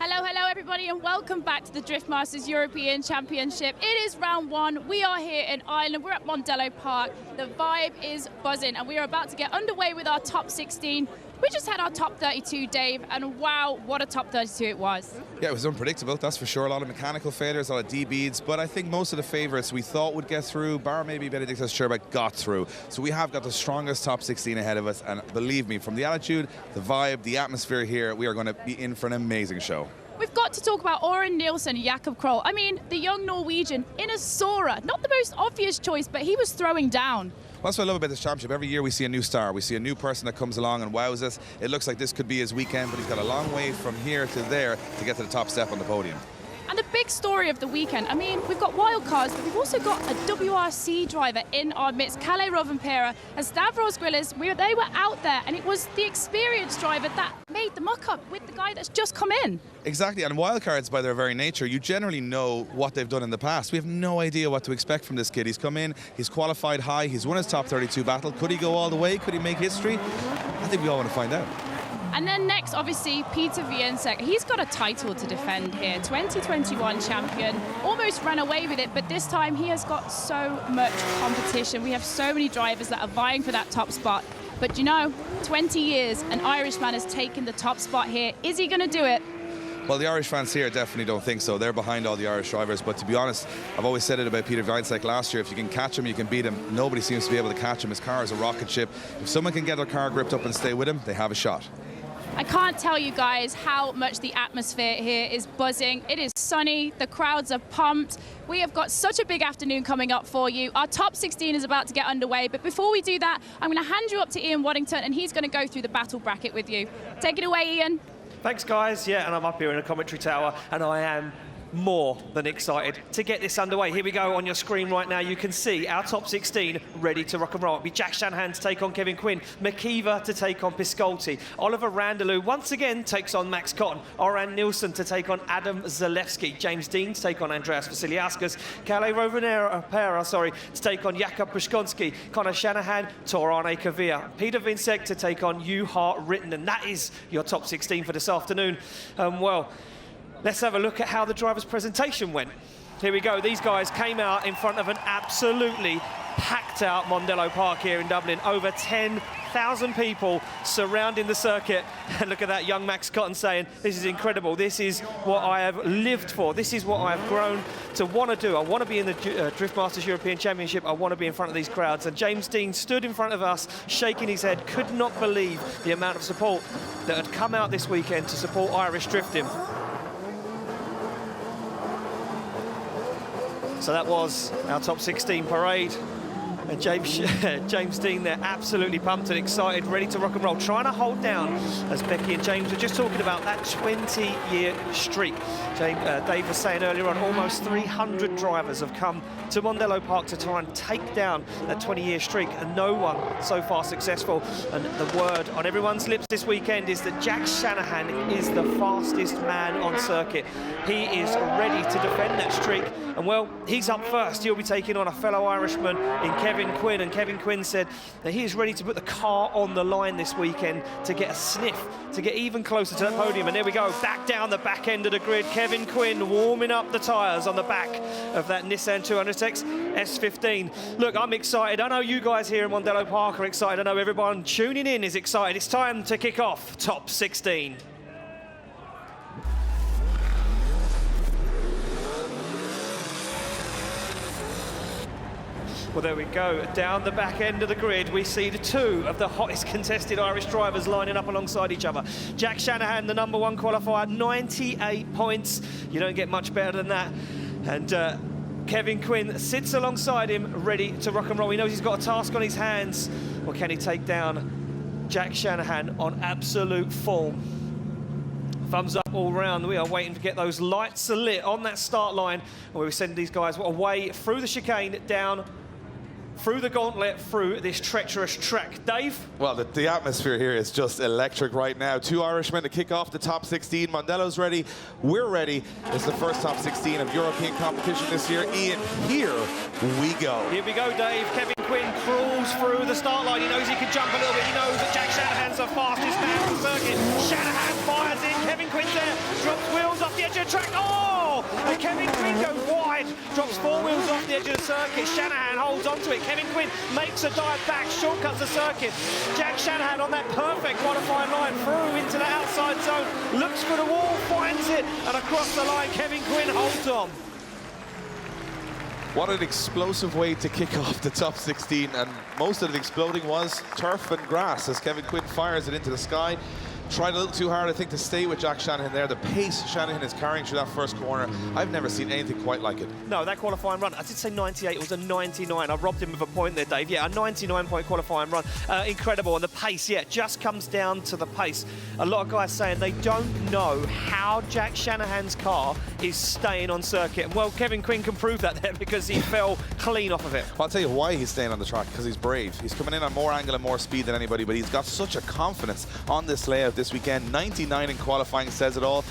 Hello everybody, and welcome back to the Drift Masters European Championship. It is round one. We are here in Ireland. We're at Mondello Park. The vibe is buzzing, and we are about to get underway with our top 16. We just had our top 32, Dave, and wow, what a top 32 it was. Yeah, it was unpredictable, that's for sure. A lot of mechanical failures, a lot of D-beads, but I think most of the favourites we thought would get through, bar maybe Benedictus Sherbak, got through. So we have got the strongest top 16 ahead of us, and believe me, from the attitude, the vibe, the atmosphere here, we are going to be in for an amazing show. We've got to talk about Oren Nielsen, Jakob Kroll. I mean, the young Norwegian in a Sora. Not the most obvious choice, but he was throwing down. Well, that's what I love about this championship. Every year we see a new star. We see a new person that comes along and wows us. It looks like this could be his weekend, but he's got a long way from here to there to get to the top step on the podium. And the big story of the weekend, I mean, we've got wildcards, but we've also got a WRC driver in our midst, Kalle Rovanperä and Stavros Grillis. They were out there, and it was the experienced driver that made the muck-up with the guy that's just come in. Exactly, and wildcards, by their very nature, you generally know what they've done in the past. We have no idea what to expect from this kid. He's come in, he's qualified high, he's won his top 32 battle. Could he go all the way? Could he make history? I think we all want to find out. And then next, obviously, Peter Wiensek. He's got a title to defend here. 2021 champion. Almost ran away with it, but this time he has got so much competition. We have so many drivers that are vying for that top spot. But you know, 20 years, an Irishman has taken the top spot here. Is he going to do it? Well, the Irish fans here definitely don't think so. They're behind all the Irish drivers. But to be honest, I've always said it about Peter Wiensek last year. If you can catch him, you can beat him. Nobody seems to be able to catch him. His car is a rocket ship. If someone can get their car gripped up and stay with him, they have a shot. I can't tell you guys how much the atmosphere here is buzzing. It is sunny, the crowds are pumped. We have got such a big afternoon coming up for you. Our top 16 is about to get underway, but before we do that, I'm going to hand you up to Ian Waddington, and he's going to go through the battle bracket with you. Take it away, Ian. Thanks, guys. Yeah, and I'm up here in a commentary tower, and I am more than excited to get this underway. Here we go on your screen right now. You can see our top 16 ready to rock and roll. It'll be Jack Shanahan to take on Kevin Quinn, McKeever to take on Piscolti, Oliver Randalou once again takes on Max Cotton, Oran Nielsen to take on Adam Zalewski, James Dean to take on Andreas Vasiliauskas, Kalle Rovanperä, to take on Jakub Brzezinski, Connor Shanahan, Torane Kavir, Peter Wiensek to take on Juha Ritten, and that is your top 16 for this afternoon. Well, let's have a look at how the driver's presentation went. Here we go. These guys came out in front of an absolutely packed out Mondello Park here in Dublin. Over 10,000 people surrounding the circuit. And look at that young Max Cotton saying, this is incredible. This is what I have lived for. This is what I have grown to want to do. I want to be in the Drift Masters European Championship. I want to be in front of these crowds. And James Dean stood in front of us, shaking his head, could not believe the amount of support that had come out this weekend to support Irish drifting. So that was our top 16 parade. And James Dean there, absolutely pumped and excited, ready to rock and roll, trying to hold down, as Becky and James were just talking about, that 20-year streak. Dave was saying earlier on, almost 300 drivers have come to Mondello Park to try and take down that 20-year streak, and no one so far successful. And the word on everyone's lips this weekend is that Jack Shanahan is the fastest man on circuit. He is ready to defend that streak, and well, he's up first. He'll be taking on a fellow Irishman in Kevin Quinn, and Kevin Quinn said that he is ready to put the car on the line this weekend to get a sniff, to get even closer to that podium. And there we go, back down the back end of the grid, Kevin Quinn warming up the tyres on the back of that Nissan 200X S15. Look, I'm excited. I know you guys here in Mondello Park are excited. I know everyone tuning in is excited. It's time to kick off Top 16. Well, there we go. Down the back end of the grid, we see the two of the hottest contested Irish drivers lining up alongside each other. Jack Shanahan, the #1 qualifier, 98 points. You don't get much better than that. And Kevin Quinn sits alongside him, ready to rock and roll. He knows he's got a task on his hands. Or can he take down Jack Shanahan on absolute form? Thumbs up all round. We are waiting to get those lights lit on that start line, where we send these guys away through the chicane, down through the gauntlet, through this treacherous track. Dave? Well, the atmosphere here is just electric right now. Two Irishmen to kick off the top 16. Mondello's ready. We're ready. It's the first top 16 of European competition this year. Ian, here we go. Here we go, Dave. Kevin Quinn crawls through the start line. He knows he can jump a little bit. He knows that Jack Shanahan's the fastest man on the circuit. Shanahan fires in. Kevin Quinn's there. Drops wheels off the edge of the track. Oh! And Kevin Quinn goes wide, drops 4 wheels off the edge of the circuit. Shanahan holds onto it. Kevin Quinn makes a dive back, shortcuts the circuit. Jack Shanahan on that perfect qualifying line through into the outside zone, looks for the wall, finds it, and across the line, Kevin Quinn holds on. What an explosive way to kick off the top 16, and most of the exploding was turf and grass as Kevin Quinn fires it into the sky. Tried a little too hard, I think, to stay with Jack Shanahan there. The pace Shanahan is carrying through that first corner, I've never seen anything quite like it. No, that qualifying run, I did say 98, it was a 99. I robbed him of a point there, Dave. Yeah, a 99-point qualifying run. Incredible, and the pace, yeah, just comes down to the pace. A lot of guys saying they don't know how Jack Shanahan's car is staying on circuit. And, well, Kevin Quinn can prove that there because he fell clean off of it. Well, I'll tell you why he's staying on the track, because he's brave. He's coming in on more angle and more speed than anybody, but he's got such a confidence on this layout this weekend. 99 in qualifying says it all.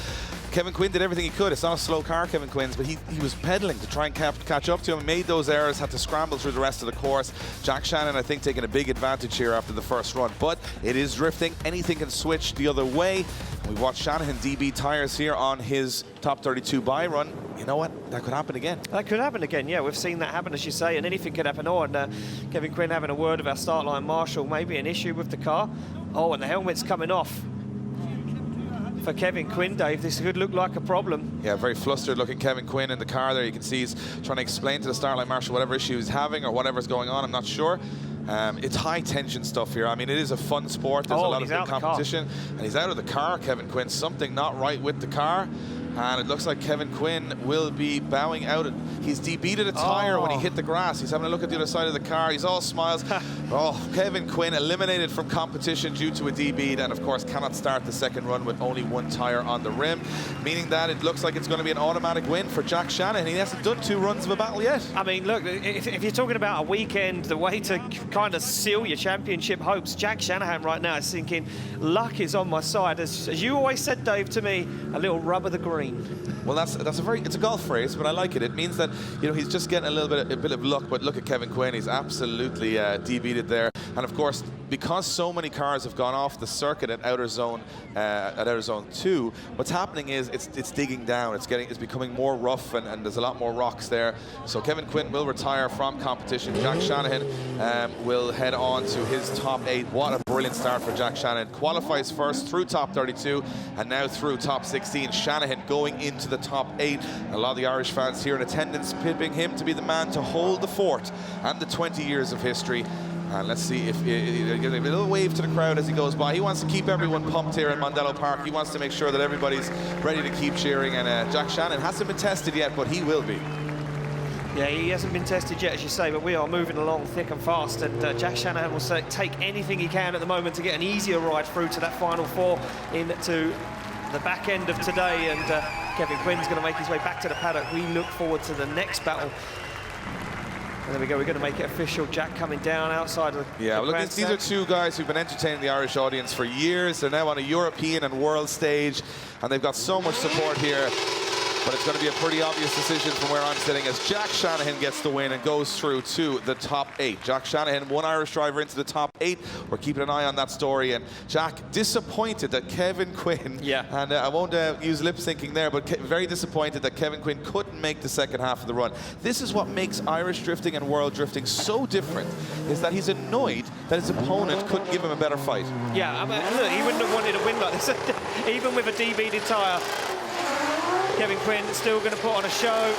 Kevin Quinn did everything he could. It's not a slow car, Kevin Quinn's, but he was pedaling to try and catch up to him, made those errors, had to scramble through the rest of the course. Jack Shannon, I think, taking a big advantage here after the first run, but it is drifting. Anything can switch the other way. We watched Shanahan DB tyres here on his top 32 bye run. You know what? That could happen again. That could happen again, yeah. We've seen that happen, as you say, and anything could happen. Oh, and Kevin Quinn having a word with our start line marshal, maybe an issue with the car. Oh, and the helmet's coming off. For Kevin Quinn, Dave, this could look like a problem. Yeah, very flustered looking Kevin Quinn in the car there. You can see he's trying to explain to the starlight marshal whatever issue he's having or whatever's going on. I'm not sure. It's high tension stuff here. I mean, it is a fun sport. There's a lot of good competition. And he's out of the car, Kevin Quinn. Something not right with the car. And it looks like Kevin Quinn will be bowing out. He's debeated a tyre when he hit the grass. He's having a look at the other side of the car. He's all smiles. Oh, Kevin Quinn eliminated from competition due to a debeat, and of course cannot start the second run with only 1 tyre on the rim, meaning that it looks like it's going to be an automatic win for Jack Shanahan. He hasn't done 2 runs of a battle yet. I mean, look, if you're talking about a weekend, the way to kind of seal your championship hopes, Jack Shanahan right now is thinking, luck is on my side. As you always said, Dave, to me, a little rub of the green. Well, it's a golf phrase, but I like it. It means that, you know, he's just getting a bit of luck. But look at Kevin Quinn; he's absolutely debeated there. And of course, because so many cars have gone off the circuit at outer zone 2, what's happening is it's digging down. It's becoming more rough, and there's a lot more rocks there. So Kevin Quinn will retire from competition. Jack Shanahan will head on to his top 8. What a brilliant start for Jack Shanahan. Qualifies first through top 32 and now through top 16. Shanahan going into the top 8. A lot of the Irish fans here in attendance pipping him to be the man to hold the fort and the 20 years of history. And let's see if a little wave to the crowd as he goes by. He wants to keep everyone pumped here in Mondello Park. He wants to make sure that everybody's ready to keep cheering. And Jack Shannon hasn't been tested yet, but he will be. Yeah, he hasn't been tested yet, as you say, but we are moving along thick and fast. And Jack Shanahan will take anything he can at the moment to get an easier ride through to that final 4 into the back end of today. And Kevin Quinn's going to make his way back to the paddock. We look forward to the next battle. And there we go, we're going to make it official. Jack coming down outside of the well, look, these are 2 guys who've been entertaining the Irish audience for years. They're now on a European and world stage, and they've got so much support here. But it's going to be a pretty obvious decision from where I'm sitting as Jack Shanahan gets the win and goes through to the top 8. Jack Shanahan, 1 Irish driver into the top 8. We're keeping an eye on that story. And Jack, disappointed that Kevin Quinn, and I won't use lip syncing there, but very disappointed that Kevin Quinn couldn't make the second half of the run. This is what makes Irish drifting and world drifting so different, is that he's annoyed that his opponent couldn't give him a better fight. Yeah, I mean, look, he wouldn't have wanted a win like this, even with a debeaded tyre. Kevin Quinn still going to put on a show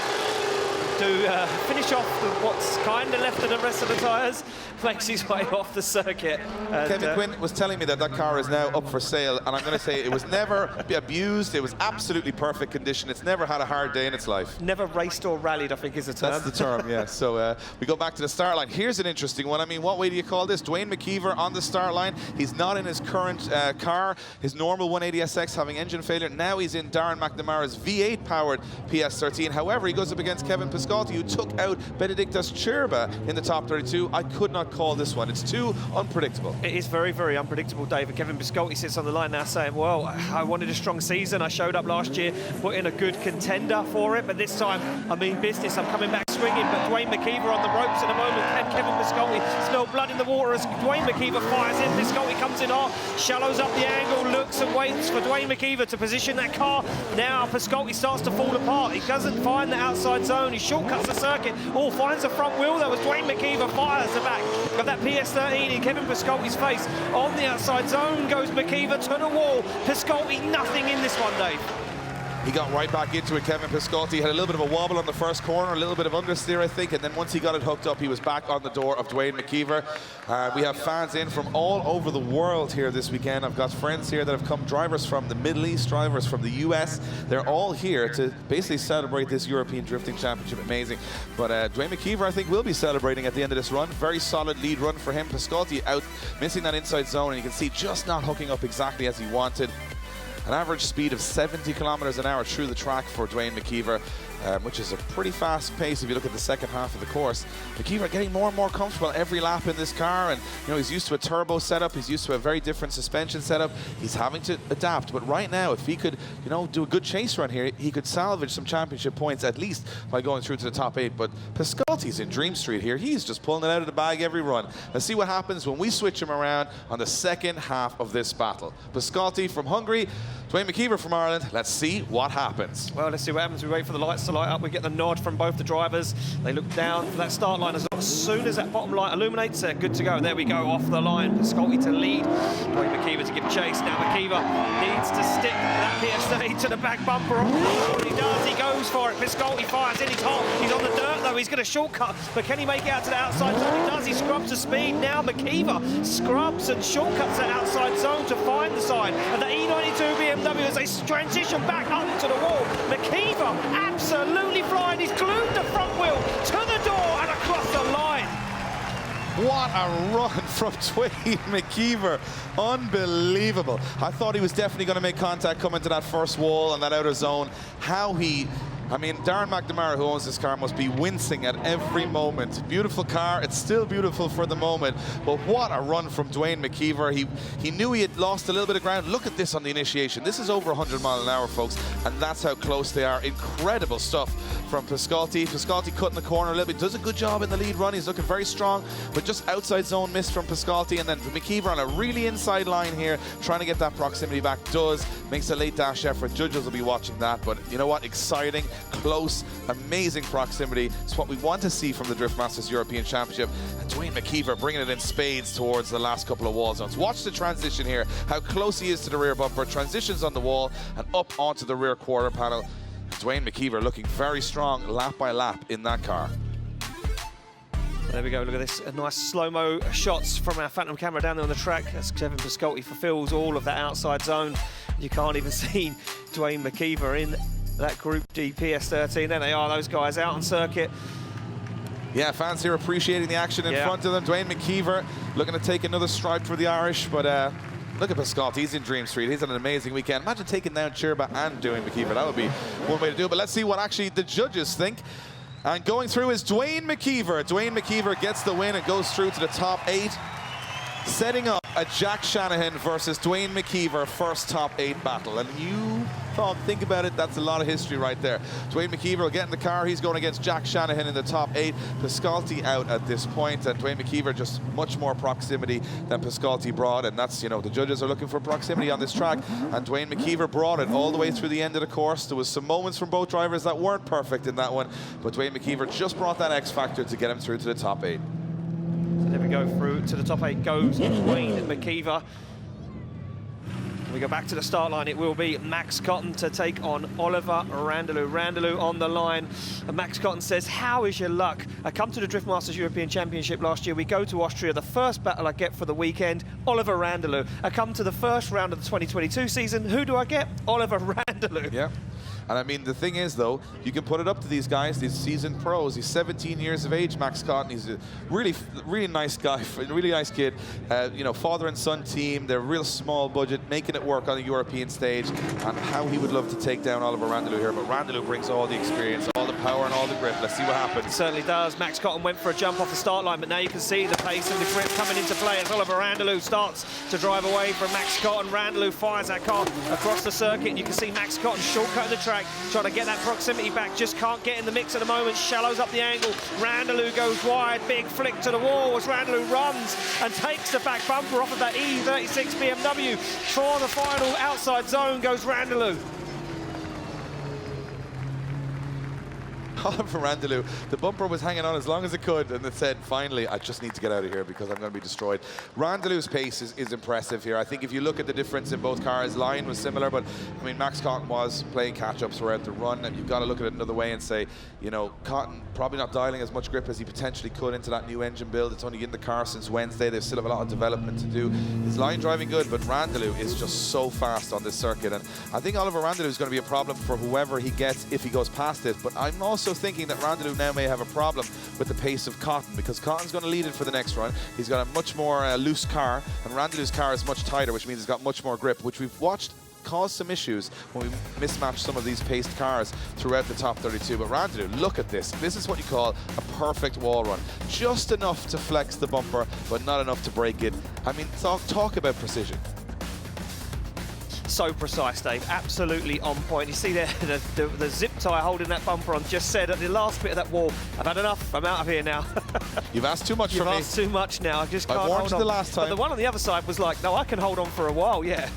to finish off what's kind of left of the rest of the tyres. Makes his way off the circuit. And Kevin Quinn was telling me that car is now up for sale, and I'm going to say it was never abused. It was absolutely perfect condition. It's never had a hard day in its life. Never raced or rallied, I think is the term. That's the term, yeah. So we go back to the start line. Here's an interesting one. I mean, what way do you call this? Dwayne McKeever on the start line. He's not in his current car, his normal 180SX, having engine failure. Now he's in Darren McNamara's V8-powered PS13. However, he goes up against Kevin Pacific Piscotty, who took out Benedictas Chirba in the top 32. I could not call this one. It's too unpredictable. It is very, very unpredictable, David. Kevin Piscotty sits on the line now saying, well, I wanted a strong season. I showed up last year, put in a good contender for it, but this time I mean business. I'm coming back swinging, but Dwayne McKeever on the ropes in a moment. Can Kevin Piscotty smell blood in the water as Dwayne McKeever fires in? Piscotty comes in hard, shallows up the angle, looks and waits for Dwayne McKeever to position that car. Now Piscotty starts to fall apart. He doesn't find the outside zone. He shortcuts the circuit. Oh, finds the front wheel though as Dwayne McKeever fires the back of that PS13 in Kevin Piscotty's face. On the outside zone goes McKeever to the wall. Piscotty nothing in this one, Dave. He got right back into it, Kevin Piscotty. Had a little bit of a wobble on the first corner, a little bit of understeer, I think, and then once he got it hooked up, he was back on the door of Dwayne McKeever. We have fans in from all over the world here this weekend. I've got friends here that have come, drivers from the Middle East, drivers from the US. They're all here to basically celebrate this European Drifting Championship. Amazing. But Dwayne McKeever, I think, will be celebrating at the end of this run. Very solid lead run for him. Piscotty out, missing that inside zone, and you can see just not hooking up exactly as he wanted. An average speed of 70 kilometers an hour through the track for Dwayne McKeever, which is a pretty fast pace if you look at the second half of the course. McKeever getting more and more comfortable every lap in this car, and you know, he's used to a turbo setup, he's used to a very different suspension setup. He's having to adapt, but right now, if he could, you know, do a good chase run here, he could salvage some championship points at least by going through to the top 8. But Piscotty's in Dream Street here. He's just pulling it out of the bag every run. Let's see what happens when we switch him around on the second half of this battle. Piscotty from Hungary, Dwayne McKeever from Ireland. Let's see what happens. Well, let's see what happens. We wait for the lights to light up. We get the nod from both the drivers. They look down for that start line. As soon as that bottom light illuminates, they're good to go. There we go, off the line. Piscotty to lead. Dwayne McKeever to give chase. Now McKeever needs to stick that PS30 to the back bumper. Oh, he does. He goes for it. Piscotty fires in. He's hot. He's on the dirt, though. He's going to shortcut. But can he make it out to the outside zone? He does. He scrubs the speed. Now McKeever scrubs and shortcuts that outside zone to find the side. And the E92 BMW as they transition back up to the wall. McKeever absolutely flying. He's glued the front wheel to the door and across the line. What a run from Dwayne McKeever. Unbelievable. I thought he was definitely going to make contact coming to that first wall and that outer zone. I mean, Darren McNamara, who owns this car, must be wincing at every moment. Beautiful car. It's still beautiful for the moment. But what a run from Dwayne McKeever. He knew he had lost a little bit of ground. Look at this on the initiation. This is over 100 miles an hour, folks. And that's how close they are. Incredible stuff from Piscotty. Piscotty cutting the corner a little bit. Does a good job in the lead run. He's looking very strong. But just outside zone miss from Piscotty. And then McKeever on a really inside line here, trying to get that proximity back. Makes a late dash effort. Judges will be watching that. But you know what? Exciting. Close, amazing proximity. It's what we want to see from the Drift Masters European Championship. And Dwayne McKeever bringing it in spades towards the last couple of wall zones. Watch the transition here, how close he is to the rear bumper. Transitions on the wall and up onto the rear quarter panel. Dwayne McKeever looking very strong lap by lap in that car. There we go, look at this, nice slow-mo shots from our Phantom camera down there on the track as Kevin Piscotty fulfills all of that outside zone. You can't even see Dwayne McKeever in that Group D PS13. There they are, those guys out on circuit. Yeah, fans here appreciating the action in front of them. Dwayne McKeever looking to take another stride for the Irish, but look at Piscotty, he's in Dream Street. He's had an amazing weekend. Imagine taking down Chirba and doing McKeever. That would be one way to do it, but let's see what actually the judges think. And going through is Dwayne McKeever. Dwayne McKeever gets the win and goes through to the top 8. Setting up a Jack Shanahan versus Dwayne McKeever first top 8 battle. And you think about it, that's a lot of history right there. Dwayne McKeever will get in the car. He's going against Jack Shanahan in the top 8. Piscotty out at this point, and Dwayne McKeever just much more proximity than Piscotty brought. And that's, you know, the judges are looking for proximity on this track. And Dwayne McKeever brought it all the way through the end of the course. There was some moments from both drivers that weren't perfect in that one, but Dwayne McKeever just brought that X factor to get him through to the top 8. So there we go, through to the top 8 goes Dwayne McKeever. We go back to the start line. It will be Max Cotton to take on Oliver Randalou. Randalou on the line. And Max Cotton says, how is your luck? I come to the Drift Masters European Championship last year. We go to Austria. The first battle I get for the weekend, Oliver Randalou. I come to the first round of the 2022 season. Who do I get? Oliver Randalou. Yeah. And I mean, the thing is, though, you can put it up to these guys, these seasoned pros. He's 17 years of age, Max Cotton. He's a really nice guy, really nice kid. You know, father and son team. They're real small budget, making it work on the European stage. And how he would love to take down Oliver Randalou here. But Randalou brings all the experience, all the power, and all the grip. Let's see what happens. Certainly does. Max Cotton went for a jump off the start line, but now you can see the pace and the grip coming into play as Oliver Randalou starts to drive away from Max Cotton. Randalou fires that car across the circuit, and you can see Max Cotton shortcutting the track, trying to get that proximity back, just can't get in the mix at the moment, shallows up the angle. Randalou goes wide, big flick to the wall as Randalou runs and takes the back bumper off of that E36 BMW. For the final outside zone goes Randalou. Oliver Randalou, the bumper was hanging on as long as it could, and it said, finally, I just need to get out of here because I'm going to be destroyed. Randalou's pace is impressive here. I think if you look at the difference in both cars, line was similar, but I mean, Max Cotton was playing catch-up throughout the run, and you've got to look at it another way and say, you know, Cotton probably not dialing as much grip as he potentially could into that new engine build. It's only in the car since Wednesday. They still have a lot of development to do. His line driving good, but Randalou is just so fast on this circuit, and I think Oliver Randalou is going to be a problem for whoever he gets if he goes past it, but I'm also thinking that Randalou now may have a problem with the pace of Cotton, because Cotton's going to lead it for the next run. He's got a much more loose car, and Randalou's car is much tighter, which means he's got much more grip, which we've watched cause some issues when we mismatch some of these paced cars throughout the top 32. But Randalou, look at this. This is what you call a perfect wall run. Just enough to flex the bumper, but not enough to break it. I mean, talk about precision. So precise, Dave. Absolutely on point. You see there, the zip tie holding that bumper on just said at the last bit of that wall, I've had enough. I'm out of here now. You've asked too much from me. You've asked too much now. I just can't hold on. I warned you the last time. But the one on the other side was like, no, I can hold on for a while, yeah.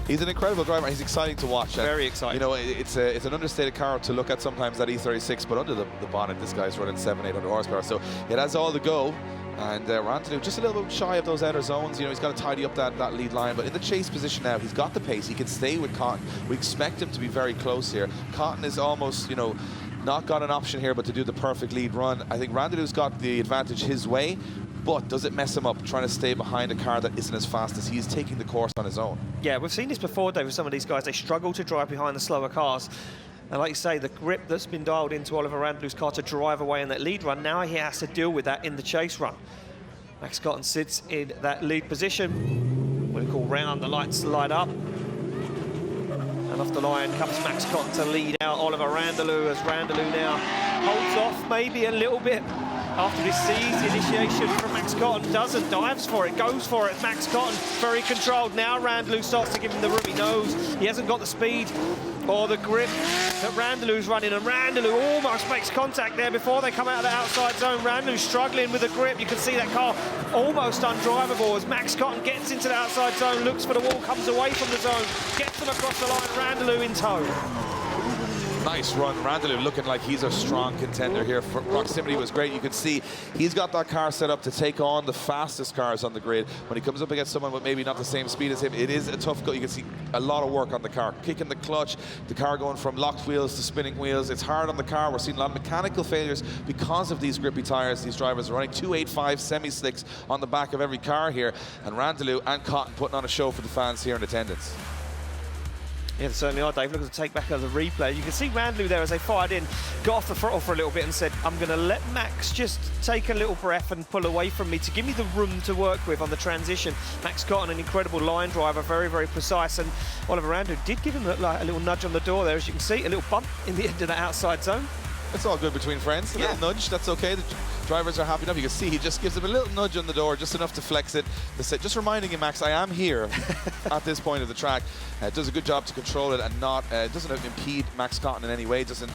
He's an incredible driver. He's exciting to watch. Very exciting. You know, it's an understated car to look at sometimes, that E36, but under the bonnet, this guy's running 700-800 horsepower. So it has all the go. And Randalou just a little bit shy of those outer zones. You know, he's got to tidy up that lead line. But in the chase position now, he's got the pace. He can stay with Cotton. We expect him to be very close here. Cotton is almost, you know, not got an option here but to do the perfect lead run. I think Randalou's got the advantage his way, but does it mess him up trying to stay behind a car that isn't as fast as he's taking the course on his own? Yeah, we've seen this before, Dave, with some of these guys. They struggle to drive behind the slower cars. And like you say, the grip that's been dialed into Oliver Randalou's car to drive away in that lead run, now he has to deal with that in the chase run. Max Cotton sits in that lead position. When we call round, the lights light up. And off the line comes Max Cotton to lead out Oliver Randalou, as Randalou now holds off maybe a little bit after he sees the initiation from Max Cotton. Doesn't, dives for it, goes for it. Max Cotton very controlled. Now Randalou starts to give him the room. He knows he hasn't got the speed or the grip that Randalou's running, and Randalou almost makes contact there before they come out of the outside zone. Randalou struggling with the grip. You can see that car almost undrivable as Max Cotton gets into the outside zone, looks for the wall, comes away from the zone, gets them across the line. Randalou in tow. Nice run. Randalou looking like he's a strong contender here. Proximity was great. You can see he's got that car set up to take on the fastest cars on the grid. When he comes up against someone with maybe not the same speed as him, it is a tough go. You can see a lot of work on the car. Kicking the clutch, the car going from locked wheels to spinning wheels. It's hard on the car. We're seeing a lot of mechanical failures because of these grippy tires. These drivers are running 285 semi-slicks on the back of every car here. And Randalou and Cotton putting on a show for the fans here in attendance. Yeah, they certainly are, Dave. Look at the take back of the replay. You can see Randalou there as they fired in, got off the throttle for a little bit and said, I'm going to let Max just take a little breath and pull away from me to give me the room to work with on the transition. Max Cotton, an incredible line driver, very, very precise. And Oliver Randalou did give him a little nudge on the door there, as you can see, a little bump in the end of that outside zone. It's all good between friends. A little nudge, that's okay. The drivers are happy enough. You can see he just gives him a little nudge on the door, just enough to flex it. Just reminding him, Max, I am here at this point of the track. Does a good job to control it and not doesn't impede Max Cotton in any way. Doesn't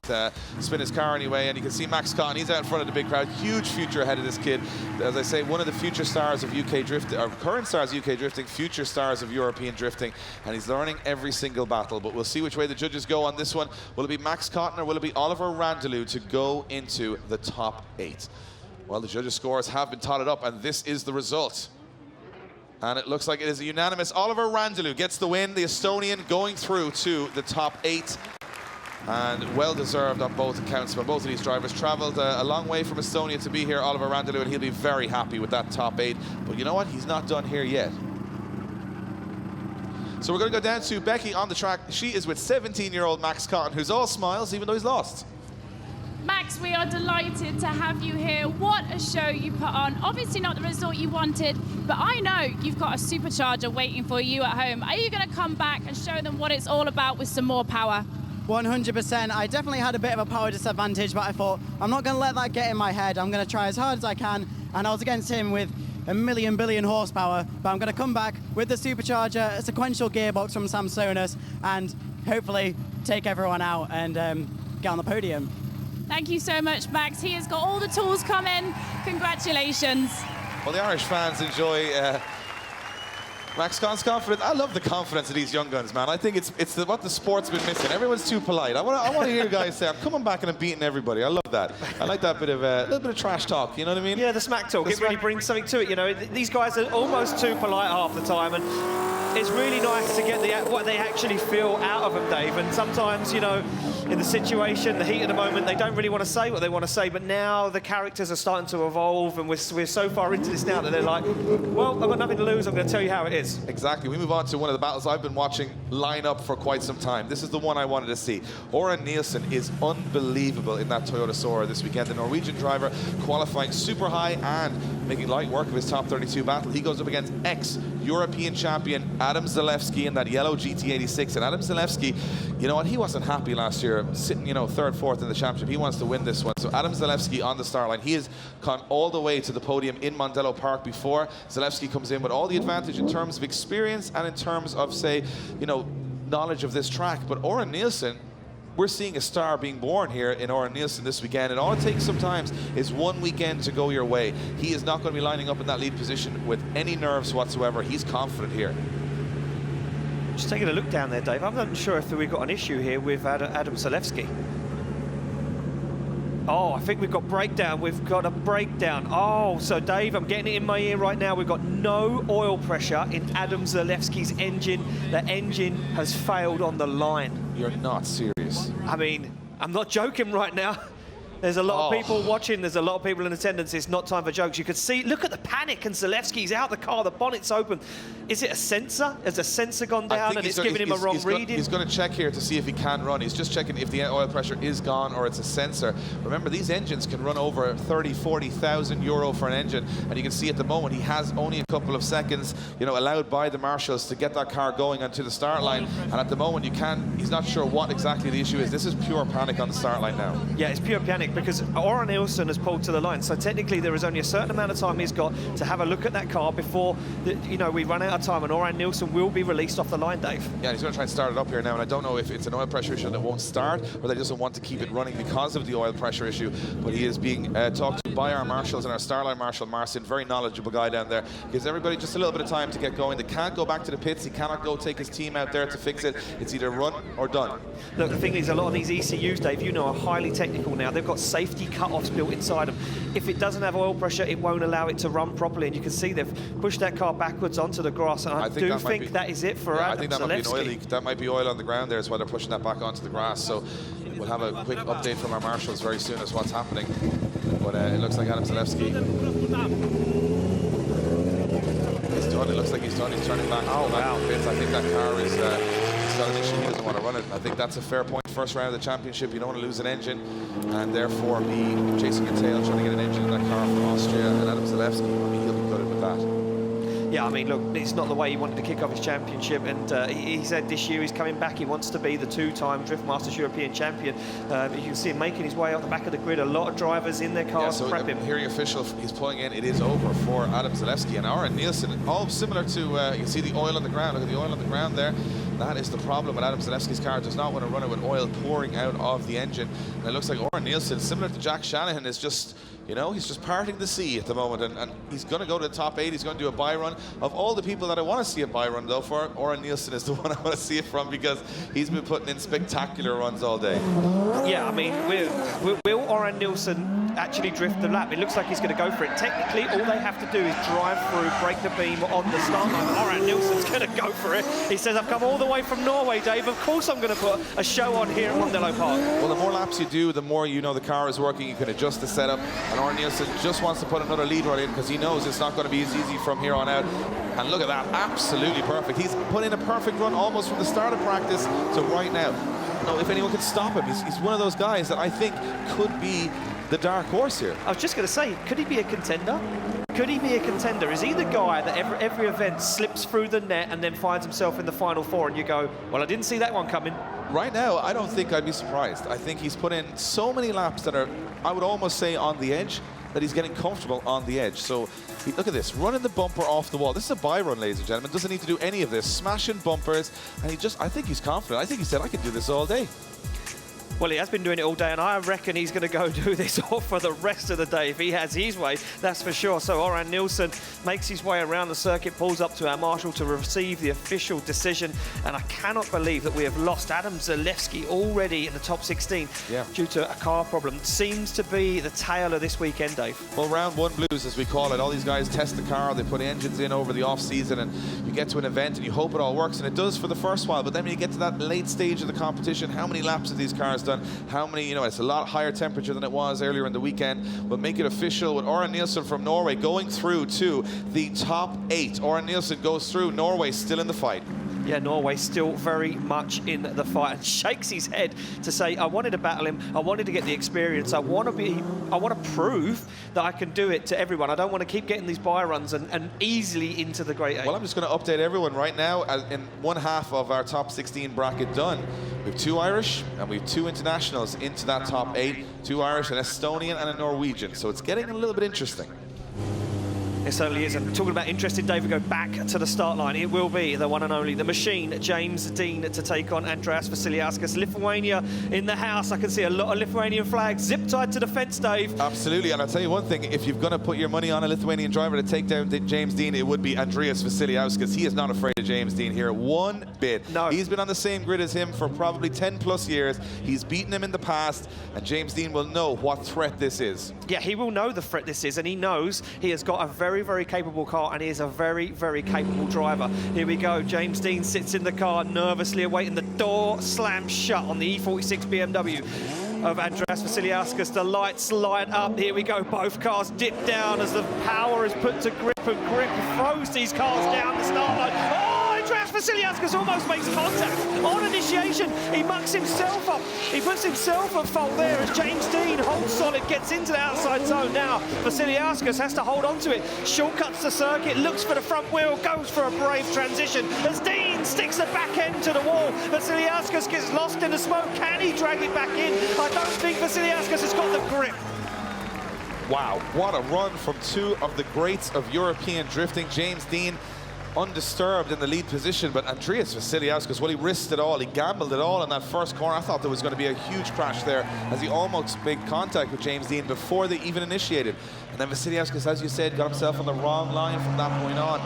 spin his car anyway. And you can see Max Cotton. He's out in front of the big crowd. Huge future ahead of this kid. As I say, one of the future stars of UK drifting, or current stars of UK drifting, future stars of European drifting. And he's learning every single battle. But we'll see which way the judges go on this one. Will it be Max Cotton or will it be Oliver Randalou to go into the top 8? Well, the judges' scores have been totted up, and this is the result. And it looks like it is a unanimous. Oliver Randalou gets the win, the Estonian going through to the top 8. And well-deserved on both accounts. But both of these drivers travelled a long way from Estonia to be here, Oliver Randalou, and he'll be very happy with that top 8. But you know what? He's not done here yet. So we're going to go down to Becky on the track. She is with 17-year-old Max Cotton, who's all smiles, even though he's lost. Max, we are delighted to have you here. What a show you put on. Obviously not the result you wanted, but I know you've got a supercharger waiting for you at home. Are you going to come back and show them what it's all about with some more power? 100%. I definitely had a bit of a power disadvantage, but I thought, I'm not going to let that get in my head. I'm going to try as hard as I can, and I was against him with a million billion horsepower, but I'm going to come back with the supercharger, a sequential gearbox from Samsonis, and hopefully take everyone out and get on the podium. Thank you so much, Max. He has got all the tools coming. Congratulations. Well, the Irish fans enjoy Max Cotton's confidence. I love the confidence of these young guns, man. I think it's what the sport's been missing. Everyone's too polite. I want to hear guys say, I'm coming back and I'm beating everybody. I love that. I like that bit of a little bit of trash talk, you know what I mean? Yeah, the smack talk. It really brings something to it, you know. These guys are almost too polite half the time, and it's really nice to get what they actually feel out of them, Dave. And sometimes, you know, in the situation, the heat of the moment, they don't really want to say what they want to say, but now the characters are starting to evolve, and we're so far into this now that they're like, well, I've got nothing to lose, I'm going to tell you how it is. Exactly. We move on to one of the battles I've been watching line up for quite some time. This is the one I wanted to see. Oren Nielsen is unbelievable in that Toyota Sora this weekend. The Norwegian driver qualifying super high and making light work of his top 32 battle. He goes up against ex-European champion Adam Zalewski in that yellow GT86. And Adam Zalewski, you know what, he wasn't happy last year, sitting, you know, third, fourth in the championship. He wants to win this one. So Adam Zalewski on the start line. He has gone all the way to the podium in Mondello Park before. Zalewski comes in with all the advantage in terms of experience and in terms of, say, you know, knowledge of this track. But Oren Nielsen, we're seeing a star being born here in Oren Nielsen this weekend, and all it takes sometimes is one weekend to go your way. He is not going to be lining up in that lead position with any nerves whatsoever. He's confident here. Just taking a look down there, Dave. I'm not sure if we've got an issue here with Adam Zalewski. Oh, I think we've got breakdown. We've got a breakdown. Oh, so Dave, I'm getting it in my ear right now. We've got no oil pressure in Adam Zalewski's engine. The engine has failed on the line. You're not serious. I mean, I'm not joking right now. There's a lot of people watching. There's a lot of people in attendance. It's not time for jokes. You could see, look at the panic, and Zalewski's out the car. The bonnet's open. Is it a sensor? Has a sensor gone down and it's giving him a wrong reading? He's going to check here to see if he can run. He's just checking if the oil pressure is gone or it's a sensor. Remember, these engines can run over 30, 40,000 euro for an engine. And you can see at the moment he has only a couple of seconds, you know, allowed by the marshals to get that car going onto the start line. And at the moment he's not sure what exactly the issue is. This is pure panic on the start line now. Yeah, it's pure panic because Oren Nielsen has pulled to the line. So technically there is only a certain amount of time he's got to have a look at that car before, you know, we run out of time, and Oren Nielsen will be released off the line, Dave. Yeah, he's going to try and start it up here now, and I don't know if it's an oil pressure issue that won't start or they doesn't want to keep it running because of the oil pressure issue, but he is being talked to by our marshals, and our Starline Marshal, Marcin, very knowledgeable guy down there, gives everybody just a little bit of time to get going. They can't go back to the pits. He cannot go take his team out there to fix it. It's either run or done. Look, the thing is, a lot of these ECUs, Dave, you know, are highly technical now. They've got safety cut-offs built inside them. If it doesn't have oil pressure, it won't allow it to run properly, and you can see they've pushed that car backwards onto the grass, and I do think that is it for Adam I think that might be an oil Zalewski. leak. That might be oil on the ground there, is why they're pushing that back onto the grass. So we'll have a quick update from our marshals very soon as what's happening. But it looks like Adam Zalewski is done. It looks like he's done. He's turning back. Oh, wow. Pits. I think that car is he's got an issue. He doesn't want to run it. I think that's a fair point. First round of the championship, you don't want to lose an engine and therefore be chasing your tail trying to get an engine in that car from Austria. And Adam Zalewski, I mean, he'll be good with that. Yeah, I mean, look, it's not the way he wanted to kick off his championship, and he said this year he's coming back. He wants to be the two-time Drift Masters European champion. You can see him making his way out the back of the grid. A lot of drivers in their cars to prep him. Hearing official, he's pulling in. It is over for Adam Zalewski and Oren Nielsen. All similar to, you can see the oil on the ground. Look at the oil on the ground there. That is the problem with Adam Zalewski's car. Does not want to run it with oil pouring out of the engine. And it looks like Oren Nielsen, similar to Jack Shanahan, is just, you know, he's just parting the sea at the moment, and he's going to go to the top 8. He's going to do a buy run. Of all the people that I want to see a buy run, though, for Oren Nielsen is the one I want to see it from, because he's been putting in spectacular runs all day. Yeah, I mean, will Oren Nielsen actually drift the lap? It looks like he's going to go for it. Technically, all they have to do is drive through, break the beam on the start line. Oren Nielsen's going to go for it. He says, I've come all the way from Norway, Dave. Of course I'm going to put a show on here at Mondello Park. Well, the more laps you do, the more you know the car is working. You can adjust the setup. And Orrin Nielsen just wants to put another lead run in because he knows it's not going to be as easy from here on out. And look at that, absolutely perfect. He's put in a perfect run almost from the start of practice to right now. No, if anyone can stop him, he's one of those guys that I think could be the dark horse here. I was just going to say, could he be a contender? Could he be a contender? Is he the guy that every event slips through the net and then finds himself in the Final Four and you go, well, I didn't see that one coming? Right now, I don't think I'd be surprised. I think he's put in so many laps that are, I would almost say, on the edge, that he's getting comfortable on the edge. So look at this, running the bumper off the wall. This is a bye run, ladies and gentlemen. Doesn't need to do any of this. Smashing bumpers, and I think he's confident. I think he said, I could do this all day. Well, he has been doing it all day, and I reckon he's going to go do this all for the rest of the day if he has his way, that's for sure. So Orrin Nielsen makes his way around the circuit, pulls up to our marshal to receive the official decision, and I cannot believe that we have lost Adam Zalewski already in the top 16 due to a car problem. Seems to be the tale of this weekend, Dave. Well, round one blues, as we call it. All these guys test the car, they put engines in over the off-season, and you get to an event and you hope it all works, and it does for the first while, but then when you get to that late stage of the competition, how many laps have these cars done? How many, it's a lot higher temperature than it was earlier in the weekend. We'll make it official with Orrin Nielsen from Norway going through to the top 8. Orrin Nielsen goes through. Norway still in the fight. Yeah, Norway still very much in the fight, and shakes his head to say, I wanted to battle him, I wanted to get the experience, I want to prove that I can do it to everyone. I don't want to keep getting these bye runs and easily into the Great 8. Well, I'm just going to update everyone right now. In one half of our top 16 bracket done, we have 2 Irish and we have 2 internationals into that top 8. 2 Irish, an Estonian and a Norwegian. So it's getting a little bit interesting. It certainly is. And talking about interesting, Dave, we go back to the start line. It will be the one and only, the machine, James Dean, to take on Andreas Vasiliauskas. Lithuania in the house. I can see a lot of Lithuanian flags zip-tied to the fence, Dave. Absolutely. And I'll tell you one thing. If you're going to put your money on a Lithuanian driver to take down James Dean, it would be Andreas Vasiliauskas. He is not afraid of James Dean here one bit. No. He's been on the same grid as him for probably 10+ years. He's beaten him in the past, and James Dean will know what threat this is. Yeah, he will know the threat this is, and he knows he has got a very, very capable car, and he is a very, very capable driver. Here we go. James Dean sits in the car, nervously awaiting the door slams shut on the E46 BMW of Andreas Vasiliauskas. The lights light up. Here we go. Both cars dip down as the power is put to grip, and grip throws these cars down the start line. Oh! Andreas Vasiliauskas almost makes contact on initiation. He mucks himself up. He puts himself at fault there as James Dean holds solid, gets into the outside zone. Now Vasiliauskas has to hold on to it. Shortcuts the circuit, looks for the front wheel, goes for a brave transition as Dean sticks the back end to the wall. Vasiliauskas gets lost in the smoke. Can he drag it back in? I don't think Vasiliauskas has got the grip. Wow, what a run from 2 of the greats of European drifting. James Dean undisturbed in the lead position, but Andreas Vasiliauskas, well, he risked it all. He gambled it all in that first corner. I thought there was going to be a huge crash there as he almost made contact with James Dean before they even initiated. And then Vasiliauskas, as you said, got himself on the wrong line from that point on.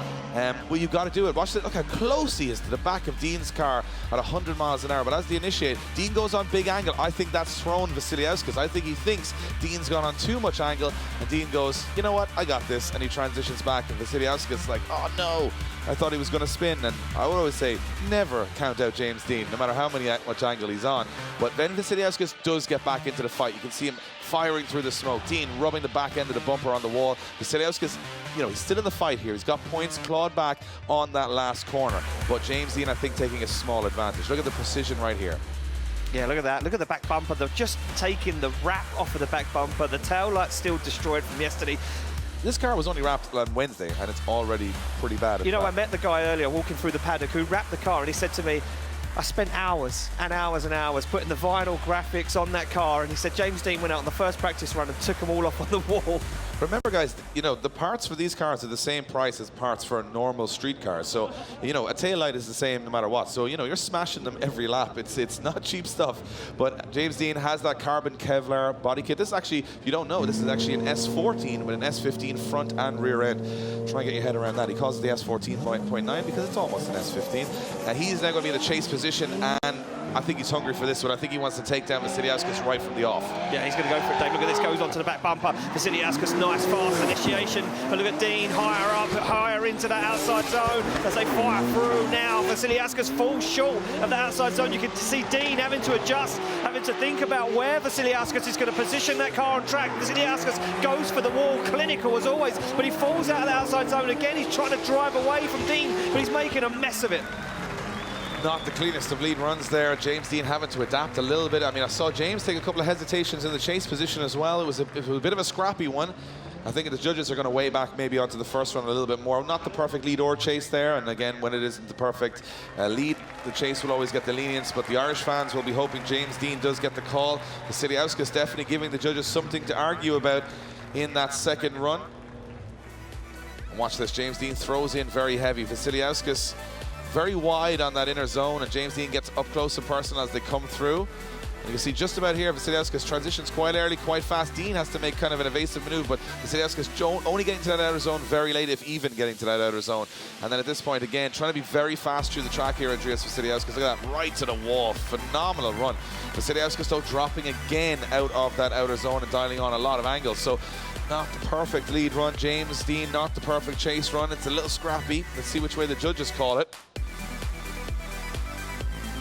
Well, you've got to do it. Watch it. Look how close he is to the back of Dean's car at 100 miles an hour. But as they initiate, Dean goes on big angle. I think that's thrown Vasiliauskas. I think he thinks Dean's gone on too much angle, and Dean goes, you know what, I got this, and he transitions back, and Vasiliauskas is like, oh no, I thought he was going to spin. And I would always say, never count out James Dean, no matter how much angle he's on. But then Vasiliauskas does get back into the fight. You can see him firing through the smoke. Dean rubbing the back end of the bumper on the wall. Vasiliauskas, he's still in the fight here. He's got points clawed back on that last corner. But James Dean, I think, taking a small advantage. Look at the precision right here. Yeah, look at that. Look at the back bumper. They've just taken the wrap off of the back bumper. The tail light's still destroyed from yesterday. This car was only wrapped on Wednesday, and it's already pretty bad. I met the guy earlier walking through the paddock who wrapped the car, and he said to me, I spent hours and hours and hours putting the vinyl graphics on that car, and he said James Dean went out on the first practice run and took them all off on the wall. Remember, guys, the parts for these cars are the same price as parts for normal street cars. So, a tail light is the same no matter what. So, you're smashing them every lap. It's not cheap stuff. But James Dean has that carbon Kevlar body kit. This is actually, if you don't know, this is actually an S14 with an S15 front and rear end. Try and get your head around that. He calls it the S14.9 because it's almost an S15. He's now going to be in the chase position, and I think he's hungry for this one. I think he wants to take down Vasiliauskas right from the off. Yeah, he's going to go for it, Dave. Look at this, goes onto the back bumper. Vasiliauskas, nice, fast initiation. But look at Dean, higher up, higher into that outside zone as they fire through now. Vasiliauskas falls short of the outside zone. You can see Dean having to adjust, having to think about where Vasiliauskas is going to position that car on track. Vasiliauskas goes for the wall, clinical as always, but he falls out of the outside zone again. He's trying to drive away from Dean, but he's making a mess of it. Not the cleanest of lead runs there. James Dean having to adapt a little bit. I mean, I saw James take a couple of hesitations in the chase position as well. It was a bit of a scrappy one. I think the judges are going to weigh back maybe onto the first run a little bit more. Not the perfect lead or chase there, and again, when it isn't the perfect lead, the chase will always get the lenience, but the Irish fans will be hoping James Dean does get the call. Vasiliauskas definitely giving the judges something to argue about in that second run. And watch this, James Dean throws in very heavy. Vasiliauskas very wide on that inner zone, and James Dean gets up close and personal as they come through. You can see just about here, Vasiliauskas transitions quite early, quite fast. Dean has to make kind of an evasive maneuver, but Vasiliauskas only getting to that outer zone very late, if even getting to that outer zone. And then at this point, again, trying to be very fast through the track here, Andreas Vasiliauskas. Look at that, right to the wall. Phenomenal run. Vasiliauskas, though, dropping again out of that outer zone and dialing on a lot of angles. So not the perfect lead run. James Dean, not the perfect chase run. It's a little scrappy. Let's see which way the judges call it.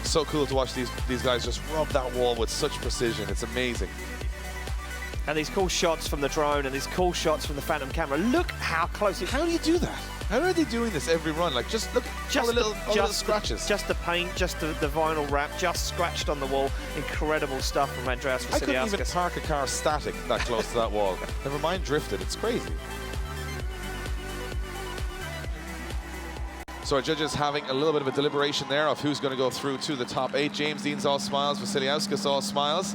So cool to watch these guys just rub that wall with such precision. It's amazing. And these cool shots from the drone and these cool shots from the Phantom camera. Look how close it... How do you do that? How are they doing this every run? Like, just look at all the little scratches. Just the paint, just the vinyl wrap, just scratched on the wall. Incredible stuff from Andreas Vasiliauskas. I couldn't even park a car static that close to that wall. Never mind drifted. It's crazy. So our judges having a little bit of a deliberation there of who's going to go through to the top 8. James Dean's all smiles, Vasiliauskas all smiles.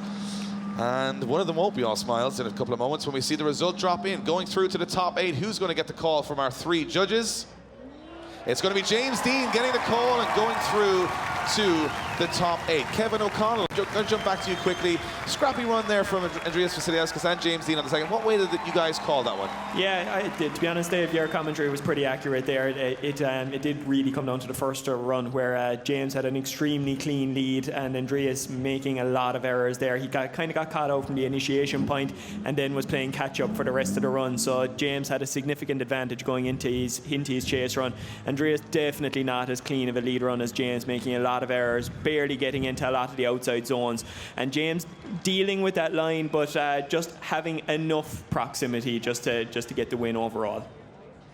And one of them won't be all smiles in a couple of moments when we see the result drop in. Going through to the top 8, who's going to get the call from our 3 judges? It's going to be James Dean getting the call and going through to the top 8. Kevin O'Connell, I'm going to jump back to you quickly. Scrappy run there from Andreas Vasiliauskas and James Dean on the second. What way did you guys call that one? Yeah, I did. To be honest, Dave, your commentary was pretty accurate there. It did really come down to the first run where James had an extremely clean lead and Andreas making a lot of errors there. He kind of got caught out from the initiation point and then was playing catch-up for the rest of the run. So James had a significant advantage going into his chase run. Andreas definitely not as clean of a lead run as James, making a lot of errors, barely getting into a lot of the outside zones. And James dealing with that line, but just having enough proximity just to get the win overall.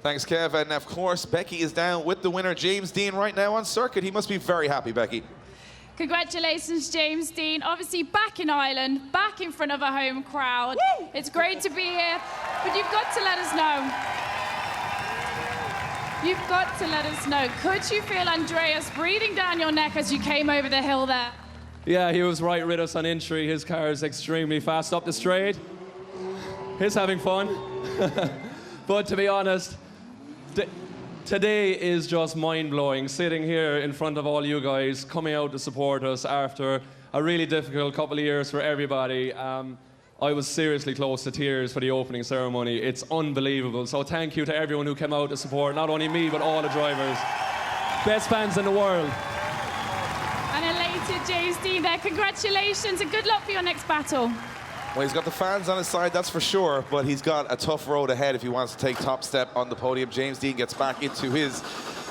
Thanks, Kev. And of course, Becky is down with the winner, James Dean, right now on circuit. He must be very happy, Becky. Congratulations, James Dean. Obviously back in Ireland, back in front of a home crowd. Woo! It's great to be here, but you've got to let us know. You've got to let us know. Could you feel Andreas breathing down your neck as you came over the hill there? Yeah, he was right with us on entry. His car is extremely fast up the straight. He's having fun. But to be honest, today is just mind-blowing. Sitting here in front of all you guys, coming out to support us after a really difficult couple of years for everybody. I was seriously close to tears for the opening ceremony. It's unbelievable. So thank you to everyone who came out to support, not only me, but all the drivers. Best fans in the world. And elated James Dean there. Congratulations and good luck for your next battle. Well, he's got the fans on his side, that's for sure, but he's got a tough road ahead if he wants to take top step on the podium. James Dean gets back into his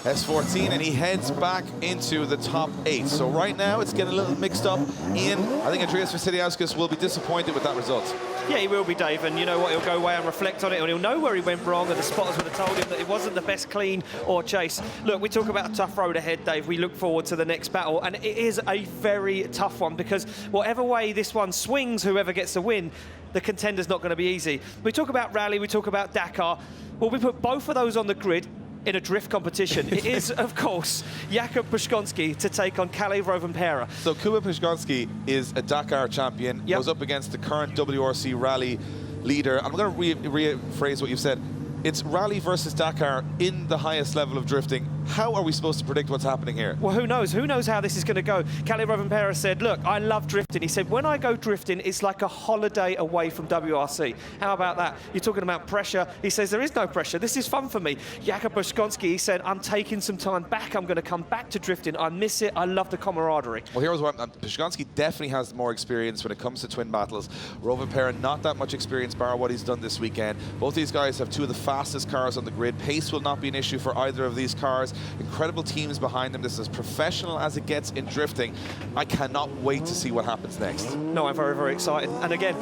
S14 and he heads back into the top 8. So right now it's getting a little mixed up. Ian, I think Andreas Vasiliauskas will be disappointed with that result. Yeah, he will be, Dave, and you know what, he'll go away and reflect on it, and he'll know where he went wrong, and the spotters would have told him that it wasn't the best clean or chase. Look, we talk about a tough road ahead, Dave. We look forward to the next battle, and it is a very tough one, because whatever way this one swings, whoever gets the win, the contender's not going to be easy. We talk about rally, we talk about Dakar. Well, we put both of those on the grid in a drift competition. It is, of course, Jakub Puszczonski to take on Kalle Rovanperä. So Kuba Puszczonski is a Dakar champion, goes up against the current WRC rally leader. I'm going to rephrase what you've said. It's rally versus Dakar in the highest level of drifting. How are we supposed to predict what's happening here? Well, who knows? Who knows how this is going to go? Kalle Rovanperä said, look, I love drifting. He said, when I go drifting, it's like a holiday away from WRC. How about that? You're talking about pressure. He says, there is no pressure. This is fun for me. Jakub Puszczonski, he said, I'm taking some time back. I'm going to come back to drifting. I miss it. I love the camaraderie. Well, here's what Puszczonski definitely has more experience when it comes to twin battles. Rovanperä, not that much experience, bar what he's done this weekend. Both these guys have two of the fastest cars on the grid. Pace will not be an issue for either of these cars. incredible teams behind them. This is as professional as it gets in drifting. I cannot wait to see what happens next. No, I'm very, very excited. And again,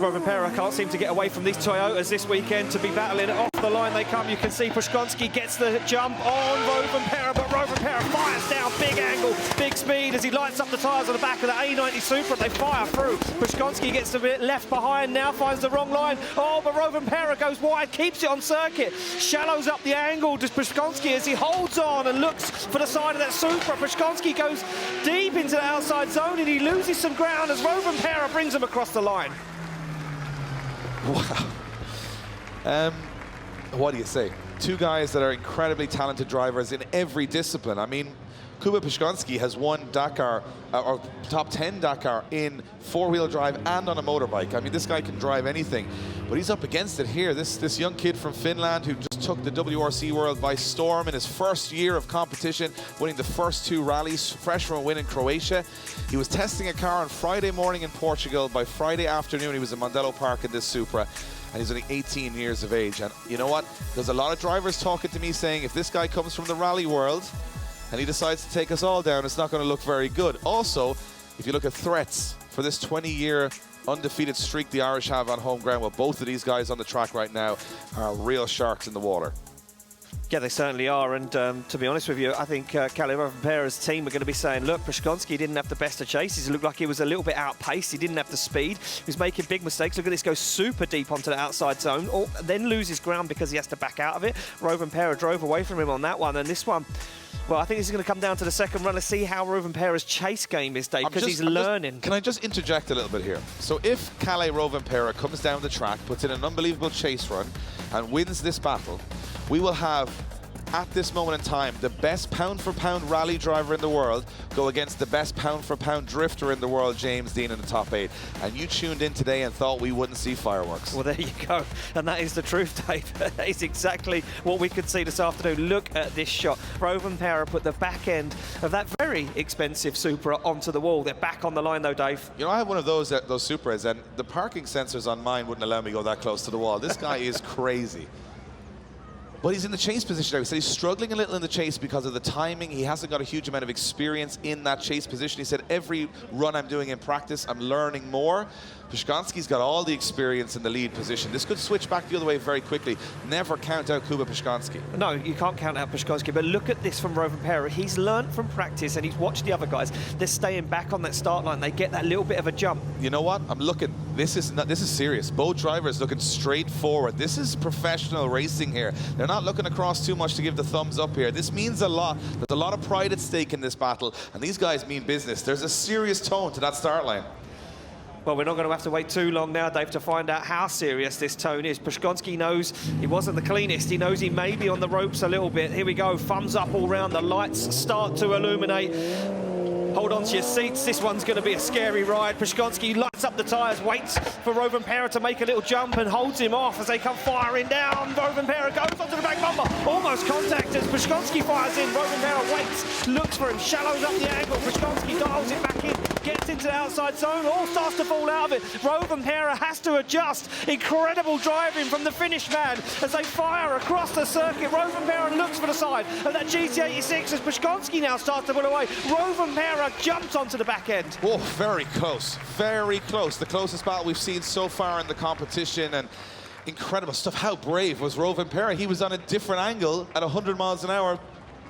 Rovanperä can't seem to get away from these Toyotas this weekend to be battling it off the line. They come. You can see Puszczonski gets the jump on Rovanperä, but Rovanperä fires down, big angle, big speed as he lights up the tyres on the back of the A90 Supra. They fire through. Puszczonski gets a bit left behind now, finds the wrong line. Oh, but Rovanperä goes wide, keeps it on circuit, shallows up the angle to Puszczonski as he holds on and looks for the side of that Supra. Puszczonski goes deep into the outside zone and he loses some ground as Rovanperä brings him across the line. Wow. What do you say? Two guys that are incredibly talented drivers in every discipline. I mean, Kuba Puszczonski has won Dakar, or top 10 Dakar in four-wheel drive and on a motorbike. I mean, this guy can drive anything, but he's up against it here. This young kid from Finland who just took the WRC World by storm in his first year of competition, winning the first two rallies, fresh from a win in Croatia. He was testing a car on Friday morning in Portugal. By Friday afternoon, he was in Mondello Park in this Supra, and he's only 18 years of age. And you know what? There's a lot of drivers talking to me saying, if this guy comes from the rally world and he decides to take us all down, it's not going to look very good. Also, if you look at threats for this 20-year undefeated streak the Irish have on home ground, well, both of these guys on the track right now are real sharks in the water. Yeah, they certainly are, and to be honest with you, I think Kalle Rovanperä's team are going to be saying, look, Puszczonski didn't have the best of chases. It looked like he was a little bit outpaced. He didn't have the speed. He was making big mistakes. Look at this, go super deep onto the outside zone, or then loses ground because he has to back out of it. Rovanperä drove away from him on that one, and this one, well, I think this is going to come down to the second run. Let's see how Rovanperä's chase game is, Dave, because he's learning. Can I just interject a little bit here? So if Kalle Rovanperä comes down the track, puts in an unbelievable chase run, and wins this battle, we will have, at this moment in time, the best pound-for-pound rally driver in the world go against the best pound-for-pound drifter in the world, James Dean, in the top 8. And you tuned in today and thought we wouldn't see fireworks. Well, there you go. And that is the truth, Dave. That is exactly what we could see this afternoon. Look at this shot. Rovanperä put the back end of that very expensive Supra onto the wall. They're back on the line, though, Dave. You know, I have one of those Supras, and the parking sensors on mine wouldn't allow me to go that close to the wall. This guy is crazy. But he's in the chase position now. He said he's struggling a little in the chase because of the timing. He hasn't got a huge amount of experience in that chase position. He said, every run I'm doing in practice, I'm learning more. Puszczonski's got all the experience in the lead position. This could switch back the other way very quickly. Never count out Kuba Puszczonski. No, you can't count out Puszczonski, but look at this from Rovanperä. He's learned from practice and he's watched the other guys. They're staying back on that start line. They get that little bit of a jump. You know what? I'm looking. This is serious. Both drivers looking straight forward. This is professional racing here. They're not looking across too much to give the thumbs up here. This means a lot. There's a lot of pride at stake in this battle, and these guys mean business. There's a serious tone to that start line. Well, we're not going to have to wait too long now, Dave, to find out how serious this tone is. Puszczonski knows he wasn't the cleanest. He knows he may be on the ropes a little bit. Here we go, thumbs up all round. The lights start to illuminate. Hold on to your seats. This one's going to be a scary ride. Puszczonski lights up the tyres, waits for Rovanperä to make a little jump and holds him off as they come firing down. Rovanperä goes onto the back bumper. Almost contact as Puszczonski fires in. Rovanperä waits, looks for him, shallows up the angle. Puszczonski dials it back in, gets into the outside zone, all starts to fall out of it. Rovanperä has to adjust. Incredible driving from the Finnish man as they fire across the circuit. Rovanperä looks for the side of that GT86 as Puszczonski now starts to pull away. Rovanperä jumps onto the back end. Oh, very close, very close. The closest battle we've seen so far in the competition, and incredible stuff. How brave was Rovanperä? He was on a different angle at 100 miles an hour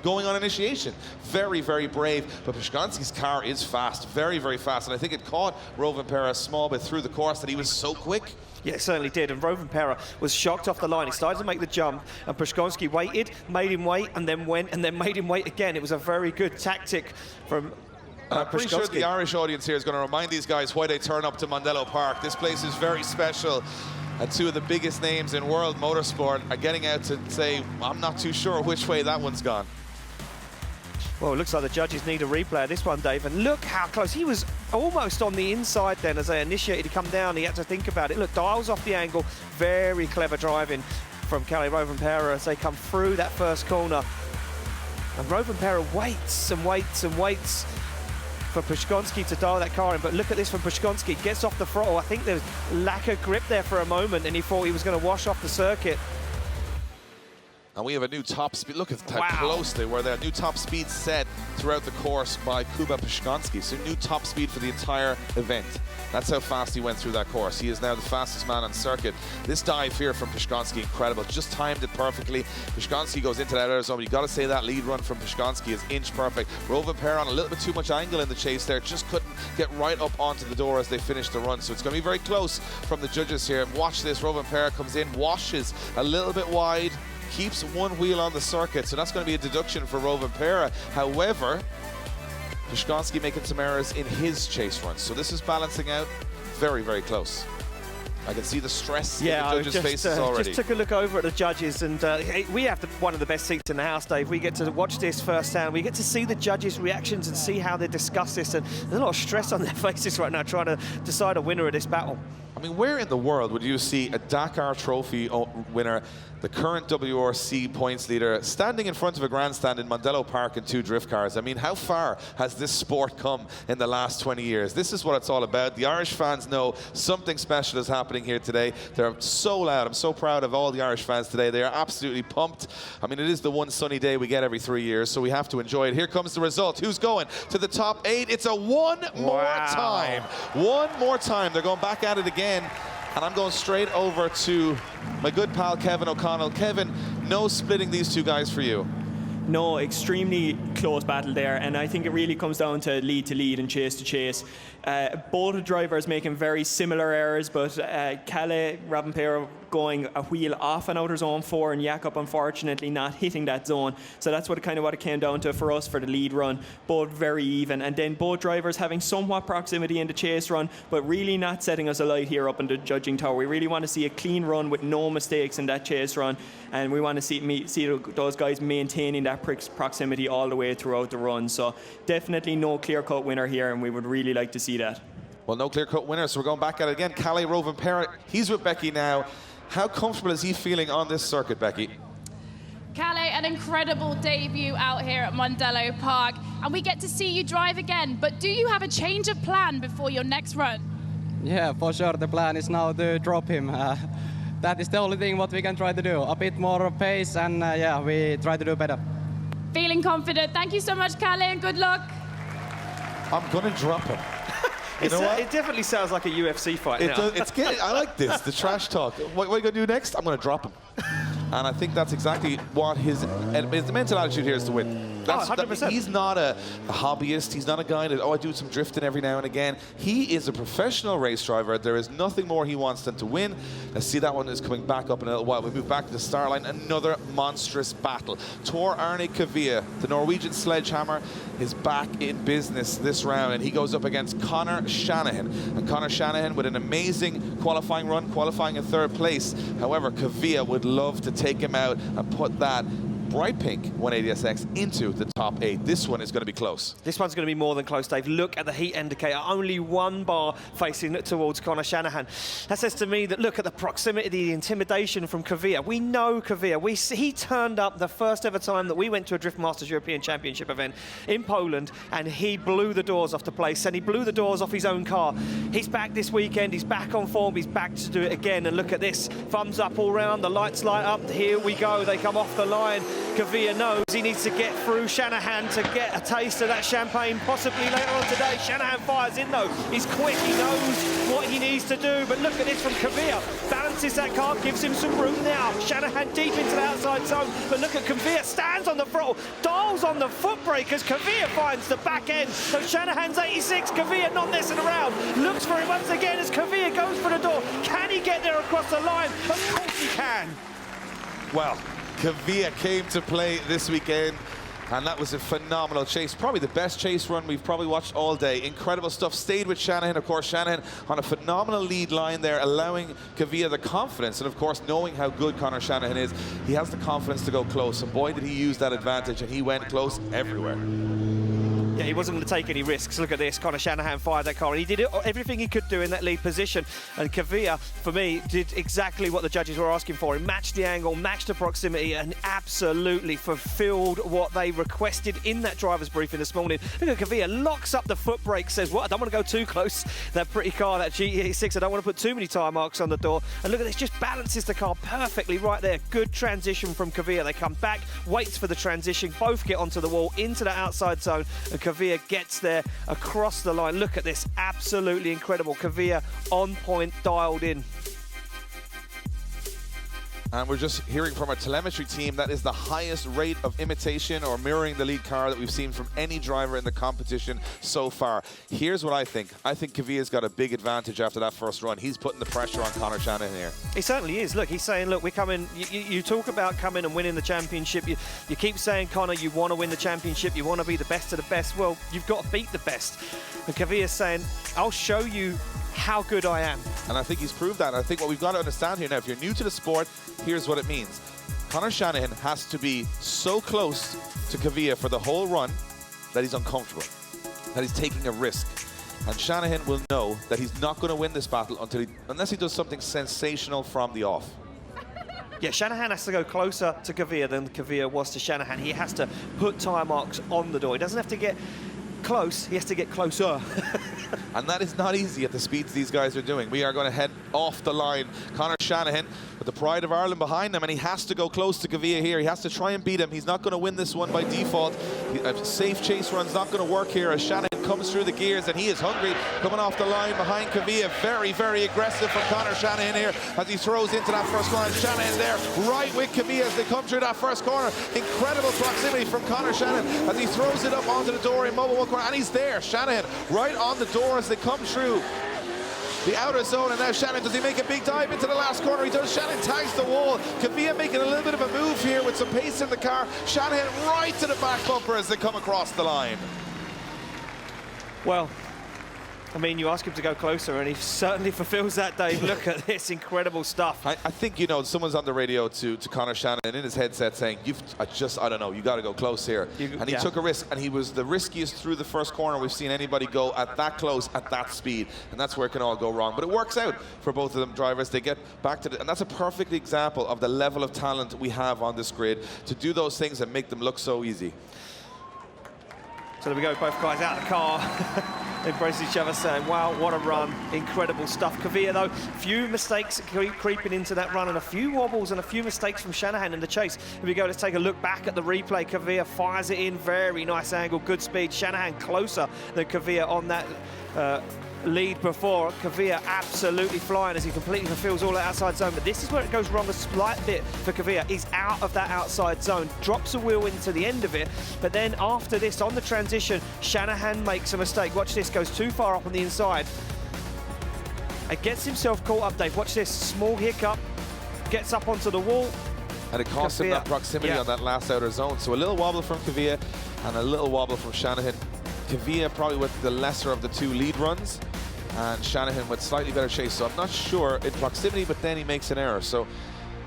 going on initiation. Very, very brave, but Puszczonski's car is fast, very, very fast, and I think it caught Rovanperä a small bit through the course that he was so quick. Yeah, it certainly did, and Rovanperä was shocked off the line. He started to make the jump, and Puszczonski waited, made him wait, and then went, and then made him wait again. It was a very good tactic from I'm pretty sure the Irish audience here is going to remind these guys why they turn up to Mondello Park. This place is very special, and two of the biggest names in world motorsport are getting out to say, I'm not too sure which way that one's gone. Well, it looks like the judges need a replay of this one, Dave, and look how close. He was almost on the inside then as they initiated to come down. He had to think about it. Look, dials off the angle. Very clever driving from Kalle Rovanperä as they come through that first corner. And Rovanperä waits and waits and waits for Puszczonski to dial that car in, but look at this from Puszczonski. Gets off the throttle. I think there's lack of grip there for a moment, and he thought he was going to wash off the circuit. And we have a new top speed. Look at how close they were there. New top speed set throughout the course by Kuba Pszczonski. So new top speed for the entire event. That's how fast he went through that course. He is now the fastest man on circuit. This dive here from Pszczonski, incredible. Just timed it perfectly. Pszczonski goes into that outer zone. You've got to say that lead run from Pszczonski is inch perfect. Rovanperä on a little bit too much angle in the chase there. Just couldn't get right up onto the door as they finished the run. So it's going to be very close from the judges here. Watch this. Rovanperä comes in, washes a little bit wide, keeps one wheel on the circuit, so that's going to be a deduction for Rovanperä. However, Pszczonski making some errors in his chase runs, so this is balancing out very, very close. I can see the stress in the judges' faces already. Just took a look over at the judges, and we have one of the best seats in the house, Dave. We get to watch this firsthand. We get to see the judges' reactions and see how they discuss this, and there's a lot of stress on their faces right now trying to decide a winner of this battle. I mean, where in the world would you see a Dakar Trophy winner, the current WRC points leader, standing in front of a grandstand in Mondello Park in 2 drift cars? I mean, how far has this sport come in the last 20 years? This is what it's all about. The Irish fans know something special is happening here today. They're so loud. I'm so proud of all the Irish fans today. They are absolutely pumped. I mean, it is the one sunny day we get every 3 years, so we have to enjoy it. Here comes the result. Who's going to the top 8? It's a one more time. One more time. They're going back at it again. And I'm going straight over to my good pal Kevin O'Connell. Kevin, no splitting these two guys for you. No, extremely close battle there, and I think it really comes down to lead and chase to chase. Both drivers making very similar errors, but Kalle Rovanperä going a wheel off an outer zone 4, and Jakob unfortunately not hitting that zone. So that's what it came down to for us for the lead run. Both very even, and then both drivers having somewhat proximity in the chase run, but really not setting us alight here up in the judging tower. We really want to see a clean run with no mistakes in that chase run, and we want to see those guys maintaining that proximity all the way throughout the run. So definitely no clear-cut winner here, and we would really like to see that. Well, no clear-cut winner, so we're going back at it again. Kalle Rovanperä, he's with Becky now. How comfortable is he feeling on this circuit, Becky? Kalle, an incredible debut out here at Mondello Park, and we get to see you drive again. But do you have a change of plan before your next run? Yeah, for sure. The plan is now to drop him. That is the only thing what we can try to do. A bit more pace, and yeah, we try to do better. Feeling confident. Thank you so much, Kalle, and good luck. I'm going to drop him. You know what? It definitely sounds like a UFC fight now. I like this, the trash talk. What are you going to do next? I'm going to drop him. And I think that's exactly what his mental attitude here is to win. 100%. He's not a hobbyist. He's not a guy that, I do some drifting every now and again. He is a professional race driver. There is nothing more he wants than to win. Let's see, that one is coming back up in a little while. We move back to the start line. Another monstrous battle. Tor Arne Kvia, the Norwegian sledgehammer, is back in business this round, and he goes up against Conor Shanahan. And Conor Shanahan with an amazing qualifying run, qualifying in 3rd place. However, Kvia would love to take him out and put that bright pink 180SX into the top 8. This one is going to be close. This one's going to be more than close, Dave. Look at the heat indicator. Only 1 bar facing towards Conor Shanahan. That says to me that look at the proximity, the intimidation from Kvia. We know Kvia. He turned up the first ever time that we went to a Drift Masters European Championship event in Poland, and he blew the doors off the place, and he blew the doors off his own car. He's back this weekend. He's back on form. He's back to do it again. And look at this. Thumbs up all round. The lights light up. Here we go. They come off the line. Kvia knows he needs to get through Shanahan to get a taste of that champagne possibly later on today. Shanahan fires in though. He's quick, he knows what he needs to do, but look at this from Kvia. Balances that car, gives him some room now. Shanahan deep into the outside zone, but look at Kvia, stands on the throttle, dials on the foot brake as Kvia finds the back end. So Shanahan's 86, Kvia not messing around. Looks for him once again as Kvia goes for the door. Can he get there across the line? Of course he can. Well, Kvia came to play this weekend, and that was a phenomenal chase. Probably the best chase run we've probably watched all day. Incredible stuff. Stayed with Shanahan, of course. Shanahan on a phenomenal lead line there, allowing Kvia the confidence. And of course, knowing how good Conor Shanahan is, he has the confidence to go close. And boy, did he use that advantage, and he went close everywhere. Yeah, he wasn't going to take any risks. Look at this. Conor Shanahan fired that car, and he did everything he could do in that lead position. And Kvyat, for me, did exactly what the judges were asking for. He matched the angle, matched the proximity, and absolutely fulfilled what they requested in that driver's briefing this morning. Look at Kvyat, locks up the foot brake, says, "What? I don't want to go too close. That pretty car, that GE6, I don't want to put too many tyre marks on the door." And look at this, just balances the car perfectly right there. Good transition from Kvyat. They come back, waits for the transition, both get onto the wall, into the outside zone, and Kvyat gets there across the line. Look at this, absolutely incredible. Kvyat on point, dialed in. And we're just hearing from our telemetry team that is the highest rate of imitation or mirroring the lead car that we've seen from any driver in the competition so far. Here's what I think. I think Kvyat's got a big advantage after that first run. He's putting the pressure on Conor Shanahan here. He certainly is. Look, he's saying, look, we're coming. You talk about coming and winning the championship. You keep saying, Conor, you want to win the championship. You want to be the best of the best. Well, you've got to beat the best. And Kvyat's saying, I'll show you how good I am. And I think he's proved that. And I think what we've got to understand here now, if you're new to the sport, here's what it means. Conor Shanahan has to be so close to Kvyat for the whole run that he's uncomfortable, that he's taking a risk. And Shanahan will know that he's not going to win this battle unless he does something sensational from the off. Yeah, Shanahan has to go closer to Kvyat than Kvyat was to Shanahan. He has to put tyre marks on the door. He doesn't have to get close, he has to get closer. And that is not easy at the speeds these guys are doing. We are going to head off the line. Conor Shanahan with the pride of Ireland behind him, and he has to go close to Kvyat here. He has to try and beat him. He's not going to win this one by default. A safe chase run's not going to work here as Shanahan comes through the gears, and he is hungry. Coming off the line behind Kvyat. Very, very aggressive from Conor Shanahan here as he throws into that first line. Shanahan there right with Kvyat as they come through that first corner. Incredible proximity from Conor Shanahan as he throws it up onto the door in mobile one corner, and he's there. Shanahan right on the door as they come through the outer zone, and now Shanahan, does he make a big dive into the last corner? He does. Shanahan tags the wall. Kvyat making a little bit of a move here with some pace in the car. Shanahan right to the back bumper as they come across the line. Well, I mean, you ask him to go closer, and he certainly fulfills that, Dave. Look at this incredible stuff. I think, you know, someone's on the radio to Conor Shanahan in his headset saying, I don't know, you got to go close here. And he took a risk, and he was the riskiest through the first corner we've seen anybody go at that close, at that speed. And that's where it can all go wrong. But it works out for both of them drivers. They get back to and that's a perfect example of the level of talent we have on this grid to do those things and make them look so easy. So there we go, both guys out of the car. Embrace each other, saying, wow, what a run, incredible stuff. Kvyat, though, few mistakes creeping into that run, and a few wobbles and a few mistakes from Shanahan in the chase. Here we go, let's take a look back at the replay. Kvyat fires it in, very nice angle, good speed. Shanahan closer than Kvyat on that lead before. Kvyat absolutely flying as he completely fulfills all that outside zone, but this is where it goes wrong a slight bit for Kvyat. He's out of that outside zone, drops a wheel into the end of it, but then after this, on the transition, Shanahan makes a mistake. Watch this, goes too far up on the inside. It gets himself caught up, Dave. Watch this, small hiccup, gets up onto the wall. And it costs him that proximity on that last outer zone. So a little wobble from Kvyat and a little wobble from Shanahan. Kvyat probably with the lesser of the two lead runs, and Shanahan with slightly better chase. So I'm not sure in proximity, but then he makes an error. So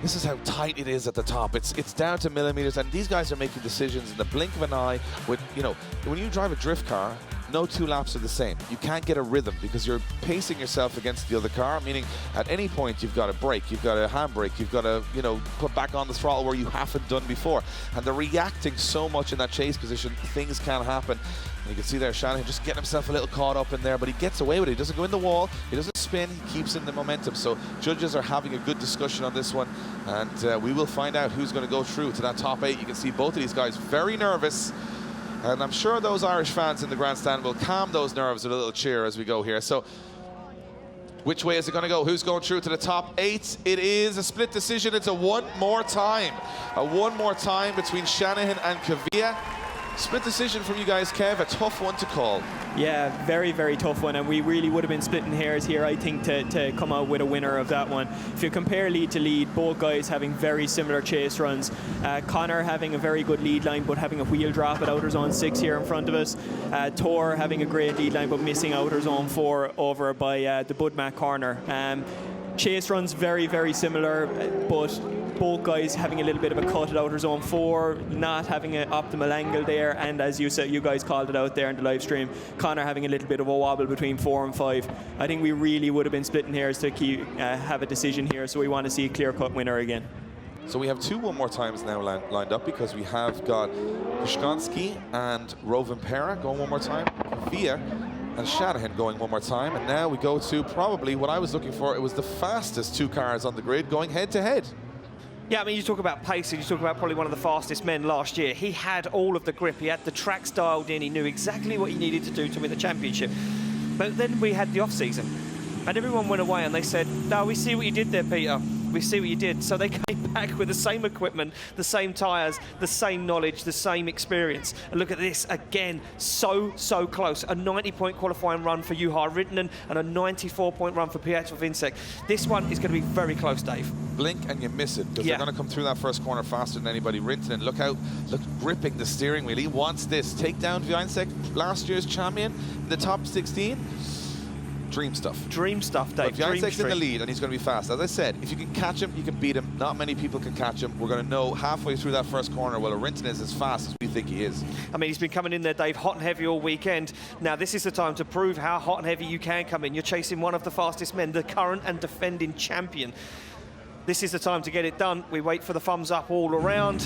this is how tight it is at the top. It's down to millimeters, and these guys are making decisions in the blink of an eye. With, you know, when you drive a drift car, no two laps are the same. You can't get a rhythm because you're pacing yourself against the other car, meaning at any point you've got to brake, you've got to handbrake, you've got to, you know, put back on the throttle where you haven't done before. And they're reacting so much in that chase position, things can happen. And you can see there Shanahan just getting himself a little caught up in there, but he gets away with it. He doesn't go in the wall, he doesn't spin, he keeps in the momentum. So judges are having a good discussion on this one, and we will find out who's going to go through to that top 8. You can see both of these guys very nervous. And I'm sure those Irish fans in the grandstand will calm those nerves with a little cheer as we go here. So, which way is it going to go? Who's going through to the top 8? It is a split decision. It's a one more time. A one more time between Shanahan and Kvyat. Split decision from you guys, Kev. A tough one to call. Yeah, very, very tough one, and we really would have been splitting hairs here, I think, to come out with a winner of that one. If you compare lead to lead, both guys having very similar chase runs. Conor having a very good lead line, but having a wheel drop at outer zone 6 here in front of us. Tor having a great lead line, but missing outer zone 4 over by the Budmack corner. Chase runs very, very similar, but both guys having a little bit of a cut at outer zone 4, not having an optimal angle there, and as you said, you guys called it out there in the live stream, Connor having a little bit of a wobble between 4 and 5. I think we really would have been splitting hairs to have a decision here, so we want to see a clear-cut winner again. So we have 2 one more times now lined up, because we have got Kushkansky and Rovanpera going one more time, Via and Shanahan going one more time, and now we go to probably what I was looking for. It was the fastest 2 cars on the grid going head-to-head. Yeah, I mean, you talk about pace, and you talk about probably one of the fastest men last year. He had all of the grip. He had the tracks dialed in. He knew exactly what he needed to do to win the championship. But then we had the off-season, and everyone went away, and they said, no, we see what you did there, Peter. We see what you did. So they came back with the same equipment, the same tyres, the same knowledge, the same experience. And look at this again, so close. A 90-point qualifying run for Juha Rintanen and a 94-point run for Pietro Vincek. This one is going to be very close, Dave. Blink and you miss it, because they're going to come through that first corner faster than anybody. Rintanen, look gripping the steering wheel. He wants this. Take down Vincek, last year's champion, the top 16. Dream stuff. Dream stuff, Dave. But Vincek's in the lead, and he's going to be fast. As I said, if you can catch him, you can beat him. Not many people can catch him. We're going to know halfway through that first corner whether Rintanen is as fast as we think he is. I mean, he's been coming in there, Dave, hot and heavy all weekend. Now, this is the time to prove how hot and heavy you can come in. You're chasing one of the fastest men, the current and defending champion. This is the time to get it done. We wait for the thumbs up all around.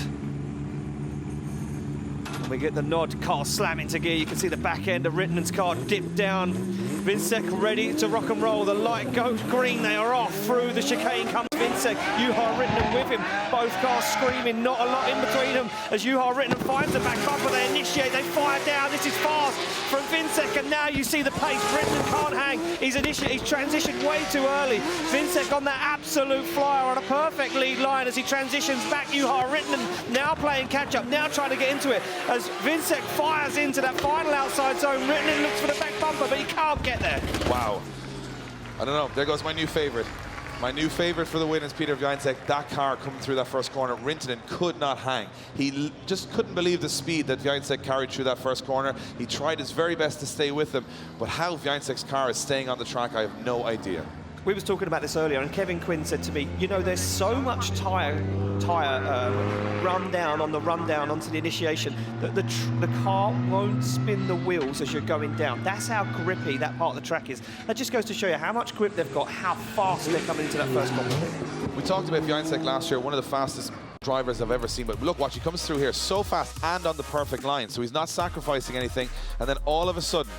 We get the nod, car slam into gear. You can see the back end of Rittanen's car dip down. Vincek ready to rock and roll. The light goes green. They are off through the chicane. Comes Vincek. Juha Rintanen with him. Both cars screaming. Not a lot in between them. As Juha Rintanen finds the back bumper, they initiate. They fire down. This is fast from Vincek. And now you see the pace. Rintanen can't hang. He's transitioned way too early. Vincek on that absolute flyer on a perfect lead line as he transitions back. Juha Rintanen now playing catch up. Now trying to get into it. As Vincek fires into that final outside zone. Rintanen looks for the back bumper, but he can't get there. Wow. I don't know. There goes my new favorite. My new favorite for the win is Peter Vincek. That car coming through that first corner, Rintanen could not hang. He just couldn't believe the speed that Vincek carried through that first corner. He tried his very best to stay with him, but how Vincek's car is staying on the track, I have no idea. We was talking about this earlier, and Kevin Quinn said to me, you know, there's so much tyre rundown on the rundown onto the initiation that the car won't spin the wheels as you're going down. That's how grippy that part of the track is. That just goes to show you how much grip they've got, how fast they're coming into that first corner. We talked about Vincek last year, one of the fastest drivers I've ever seen, but look, watch, he comes through here so fast and on the perfect line, so he's not sacrificing anything, and then all of a sudden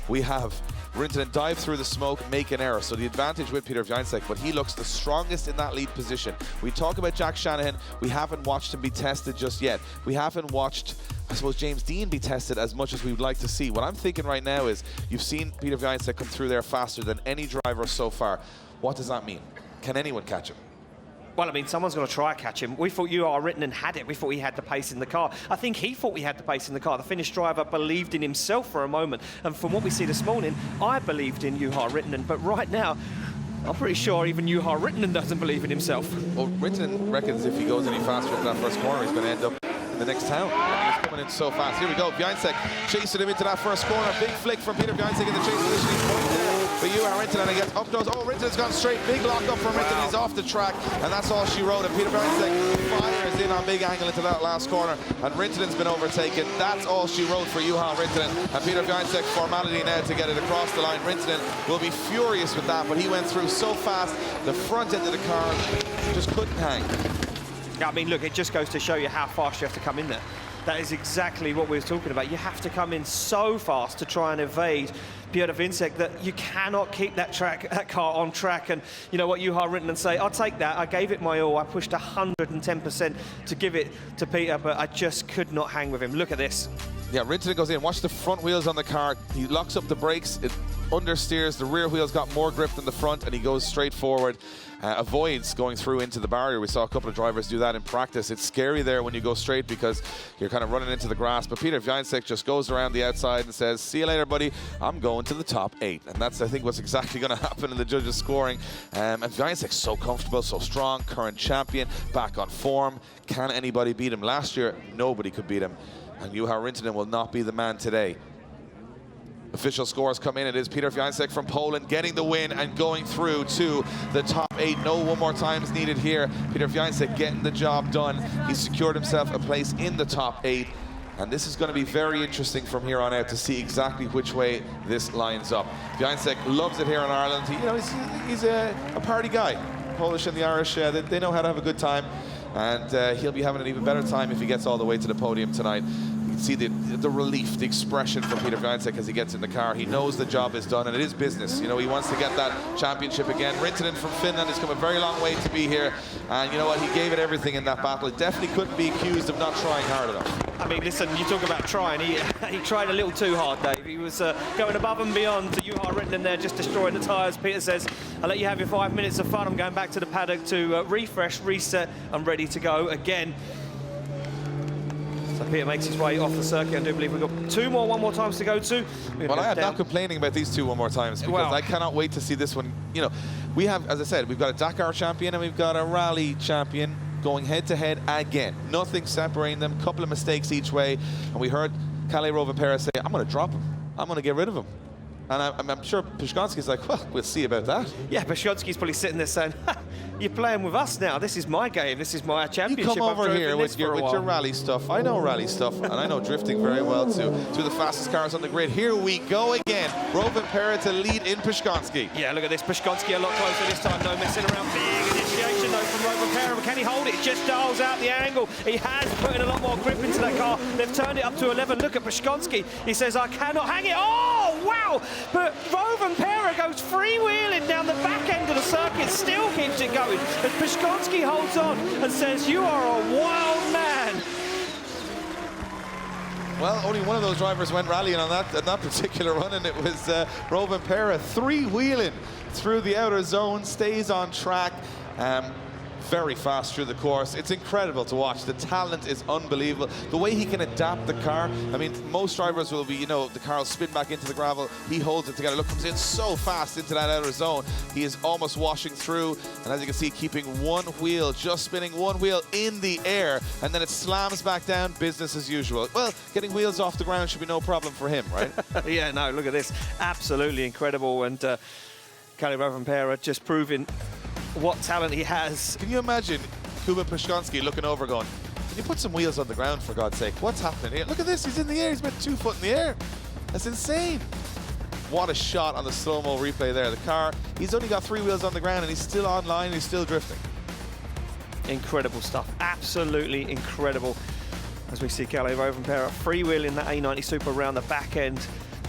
we have Rintanen dive through the smoke, make an error. So the advantage with Peter Vincek, but he looks the strongest in that lead position. We talk about Jack Shanahan. We haven't watched him be tested just yet. We haven't watched, I suppose, James Dean be tested as much as we would like to see. What I'm thinking right now is you've seen Peter Vincek come through there faster than any driver so far. What does that mean? Can anyone catch him? Well, I mean, someone's going to try and catch him. We thought Juha Rintanen had it. We thought he had the pace in the car. I think he thought he had the pace in the car. The Finnish driver believed in himself for a moment. And from what we see this morning, I believed in Juha Rintanen. But right now, I'm pretty sure even Juha Rintanen doesn't believe in himself. Well, Rintanen reckons if he goes any faster into that first corner, he's going to end up in the next town. He's coming in so fast. Here we go. Vincek chasing him into that first corner. Big flick from Peter Vincek in the chase position. He's point there. But Juha Rintanen again up goes. Oh, Rintanen's gone straight. Big lock up from Rintanen. He's off the track, and that's all she wrote. And Peter Vincek fires in on big angle into that last corner, and Rintanen's been overtaken. That's all she wrote for Juha Rintanen. And Peter Vincek, formality now to get it across the line. Rintanen will be furious with that, but he went through so fast. The front end of the car just couldn't hang. Yeah, I mean, look, it just goes to show you how fast you have to come in there. That is exactly what we were talking about. You have to come in so fast to try and evade Piotr Vincek that you cannot keep that car on track. And you know what Juha Rintanen say, I'll take that. I gave it my all. I pushed 110% to give it to Peter, but I just could not hang with him. Look at this. Yeah, Rintanen goes in. Watch the front wheels on the car. He locks up the brakes. It understeers. The rear wheels got more grip than the front, and he goes straight forward. Avoids going through into the barrier. We saw a couple of drivers do that in practice. It's scary there when you go straight because you're kind of running into the grass. But Peter Vincek just goes around the outside and says, see you later, buddy. I'm going to the top 8. And that's, I think, what's exactly going to happen in the judges' scoring. And Vincek's so comfortable, so strong, current champion, back on form. Can anybody beat him? Last year, nobody could beat him. And Juha Rintanen will not be the man today. Official scores come in. It is Peter Wiańczek from Poland getting the win and going through to the top 8. No one more times needed here. Peter Wiańczek getting the job done. He secured himself a place in the top 8. And this is going to be very interesting from here on out to see exactly which way this lines up. Wiańczek loves it here in Ireland. He's a party guy. Polish and the Irish, they know how to have a good time. And he'll be having an even better time if he gets all the way to the podium tonight. You can see the relief, the expression from Peter Wiańczek as he gets in the car. He knows the job is done, and it is business. You know, he wants to get that championship again. Rintanen from Finland has come a very long way to be here. And you know what? He gave it everything in that battle. It definitely couldn't be accused of not trying hard enough. I mean, listen, you talk about trying. He tried a little too hard, Dave. He was going above and beyond. Juha Rintanen there just destroying the tyres. Peter says, I'll let you have your 5 minutes of fun. I'm going back to the paddock to refresh, reset. I'm ready to go again. So Peter makes his way off the circuit. I do believe we've got one more times to go to. Well, I am not complaining about these two one more times because I cannot wait to see this one. You know, we have, as I said, we've got a Dakar champion and we've got a rally champion going head-to-head again. Nothing separating them, couple of mistakes each way. And we heard Kalle Rovanperä say, I'm going to drop him. I'm going to get rid of him. And I'm sure Pszczonski's like, well, we'll see about that. Yeah, Pszczonski's probably sitting there saying, you're playing with us now. This is my game. This is my championship. You come over here with your rally stuff. I know rally stuff, and I know drifting very well too. Two of the fastest cars on the grid. Here we go again. Rovanperä to lead in Pszczonski. Yeah, look at this. Pszczonski a lot closer this time. No messing around. Big initiation though from Rovanperä. But can he hold it? Just dials out the angle. He has put in a lot more grip into that car. They've turned it up to 11. Look at Pszczonski. He says, I cannot hang it. Oh, wow! But Rovanperä goes freewheeling down the back end of the circuit, still keeps it going. And Pszczonski holds on and says, you are a wild man. Well, only one of those drivers went rallying on that particular run, and it was Rovanperä three-wheeling through the outer zone, stays on track. Very fast through the course. It's incredible to watch. The talent is unbelievable. The way he can adapt the car. I mean, most drivers will be, you know, the car will spin back into the gravel. He holds it together. Look, comes in so fast into that outer zone. He is almost washing through. And as you can see, keeping one wheel, just spinning one wheel in the air. And then it slams back down, business as usual. Well, getting wheels off the ground should be no problem for him, right? Yeah, no, look at this. Absolutely incredible. And Kalle Rovanperä just proving what talent he has. Can you imagine Kuba Pszczonski looking over going, can you put some wheels on the ground for God's sake? What's happening here? Look at this, he's in the air, he's about 2 foot in the air. That's insane. What a shot on the slow-mo replay there. The car, he's only got 3 wheels on the ground and he's still online, he's still drifting. Incredible stuff, absolutely incredible. As we see Kalle Rovanperä freewheeling that A90 Super around the back end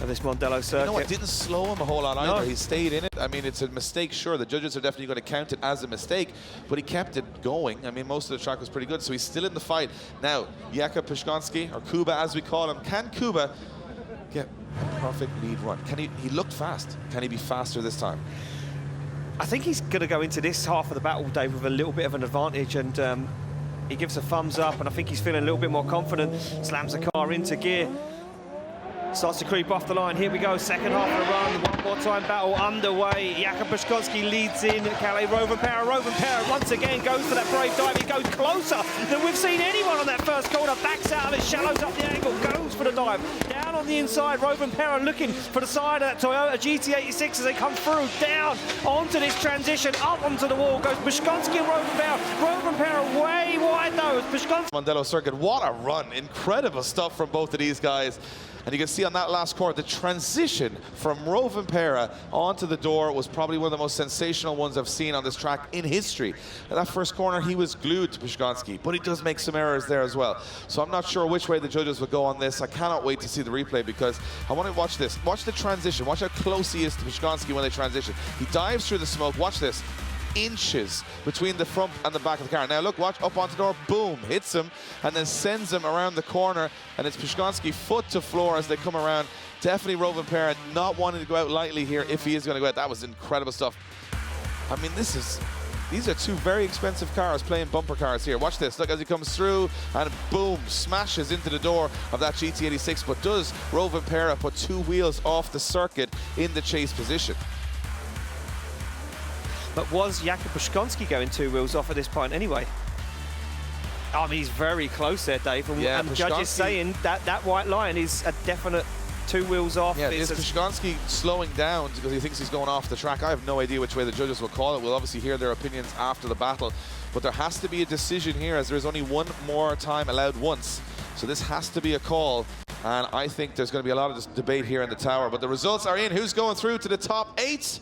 of this Mondello circuit. You know what, didn't slow him a whole lot either. He stayed in it. I mean, it's a mistake, sure. The judges are definitely going to count it as a mistake, but he kept it going. I mean, most of the track was pretty good, so he's still in the fight. Now, Jakub Pszczonski, or Kuba as we call him, can Kuba get a perfect lead run? Can he looked fast. Can he be faster this time? I think he's going to go into this half of the battle, Dave, with a little bit of an advantage, and he gives a thumbs up, and I think he's feeling a little bit more confident. Slams the car into gear. Starts to creep off the line. Here we go, second half of the run. One more time battle underway. Jakub Pszczonski leads in. Kalle Rovanperä. Rovanperä once again goes for that brave dive. He goes closer than we've seen anyone on that first corner. Backs out of it, shallows up the angle, goes for the dive. Down on the inside, Rovanperä looking for the side of that Toyota GT86 as they come through. Down onto this transition, up onto the wall goes Pszczonski and Rovanperä. Rovanperä way wide though. Pszczonski. Mondello circuit, what a run. Incredible stuff from both of these guys. And you can see on that last corner, the transition from Rovanperä onto the door was probably one of the most sensational ones I've seen on this track in history. In that first corner, he was glued to Pszczonski, but he does make some errors there as well. So I'm not sure which way the judges will go on this. I cannot wait to see the replay because I want to watch this. Watch the transition. Watch how close he is to Pszczonski when they transition. He dives through the smoke. Watch this. Inches between the front and the back of the car. Now look, watch, up onto the door, boom, hits him, and then sends him around the corner, and it's Pszczonski foot to floor as they come around. Definitely Rovanperä not wanting to go out lightly here if he is going to go out. That was incredible stuff. I mean, these are two very expensive cars playing bumper cars here. Watch this, look as he comes through, and boom, smashes into the door of that GT86, but does Rovanperä put 2 wheels off the circuit in the chase position? But was Jakub Pszczonski going 2 wheels off at this point anyway? I mean, he's very close there, Dave. And, yeah, and judges saying that that white line is a definite 2 wheels off. Yeah, is Pszczonski slowing down because he thinks he's going off the track? I have no idea which way the judges will call it. We'll obviously hear their opinions after the battle. But there has to be a decision here, as there's only one more time allowed once. So this has to be a call. And I think there's going to be a lot of debate here in the tower. But the results are in. Who's going through to the top 8?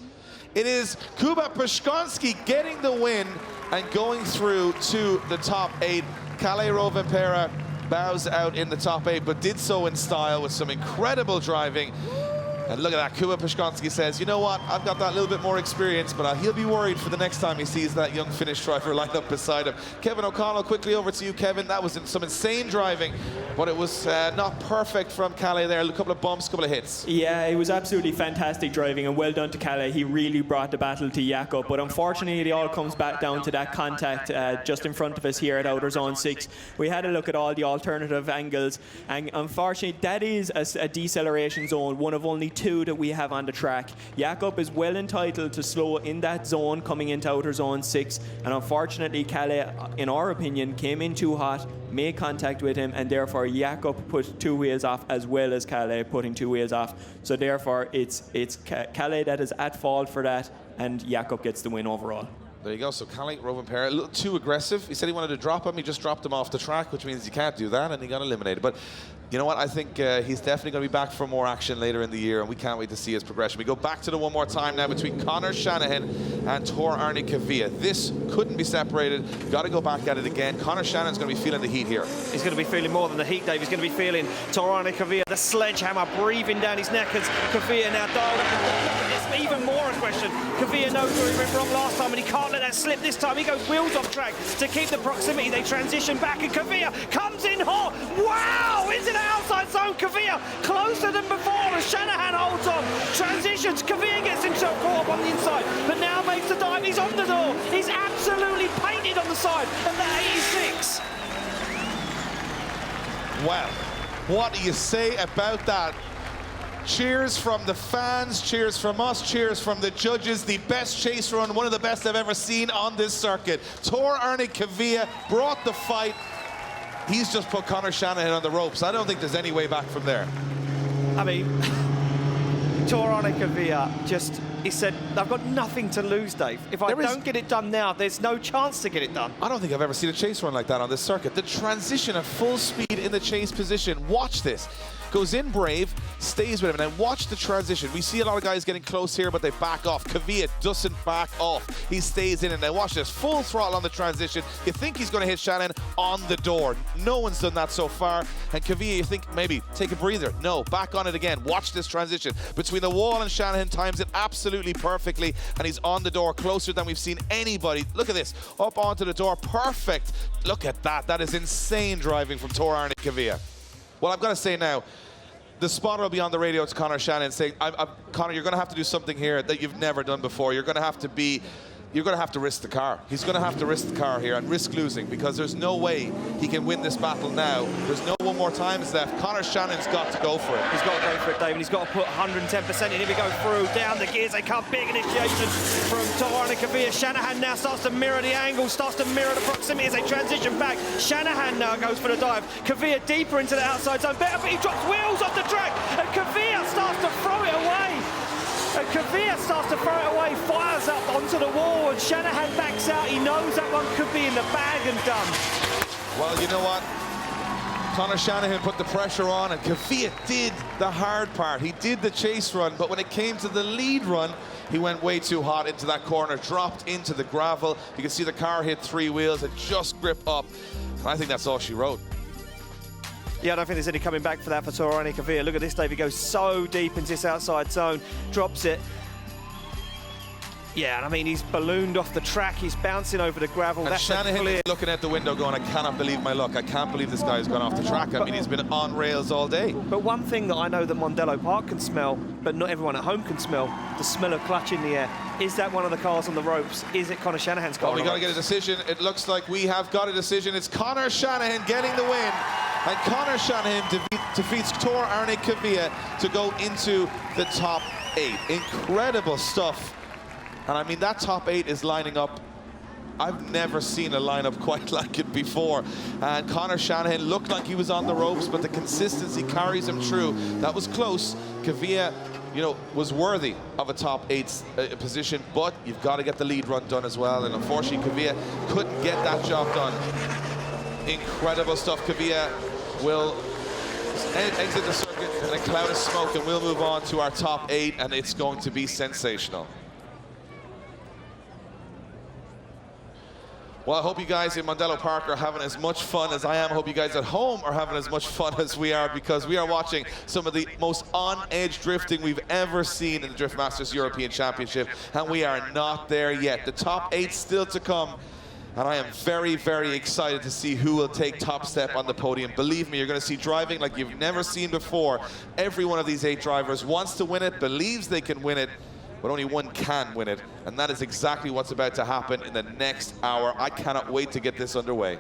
It is Kuba Pszczonski getting the win and going through to the top 8. Kalle Rovanperä bows out in the top 8, but did so in style with some incredible driving. And look at that, Kuba Pszczonski says, you know what, I've got that little bit more experience, but he'll be worried for the next time he sees that young Finnish driver lined up beside him. Kevin O'Connell, quickly over to you, Kevin. That was some insane driving, but it was not perfect from Kalle there. A couple of bumps, a couple of hits. Yeah, it was absolutely fantastic driving, and well done to Kalle. He really brought the battle to Jakob, but unfortunately it all comes back down to that contact just in front of us here at Outer Zone 6. We had a look at all the alternative angles, and unfortunately that is a deceleration zone, one of only 2 that we have on the track. Jakob is well entitled to slow in that zone coming into Outer Zone 6, and unfortunately Kalle, in our opinion, came in too hot, made contact with him, and therefore Jakob put 2 wheels off, as well as Kalle putting 2 wheels off. So therefore it's Kalle that is at fault for that, and Jakob gets the win overall. There you go. So Kalle Rovanperä, a little too aggressive. He said he wanted to drop him. He just dropped him off the track, which means you can't do that, and he got eliminated. But you know what? I think he's definitely going to be back for more action later in the year, and we can't wait to see his progression. We go back to the one more time now between Conor Shanahan and Tor Arne Kavia. This couldn't be separated. Got to go back at it again. Conor Shanahan's going to be feeling the heat here. He's going to be feeling more than the heat, Dave. He's going to be feeling Tor Arne Kavia, the sledgehammer breathing down his neck as Kavia now dialed up. It's even more a question. Kavia knows where he went wrong last time, and he can't let that slip this time. He goes wheels off track to keep the proximity. They transition back, and Kavia comes in hot. Wow! Into the outside zone. Kavia closer than before as Shanahan holds on. Transitions. Kavia gets himself caught up on the inside, but now makes the dive. He's on the door. He's absolutely painted on the side of the 86. Well, what do you say about that? Cheers from the fans, cheers from us, cheers from the judges. The best chase run, one of the best I've ever seen on this circuit. Tor Arne Kavia brought the fight. He's just put Conor Shanahan on the ropes. I don't think there's any way back from there. I mean, Tor Arne Kavia he said, I've got nothing to lose, Dave. If I don't get it done now, there's no chance to get it done. I don't think I've ever seen a chase run like that on this circuit. The transition at full speed in the chase position. Watch this. Goes in brave, stays with him, and then watch the transition. We see a lot of guys getting close here, but they back off. Kavia doesn't back off. He stays in, and then watch this. Full throttle on the transition. You think he's going to hit Shanahan on the door. No one's done that so far. And Kavia, you think maybe take a breather. No, back on it again. Watch this transition. Between the wall and Shanahan times it absolutely perfectly, and he's on the door closer than we've seen anybody. Look at this. Up onto the door. Perfect. Look at that. That is insane driving from Tor Arne Kavia. Well, I've got to say now, the spotter will be on the radio to Conor Shanahan saying, Conor, you're going to have to do something here that you've never done before. You're going to have to risk the car. He's going to have to risk the car here and risk losing, because there's no way he can win this battle now. There's no one more times left. Conor Shanahan's got to go for it. He's got to go for it, Dave, and he's got to put 110% in. If he goes through, down the gears, they come. Big initiation from Tor Arne Kavia. Shanahan now starts to mirror the angle, starts to mirror the proximity as they transition back. Shanahan now goes for the dive. Kavia deeper into the outside zone. Better, but he drops wheels off the track, and Kavia starts to throw it away. And Kavia starts to throw it away, fires up onto the wall, and Shanahan backs out. He knows that one could be in the bag and done. Well, you know what? Conor Shanahan put the pressure on, and Kavia did the hard part. He did the chase run, but when it came to the lead run, he went way too hot into that corner, dropped into the gravel. You can see the car hit 3 wheels and just grip up. And I think that's all she wrote. Yeah, I don't think there's any coming back for that for Tor Arne Kavia. Look at this, Dave. He goes so deep into this outside zone, drops it. Yeah, and I mean, he's ballooned off the track. He's bouncing over the gravel. And that's Shanahan is looking at the window going, I cannot believe my luck. I can't believe this guy's gone off the track. I mean, he's been on rails all day. But one thing that I know that Mondello Park can smell, but not everyone at home can smell, the smell of clutch in the air. Is that one of the cars on the ropes? Is it Conor Shanahan's car? Well, we got to get a decision. It looks like we have got a decision. It's Conor Shanahan getting the win. And Conor Shanahan defeats Tor Arne Kavia to go into the top 8. Incredible stuff. And I mean, that top 8 is lining up I've never seen a lineup quite like it before. And Conor Shanahan looked like he was on the ropes, but the consistency carries him through. That was close. Kvyat, you know, was worthy of a top 8 position, but you've got to get the lead run done as well. And unfortunately, Kvyat couldn't get that job done. Incredible stuff. Kvyat will exit the circuit in a cloud of smoke, and we'll move on to our top 8, and it's going to be sensational. Well, I hope you guys in Mondello Park are having as much fun as I am. I hope you guys at home are having as much fun as we are, because we are watching some of the most on-edge drifting we've ever seen in the Drift Masters European Championship, and we are not there yet. The top 8 still to come, and I am very, very excited to see who will take top step on the podium. Believe me, you're going to see driving like you've never seen before. Every one of these 8 drivers wants to win it, believes they can win it, but only one can win it, and that is exactly what's about to happen in the next hour. I cannot wait to get this underway.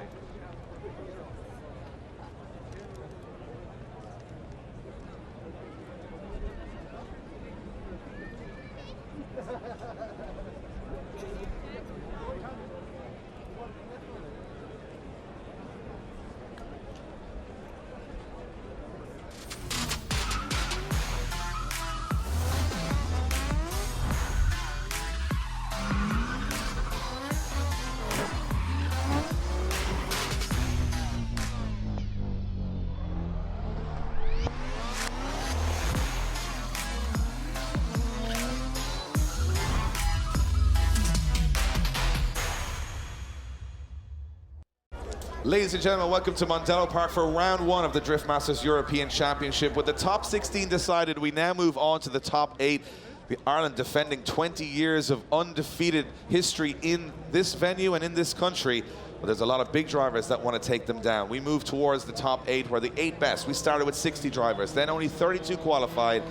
Ladies and gentlemen, welcome to Mondello Park for round 1 of the Drift Masters European Championship. With the top 16 decided, we now move on to the top 8. The Ireland defending 20 years of undefeated history in this venue and in this country. But there's a lot of big drivers that want to take them down. We move towards the top 8, where the 8 best. We started with 60 drivers, then only 32 qualified.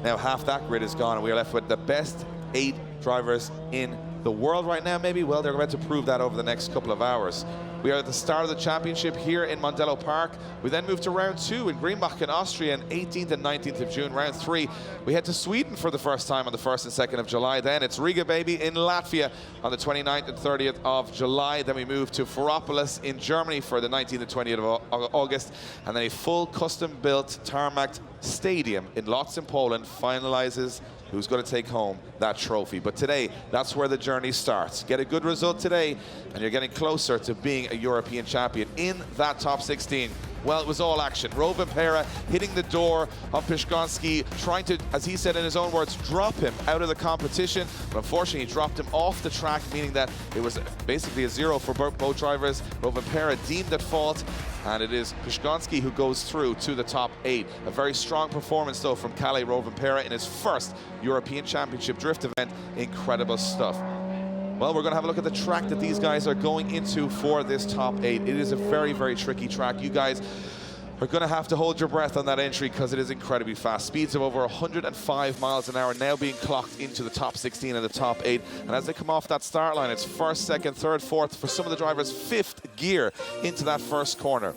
Now half that grid is gone, and we are left with the best 8 drivers in the world right now, maybe. Well, they're about to prove that over the next couple of hours. We are at the start of the championship here in Mondello Park. We then move to round 2 in Greenbach in Austria on 18th and 19th of June. Round 3, we head to Sweden for the first time on the 1st and 2nd of July. Then it's Riga, baby, in Latvia on the 29th and 30th of July. Then we move to Ferropolis in Germany for the 19th and 20th of August. And then a full custom-built tarmac stadium in Lodz in Poland finalizes who's going to take home that trophy. But today, that's where the journey starts. Get a good result today, and you're getting closer to being a European champion in that top 16. Well, it was all action. Rovanperä hitting the door of Pyszczynski, trying to, as he said in his own words, drop him out of the competition. But unfortunately, he dropped him off the track, meaning that it was basically a 0 for both drivers. Rovanperä deemed at fault, and it is Pyszczynski who goes through to the top 8. A very strong performance, though, from Kalle Rovanperä in his first European Championship drift event. Incredible stuff. Well, we're going to have a look at the track that these guys are going into for this top 8. It is a very, very tricky track. You guys are going to have to hold your breath on that entry, because it is incredibly fast. Speeds of over 105 miles an hour now being clocked into the top 16 and the top 8. And as they come off that start line, it's 1st, 2nd, 3rd, 4th, for some of the drivers, 5th gear into that first corner.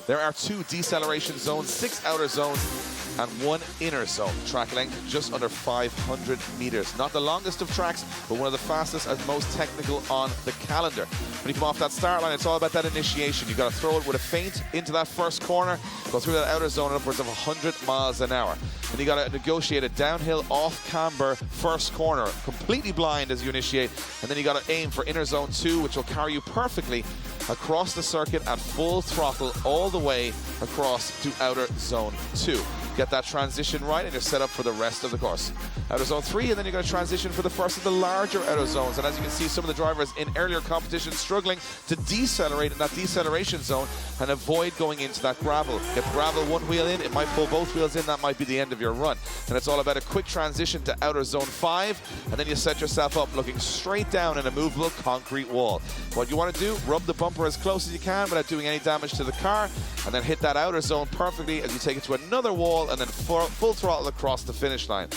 There are 2 deceleration zones, 6 outer zones, and 1 inner zone. Track length just under 500 meters. Not the longest of tracks, but one of the fastest and most technical on the calendar. When you come off that start line, it's all about that initiation. You've got to throw it with a feint into that first corner, go through that outer zone at upwards of 100 miles an hour. Then you got to negotiate a downhill off-camber first corner, completely blind as you initiate, and then you got to aim for inner zone 2, which will carry you perfectly across the circuit at full throttle all the way across to outer zone 2. Get that transition right, and you're set up for the rest of the course. Outer zone 3, and then you're going to transition for the first of the larger outer zones. And as you can see, some of the drivers in earlier competitions struggling to decelerate in that deceleration zone and avoid going into that gravel. If gravel one wheel in, it might pull both wheels in. That might be the end of your run. And it's all about a quick transition to outer zone 5, and then you set yourself up looking straight down an immovable concrete wall. What you want to do, rub the bumper as close as you can without doing any damage to the car, and then hit that outer zone perfectly as you take it to another wall, and then full throttle across the finish line.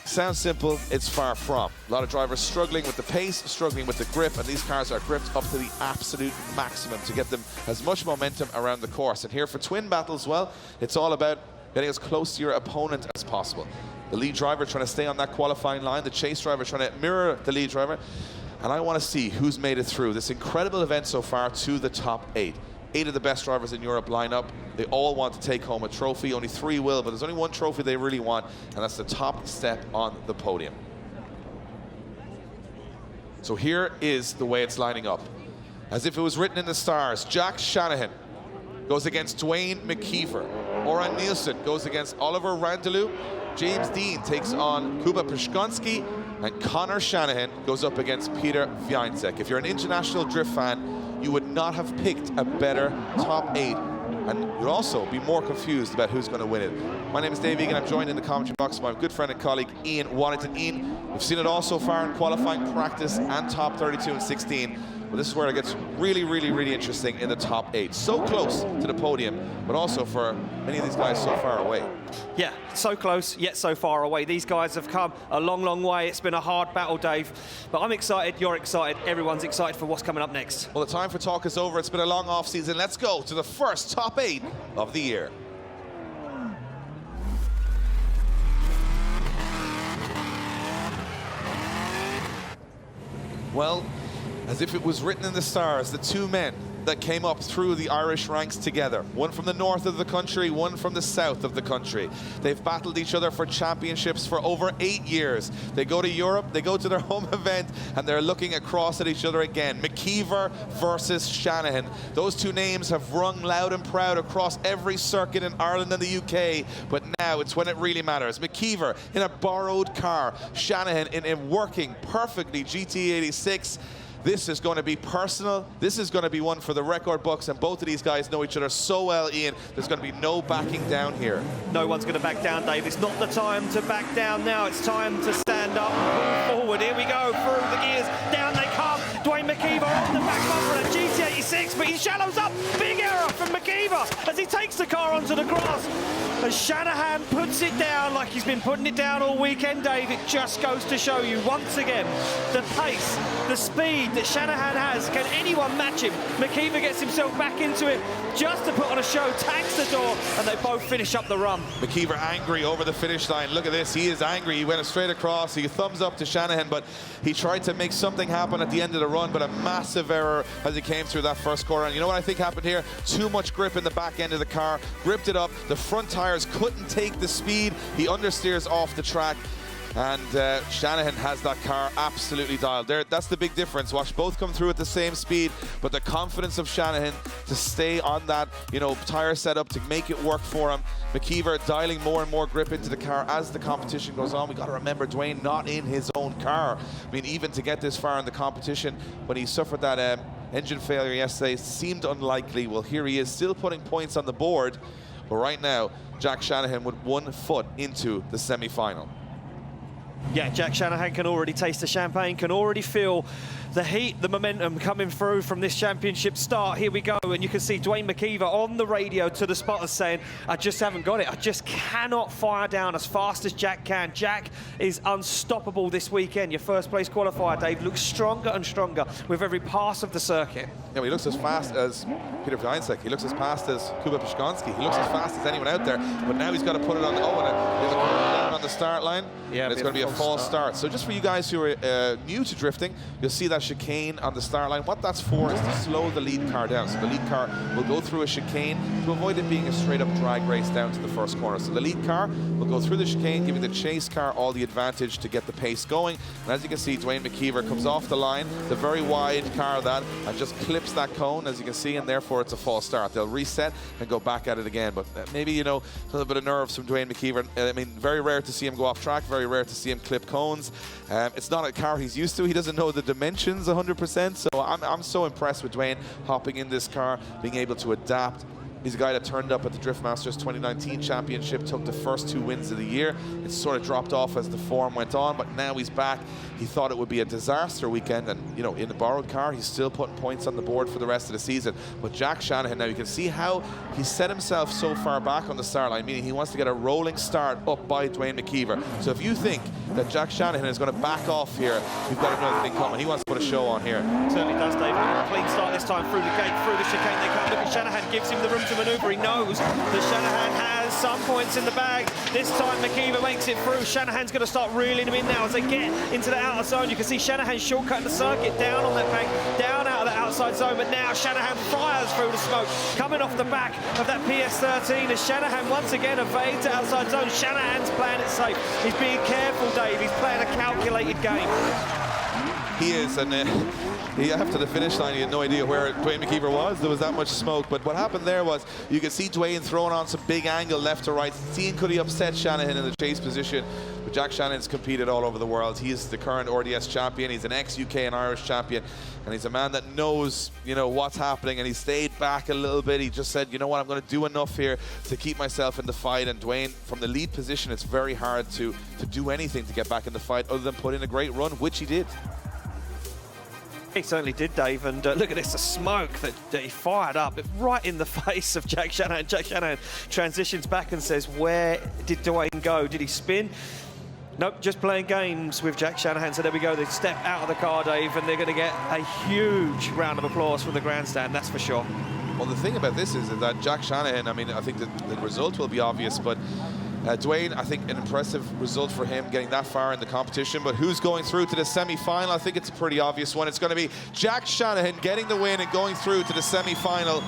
Sounds simple, it's far from. A lot of drivers struggling with the pace, struggling with the grip, and these cars are gripped up to the absolute maximum to get them as much momentum around the course. And here for twin battles, well, it's all about getting as close to your opponent as possible. The lead driver trying to stay on that qualifying line, the chase driver trying to mirror the lead driver. And I want to see who's made it through this incredible event so far to the top 8. 8 of the best drivers in Europe line up. They all want to take home a trophy. Only 3 will, but there's only one trophy they really want, and that's the top step on the podium. So here is the way it's lining up. As if it was written in the stars, Jack Shanahan goes against Dwayne McKeever. Oran Nielsen goes against Oliver Randalou. James Dean takes on Kuba Pszczonski, and Connor Shanahan goes up against Peter Wiańczek. If you're an international drift fan, you would not have picked a better top 8, and you'd also be more confused about who's going to win it. My name is Dave Egan. I'm joined in the commentary box by my good friend and colleague Ian Waddington. Ian, we've seen it all so far in qualifying, practice, and top 32 and 16. But this is where it gets really, really, really interesting in the top 8. So close to the podium, but also for many of these guys so far away. Yeah, so close, yet so far away. These guys have come a long, long way. It's been a hard battle, Dave. But I'm excited, you're excited, everyone's excited for what's coming up next. Well, the time for talk is over. It's been a long off-season. Let's go to the first top 8 of the year. Well, as if it was written in the stars, the 2 men that came up through the Irish ranks together. One from the north of the country, one from the south of the country. They've battled each other for championships for over 8 years. They go to Europe, they go to their home event, and they're looking across at each other again. McKeever versus Shanahan. Those 2 names have rung loud and proud across every circuit in Ireland and the UK, but now it's when it really matters. McKeever in a borrowed car, Shanahan in a working, perfectly GT86. This is going to be personal. This is going to be one for the record books, and both of these guys know each other so well, Ian. There's going to be no backing down here. No one's going to back down, Dave. It's not the time to back down now. It's time to stand up, move forward. Here we go, through the gears. Down they come. Dwayne McKeever on the back bumper at GT86, but he shallows up. Big error from McKeever as he takes the car onto the grass. And Shanahan puts it down like he's been putting it down all weekend, Dave. It just goes to show you, once again, the pace, the speed that Shanahan has. Can anyone match him? McKeever gets himself back into it just to put on a show, tags the door, and they both finish up the run. McKeever angry over the finish line. Look at this, he is angry. He went straight across. He thumbs up to Shanahan, but he tried to make something happen at the end of the run, but a massive error as he came through that first corner. And you know what I think happened here? Too much grip in the back end of the car, gripped it up. The front tires couldn't take the speed. He understeers off the track. And Shanahan has that car absolutely dialed. That's the big difference. Watch both come through at the same speed, but the confidence of Shanahan to stay on that, tire setup to make it work for him. McKeever dialing more and more grip into the car as the competition goes on. We got to remember Dwayne not in his own car. I mean, even to get this far in the competition, when he suffered that engine failure yesterday, seemed unlikely. Well, here he is, still putting points on the board. But right now, Jack Shanahan with 1 foot into the semi-final. Yeah, Jack Shanahan can already taste the champagne, can already feel the heat, the momentum coming through from this championship start. Here we go, and you can see Dwayne McKeever on the radio to the spotters saying, I just haven't got it. I just cannot fire down as fast as Jack can. Jack is unstoppable this weekend. Your first place qualifier, Dave, looks stronger and stronger with every pass of the circuit. Yeah, he looks as fast as Peter Wiańczek. He looks as fast as Kuba Pszczonski. He looks as fast as anyone out there, but now he's got to put it on. Oh, and there's a corner down on the start line. Yeah, and it's going to be a false start. So just for you guys who are new to drifting, you'll see that chicane on the start line. What that's for is to slow the lead car down. So the lead car will go through a chicane to avoid it being a straight up drag race down to the first corner. So the lead car will go through the chicane, giving the chase car all the advantage to get the pace going. And as you can see, Dwayne McKeever comes off the line, the very wide car and just clips that cone, as you can see, and therefore it's a false start. They'll reset and go back at it again. But maybe, a little bit of nerves from Dwayne McKeever. I mean, very rare to see him go off track, very rare to see him clip cones. It's not a car he's used to. He doesn't know the dimensions 100%. So I'm so impressed with Dwayne hopping in this car, being able to adapt. He's a guy that turned up at the Drift Masters-2022 Championship, took the first 2 wins of the year. It sort of dropped off as the form went on, but now he's back. He thought it would be a disaster weekend, and in the borrowed car, he's still putting points on the board for the rest of the season. But Jack Shanahan, now you can see how he set himself so far back on the start line, meaning he wants to get a rolling start up by Dwayne McKeever. So if you think that Jack Shanahan is going to back off here, you've got another thing coming. He wants to put a show on here. Certainly does, David. A clean start this time through the gate, through the chicane they come. Look at Shanahan, gives him the room to manoeuvre. He knows that Shanahan has some points in the bag. flag. This time McKeever makes it through. Shanahan's going to start reeling him in now as they get into the outer zone. You can see Shanahan shortcutting the circuit down on that bank, down out of the outside zone, but now Shanahan fires through the smoke, coming off the back of that PS13 as Shanahan once again evades the outside zone. Shanahan's playing it safe. He's being careful, Dave. He's playing a calculated game. He is, and after the finish line, he had no idea where Dwayne McKeever was. There was that much smoke, but what happened there was you could see Dwayne throwing on some big angle left to right, seeing could he upset Shanahan in the chase position. But Jack Shanahan's competed all over the world. He is the current RDS champion. He's an ex-UK and Irish champion, and he's a man that knows, you know, what's happening, and he stayed back a little bit. He just said, you know what, I'm going to do enough here to keep myself in the fight. And Dwayne, from the lead position, it's very hard to do anything to get back in the fight other than put in a great run, which he did. He certainly did, Dave, and look at this, the smoke that he fired up right in the face of Jack Shanahan. Jack Shanahan transitions back and says, where did Dwayne go? Did he spin? Nope, just playing games with Jack Shanahan. So there we go, they step out of the car, Dave, and they're going to get a huge round of applause from the grandstand, that's for sure. Well, the thing about this is that Jack Shanahan, I mean, I think that the result will be obvious, but Dwayne, I think an impressive result for him getting that far in the competition. But who's going through to the semi-final? I think it's a pretty obvious one. It's going to be Jack Shanahan getting the win and going through to the semi-final.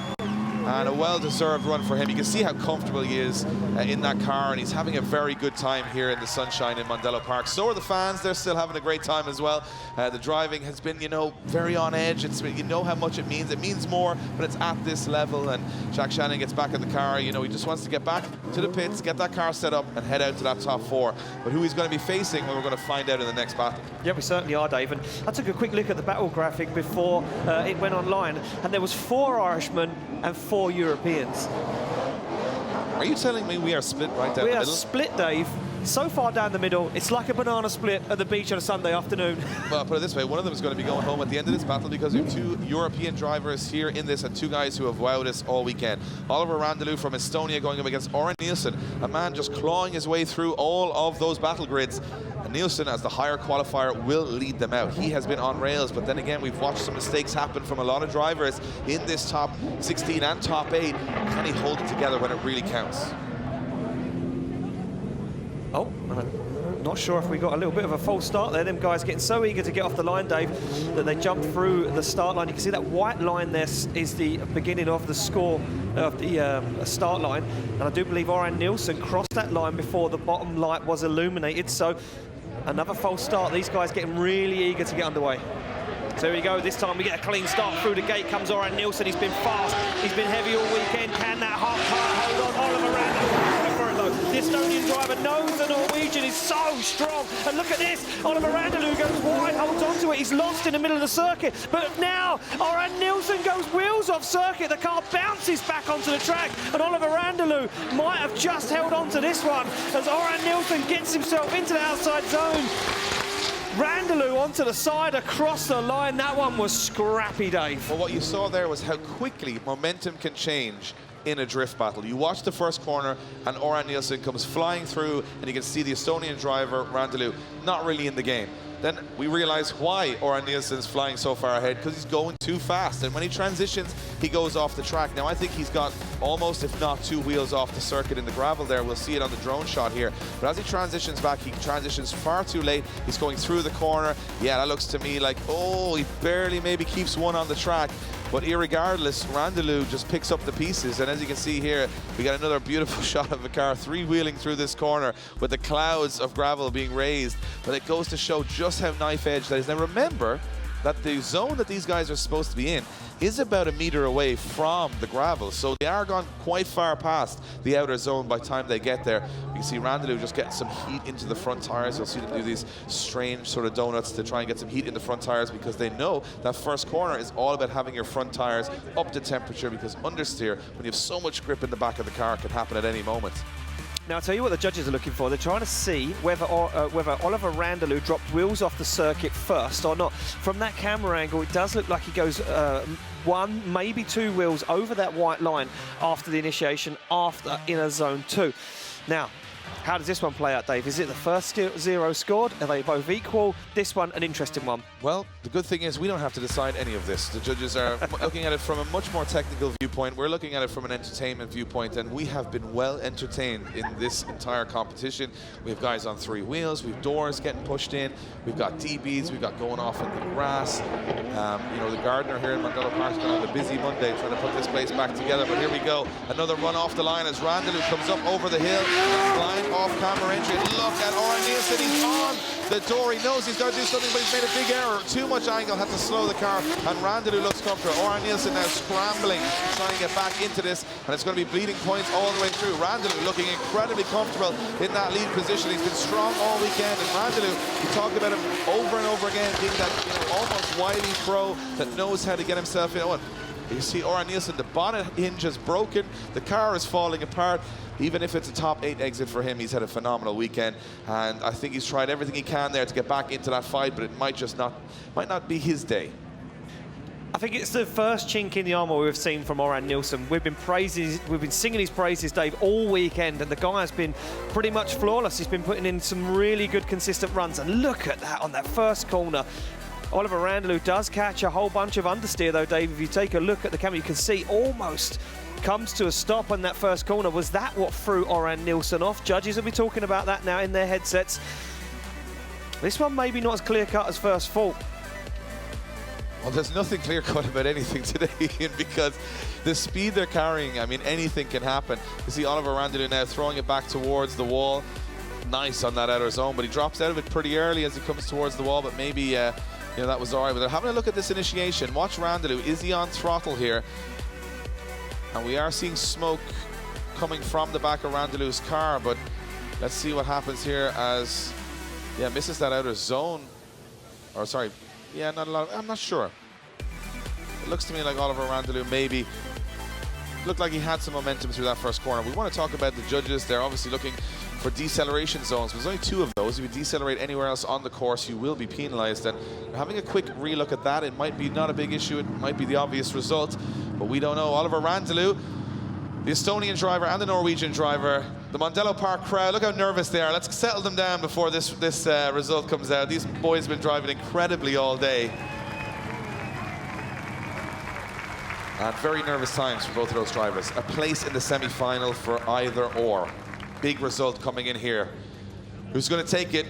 And a well-deserved run for him. You can see how comfortable he is in that car, and he's having a very good time here in the sunshine in Mondello Park. So are the fans. They're still having a great time as well. The driving has been, you know, very on edge. It's, you know how much it means. It means more, but it's at this level. And Jack Shanahan gets back in the car. You know, he just wants to get back to the pits, get that car set up, and head out to that top four. But who he's going to be facing, well, we're going to find out in the next battle. Yeah, we certainly are, Dave. And I took a quick look at the battle graphic before it went online, and there was 4 Irishmen and 4 Europeans. Are you telling me we are split right down the middle? We are split, Dave. So far down the middle, it's like a banana split at the beach on a Sunday afternoon. Well, put it this way, one of them is going to be going home at the end of this battle because we have 2 European drivers here in this and 2 guys who have wowed us all weekend. Oliver Randalou from Estonia going up against Oren Nielsen, a man just clawing his way through all of those battle grids. And Nielsen, as the higher qualifier, will lead them out. He has been on rails, but then again, we've watched some mistakes happen from a lot of drivers in this top 16 and top 8. Can he hold it together when it really counts? Oh, not sure if we got a little bit of a false start there. Them guys getting so eager to get off the line, Dave, that they jump through the start line. You can see that white line there is the beginning of the score of the start line. And I do believe Oren Nielsen crossed that line before the bottom light was illuminated. So another false start. These guys getting really eager to get underway. So here we go, this time we get a clean start. Through the gate comes Oren Nielsen. He's been fast, he's been heavy all weekend. Can that hot car hold on? Oliver Randall. The Estonian driver knows the Norwegian is so strong. And look at this, Oliver Randall goes wide, holds onto it. He's lost in the middle of the circuit. But now, Oren Nielsen goes wheels off circuit. The car bounces back onto the track. And Oliver Randall might have just held on to this one as Oren Nielsen gets himself into the outside zone. Randalou onto the side, across the line. That one was scrappy, Dave. Well, what you saw there was how quickly momentum can change in a drift battle. You watch the first corner and Oren Nielsen comes flying through, and you can see the Estonian driver, Randalou, not really in the game. Then we realize why Oren Nielsen's flying so far ahead, because he's going too fast. And when he transitions, he goes off the track. Now, I think he's got almost, if not 2 wheels off the circuit in the gravel there. We'll see it on the drone shot here. But as he transitions back, he transitions far too late. He's going through the corner. Yeah, that looks to me like, oh, he barely maybe keeps one on the track. But irregardless, Randalou just picks up the pieces. And as you can see here, we got another beautiful shot of a car 3-wheeling through this corner with the clouds of gravel being raised. But it goes to show just how knife edge that is. Now remember that the zone that these guys are supposed to be in is about 1 meter away from the gravel. So they are gone quite far past the outer zone by the time they get there. You can see Randalou just getting some heat into the front tires. You'll see them do these strange sort of donuts to try and get some heat in the front tires, because they know that first corner is all about having your front tires up to temperature, because understeer, when you have so much grip in the back of the car, can happen at any moment. Now, I'll tell you what the judges are looking for. They're trying to see whether Oliver Randalou dropped wheels off the circuit first or not. From that camera angle, it does look like he goes 1, maybe 2 wheels over that white line after the initiation, after inner zone 2. Now, How does this one play out, Dave? Is it the first zero scored? Are they both equal? This one, an interesting one. Well, the good thing is we don't have to decide any of this. The judges are looking at it from a much more technical viewpoint. We're looking at it from an entertainment viewpoint, and we have been well entertained in this entire competition. We have guys on 3 wheels, we have doors getting pushed in, we've got D-beads, we've got going off in the grass. You know, the gardener here in Mondello Park is going to have a busy Monday trying to put this place back together, but here we go. Another run off the line as Randalou comes up over the hill, blind off-camera entry. Look at Oran Nielsen, he's on the door. He knows he's got to do something, but he's made a big error. Too much angle, had to slow the car, and Randalou looks comfortable. Oran Nielsen now scrambling, trying to get back into this, and it's going to be bleeding points all the way through. Randalou looking incredibly comfortable in that lead position. He's been strong all weekend, and Randalou, we talked about him over and over again, being that, you know, almost wily pro that knows how to get himself in. Oh, you see Oran Nielsen, the bonnet hinge is broken, the car is falling apart. Even if it's a top 8 exit for him, he's had a phenomenal weekend, and I think he's tried everything he can there to get back into that fight, but it might not be his day. I think it's the first chink in the armour we've seen from Oran Nielsen. We've been singing his praises, Dave, all weekend, and the guy has been pretty much flawless. He's been putting in some really good, consistent runs, and look at that on that first corner. Oliver Randalou does catch a whole bunch of understeer, though, Dave. If you take a look at the camera, you can see almost comes to a stop on that first corner. Was that what threw Oran Nielsen off? Judges will be talking about that now in their headsets. This one maybe not as clear-cut as first fault. Well, there's nothing clear-cut about anything today, Ian, because the speed they're carrying, I mean, anything can happen. You see Oliver Randalou now throwing it back towards the wall. Nice on that outer zone, but he drops out of it pretty early as he comes towards the wall, but maybe, you know, that was all right. But they're having a look at this initiation. Watch Randalou. Is he on throttle here? And we are seeing smoke coming from the back of Randalou's car, but let's see what happens here as, yeah, misses that outer zone. Or sorry, yeah, not a lot. I'm not sure. It looks to me like Oliver Randalou maybe looked like he had some momentum through that first corner. We want to talk about the judges. They're obviously looking for deceleration zones. There's only 2 of those. If you decelerate anywhere else on the course, you will be penalized. And having a quick relook at that, it might be not a big issue. It might be the obvious result, but we don't know. Oliver Randalou, the Estonian driver and the Norwegian driver, the Mondello Park crowd, look how nervous they are. Let's settle them down before this result comes out. These boys have been driving incredibly all day. And very nervous times for both of those drivers. A place in the semi-final for either or. Big result coming in here. Who's going to take it?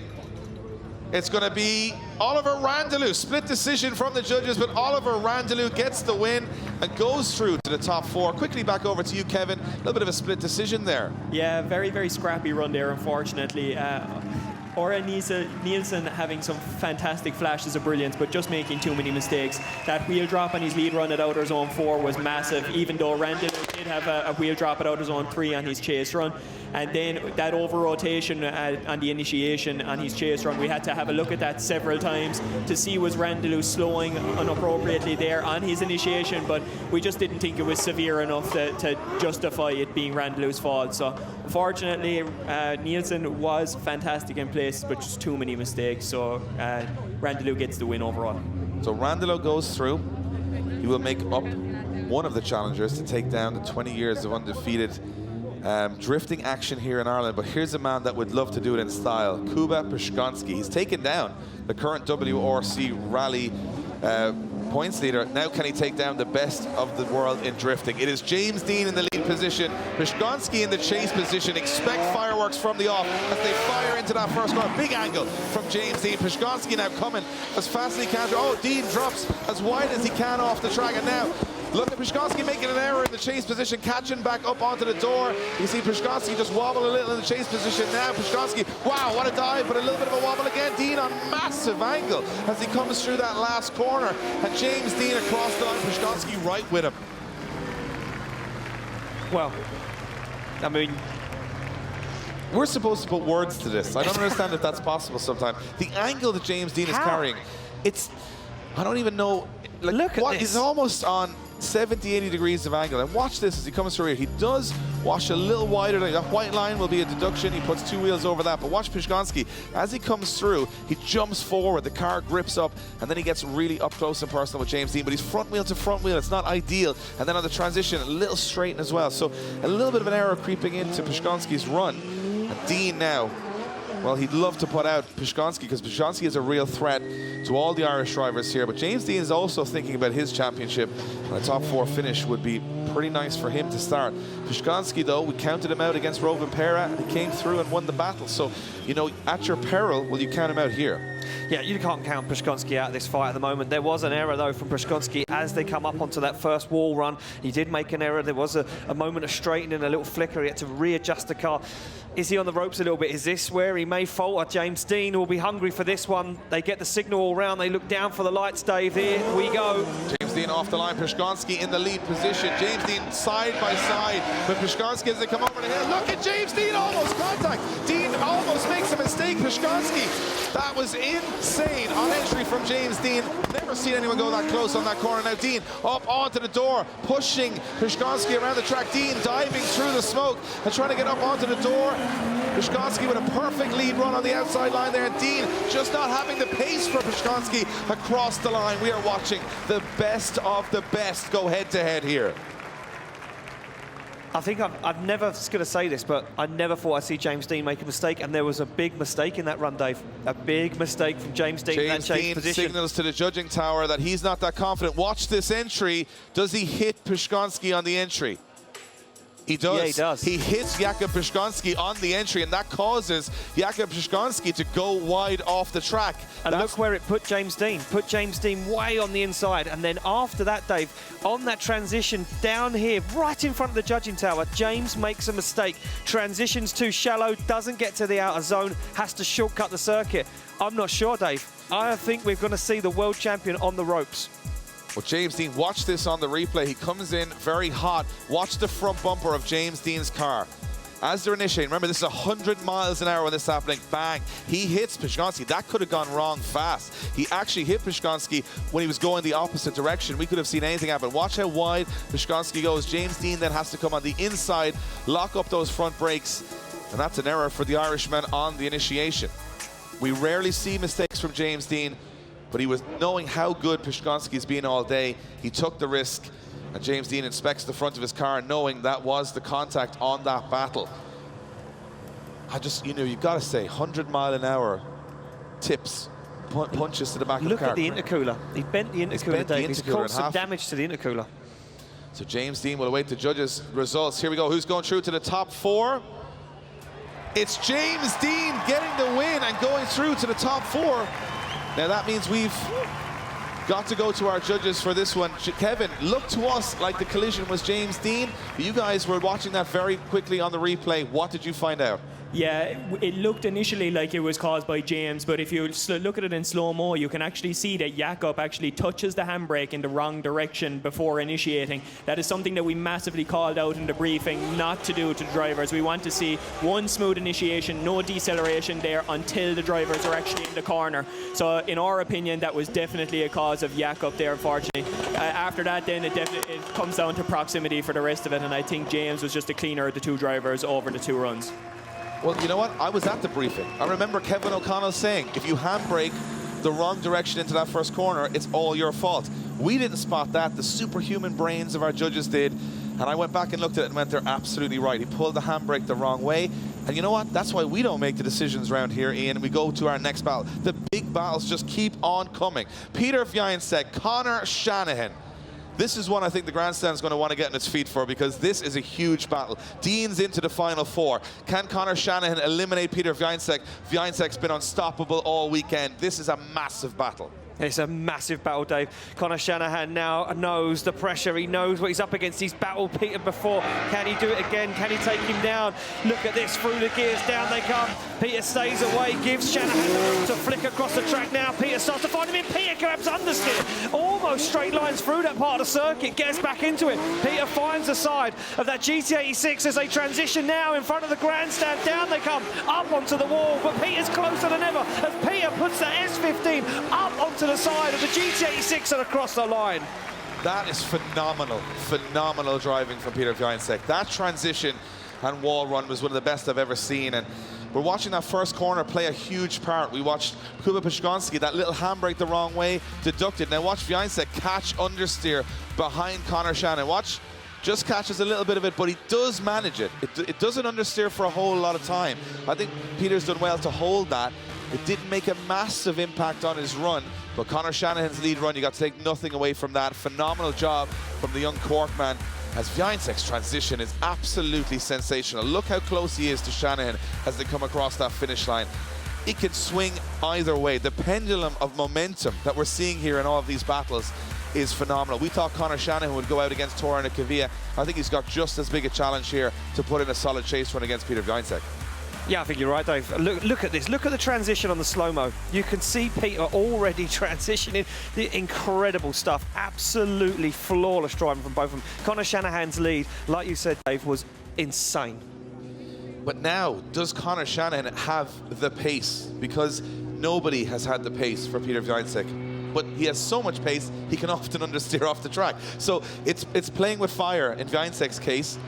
It's going to be Oliver Randalou. Split decision from the judges, but Oliver Randalou gets the win and goes through to the top 4. Quickly back over to you, Kevin. A little bit of a split decision there. Yeah, very, very scrappy run there, unfortunately. Oran Nielsen having some fantastic flashes of brilliance, but just making too many mistakes. That wheel drop on his lead run at outer zone 4 was massive, even though Randalou did have a wheel drop at outer zone 3 on his chase run. And then that over-rotation on the initiation on his chase run, we had to have a look at that several times to see was Randalou slowing inappropriately there on his initiation, but we just didn't think it was severe enough to justify it being Randalou's fault. So unfortunately, Nielsen was fantastic in place, but just too many mistakes. So Randalou gets the win overall. So Randalou goes through. He will make up one of the challengers to take down the 20 years of undefeated drifting action here in Ireland. But here's a man that would love to do it in style. Kuba Pszczonski. He's taken down the current WRC Rally points leader. Now can he take down the best of the world in drifting? It is James Dean in the lead position, Pszczonski in the chase position. Expect fireworks from the off as they fire into that first corner. Big angle from James Dean. Pszczonski now coming as fast as he can. Oh, Dean drops as wide as he can off the track, and now look at Pszczonski making an error in the chase position, catching back up onto the door. You see Pszczonski just wobble a little in the chase position now. Pszczonski, wow, what a dive, but a little bit of a wobble again. Dean on massive angle as he comes through that last corner. And James Dean across the line, Pszczonski right with him. Well, I mean, we're supposed to put words to this. I don't understand if that's possible sometimes. The angle that James Dean is carrying, it's, I don't even know. Like, look at this. He's almost on 70, 80 degrees of angle. And watch this as he comes through here. He does wash a little wider. That white line will be a deduction. He puts 2 wheels over that. But watch Pszczonski. As he comes through, he jumps forward. The car grips up. And then he gets really up close and personal with James Dean. But he's front wheel to front wheel. It's not ideal. And then on the transition, a little straighten as well. So a little bit of an error creeping into Pszczonski's run. And Dean now, well, he'd love to put out Pszczonski because Pszczonski is a real threat to all the Irish drivers here. But James Dean is also thinking about his championship. And a top 4 finish would be pretty nice for him to start. Pszczonski, though, we counted him out against Rovin Pera, and he came through and won the battle. So, you know, at your peril, will you count him out here? Yeah, you can't count Pszczonski out of this fight at the moment. There was an error, though, from Pszczonski as they come up onto that first wall run. He did make an error. There was a moment of straightening, a little flicker. He had to readjust the car. Is he on the ropes a little bit? Is this where he may falter? James Dean will be hungry for this one. They get the signal all round. They look down for the lights, Dave. Here we go. James Dean off the line. Pszczonski in the lead position. James Dean side by side. But Pszczonski, as they come over the hill, look at James Dean, almost contact. Dean almost makes a mistake. Pszczonski, that was insane on entry from James Dean. Never seen anyone go that close on that corner. Now Dean up onto the door, pushing Pszczonski around the track. Dean diving through the smoke and trying to get up onto the door. Pszczonski with a perfect lead run on the outside line there, and Dean just not having the pace for Pszczonski across the line. We are watching the best of the best go head-to-head here. I think I've never going to say this, but I never thought I'd see James Dean make a mistake, and there was a big mistake in that run, Dave. A big mistake from James Dean in that changed position. Signals to the judging tower that he's not that confident. Watch this entry. Does he hit Pszczonski on the entry? He does. Yeah, he does. He hits Jakub Pszczonski on the entry, and that causes Jakub Pszczonski to go wide off the track. And look where it put James Dean. Put James Dean way on the inside. And then after that, Dave, on that transition down here, right in front of the judging tower, James makes a mistake. Transitions too shallow, doesn't get to the outer zone, has to shortcut the circuit. I'm not sure, Dave. I think we're going to see the world champion on the ropes. Well, James Dean, watch this on the replay. He comes in very hot. Watch the front bumper of James Dean's car. As they're initiating, remember this is 100 miles an hour when this is happening. Bang, he hits Pszczonski. That could have gone wrong fast. He actually hit Pszczonski when he was going the opposite direction. We could have seen anything happen. Watch how wide Pszczonski goes. James Dean then has to come on the inside, lock up those front brakes, and that's an error for the Irishman on the initiation. We rarely see mistakes from James Dean, but he was knowing how good Pszczonski's been all day. He took the risk, and James Dean inspects the front of his car, knowing that was the contact on that battle. You've got to say, 100 mile an hour tips, punches to the back of the car. Look at the intercooler. He bent the intercooler, Dave. He's caused some damage to the intercooler. So James Dean will await the judges' results. Here we go. Who's going through to the top 4? It's James Dean getting the win and going through to the top 4. Now that means we've got to go to our judges for this one. Kevin, looked to us like the collision was James Dean. You guys were watching that very quickly on the replay. What did you find out? Yeah, it looked initially like it was caused by James, but if you look at it in slow-mo, you can actually see that Jakub actually touches the handbrake in the wrong direction before initiating. That is something that we massively called out in the briefing not to do to the drivers. We want to see one smooth initiation, no deceleration there until the drivers are actually in the corner. So in our opinion, that was definitely a cause of Jakub there, unfortunately. After that, then it comes down to proximity for the rest of it, and I think James was just the cleaner of the two drivers over the 2 runs. Well, you know what? I was at the briefing. I remember Kevin O'Connell saying, if you handbrake the wrong direction into that first corner, it's all your fault. We didn't spot that. The superhuman brains of our judges did. And I went back and looked at it and went, they're absolutely right. He pulled the handbrake the wrong way. And you know what? That's why we don't make the decisions around here, Ian. We go to our next battle. The big battles just keep on coming. Peter Wiańczek, Conor Shanahan. This is one I think the grandstand's going to want to get on its feet for, because this is a huge battle. Dean's into the final 4. Can Conor Shanahan eliminate Peter Wiańczek? Wiańczek's been unstoppable all weekend. This is a massive battle. It's a massive battle, Dave. Conor Shanahan now knows the pressure. He knows what he's up against. He's battled Peter before. Can he do it again? Can he take him down? Look at this. Through the gears. Down they come. Peter stays away. Gives Shanahan the room to flick across the track now. Peter starts to find him in. Peter grabs understeer. Almost straight lines through that part of the circuit. Gets back into it. Peter finds the side of that GT86 as they transition now in front of the grandstand. Down they come. Up onto the wall. But Peter's closer than ever as Peter puts the S15 up onto the side of the GT86 and across the line. That is phenomenal, phenomenal driving from Peter Wiańczek. That transition and wall run was one of the best I've ever seen, and we're watching that first corner play a huge part. We watched Kuba Pszczonski, that little handbrake the wrong way, deducted. Now watch Wiańczek catch understeer behind Conor Shanahan. Watch just catches a little bit of it, but he does manage it. It doesn't understeer for a whole lot of time. I think Peter's done well to hold that. It didn't make a massive impact on his run, but Conor Shanahan's lead run, you got to take nothing away from that. Phenomenal job from the young Cork man, as Wiańczek's transition is absolutely sensational. Look how close he is to Shanahan as they come across that finish line. It can swing either way. The pendulum of momentum that we're seeing here in all of these battles is phenomenal. We thought Conor Shanahan would go out against Torana Kavia. I think he's got just as big a challenge here to put in a solid chase run against Peter Wiańczek. Yeah, I think you're right, Dave. Look at this. Look at the transition on the slow-mo. You can see Peter already transitioning. The incredible stuff. Absolutely flawless driving from both of them. Conor Shanahan's lead, like you said, Dave, was insane. But now, does Conor Shanahan have the pace? Because nobody has had the pace for Peter Wiańczek. But he has so much pace, he can often understeer off the track. So it's playing with fire in Wiańczek's case.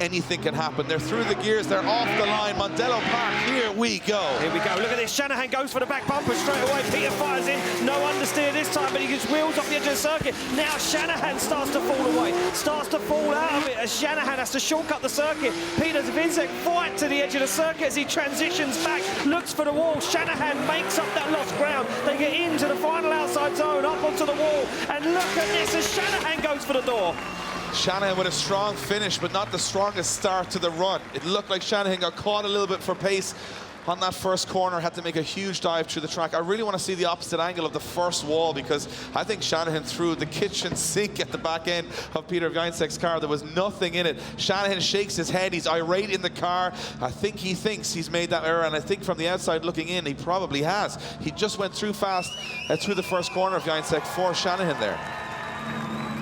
Anything can happen. They're through the gears, they're off the line. Mondello Park, here we go. Here we go, look at this. Shanahan goes for the back bumper straight away. Peter fires in, no understeer this time, but he gets wheels off the edge of the circuit. Now Shanahan starts to fall away, starts to fall out of it as Shanahan has to shortcut the circuit. Peter Wiańczek fight to the edge of the circuit as he transitions back, looks for the wall. Shanahan makes up that lost ground. They get into the final outside zone, up onto the wall, and look at this as Shanahan goes for the door. Shanahan with a strong finish, but not the strongest start to the run. It looked like Shanahan got caught a little bit for pace on that first corner, had to make a huge dive through the track. I really want to see the opposite angle of the first wall, because I think Shanahan threw the kitchen sink at the back end of Peter Wiańczek's car. There was nothing in it. Shanahan shakes his head. He's irate in the car. I think he thinks he's made that error, and I think from the outside looking in, he probably has. He just went through fast through the first corner of Wiańczek for Shanahan there.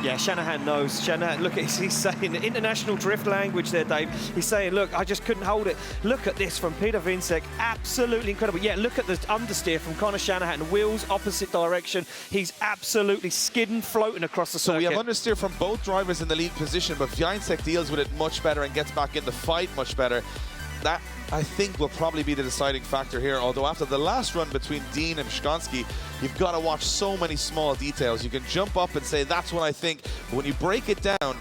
Yeah, Shanahan knows. Shanahan, look, he's saying international drift language there, Dave. He's saying, look, I just couldn't hold it. Look at this from Peter Wiańczek. Absolutely incredible. Yeah, look at the understeer from Conor Shanahan. Wheels opposite direction. He's absolutely skidding, floating across the circuit. So we have understeer from both drivers in the lead position, but Wiańczek deals with it much better and gets back in the fight much better. That, I think, will probably be the deciding factor here, although after the last run between Dean and Shkonski, you've got to watch so many small details. You can jump up and say, that's what I think, but when you break it down,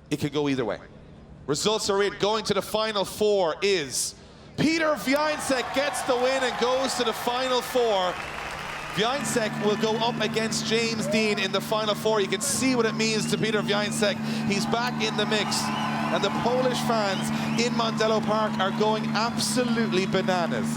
it could go either way. Results are in. Going to the final four is Peter Wiańczek gets the win and goes to the final four. Wiańczek will go up against James Dean in the final four. You can see what it means to Peter Wiańczek. He's back in the mix. And the Polish fans in Mondello Park are going absolutely bananas.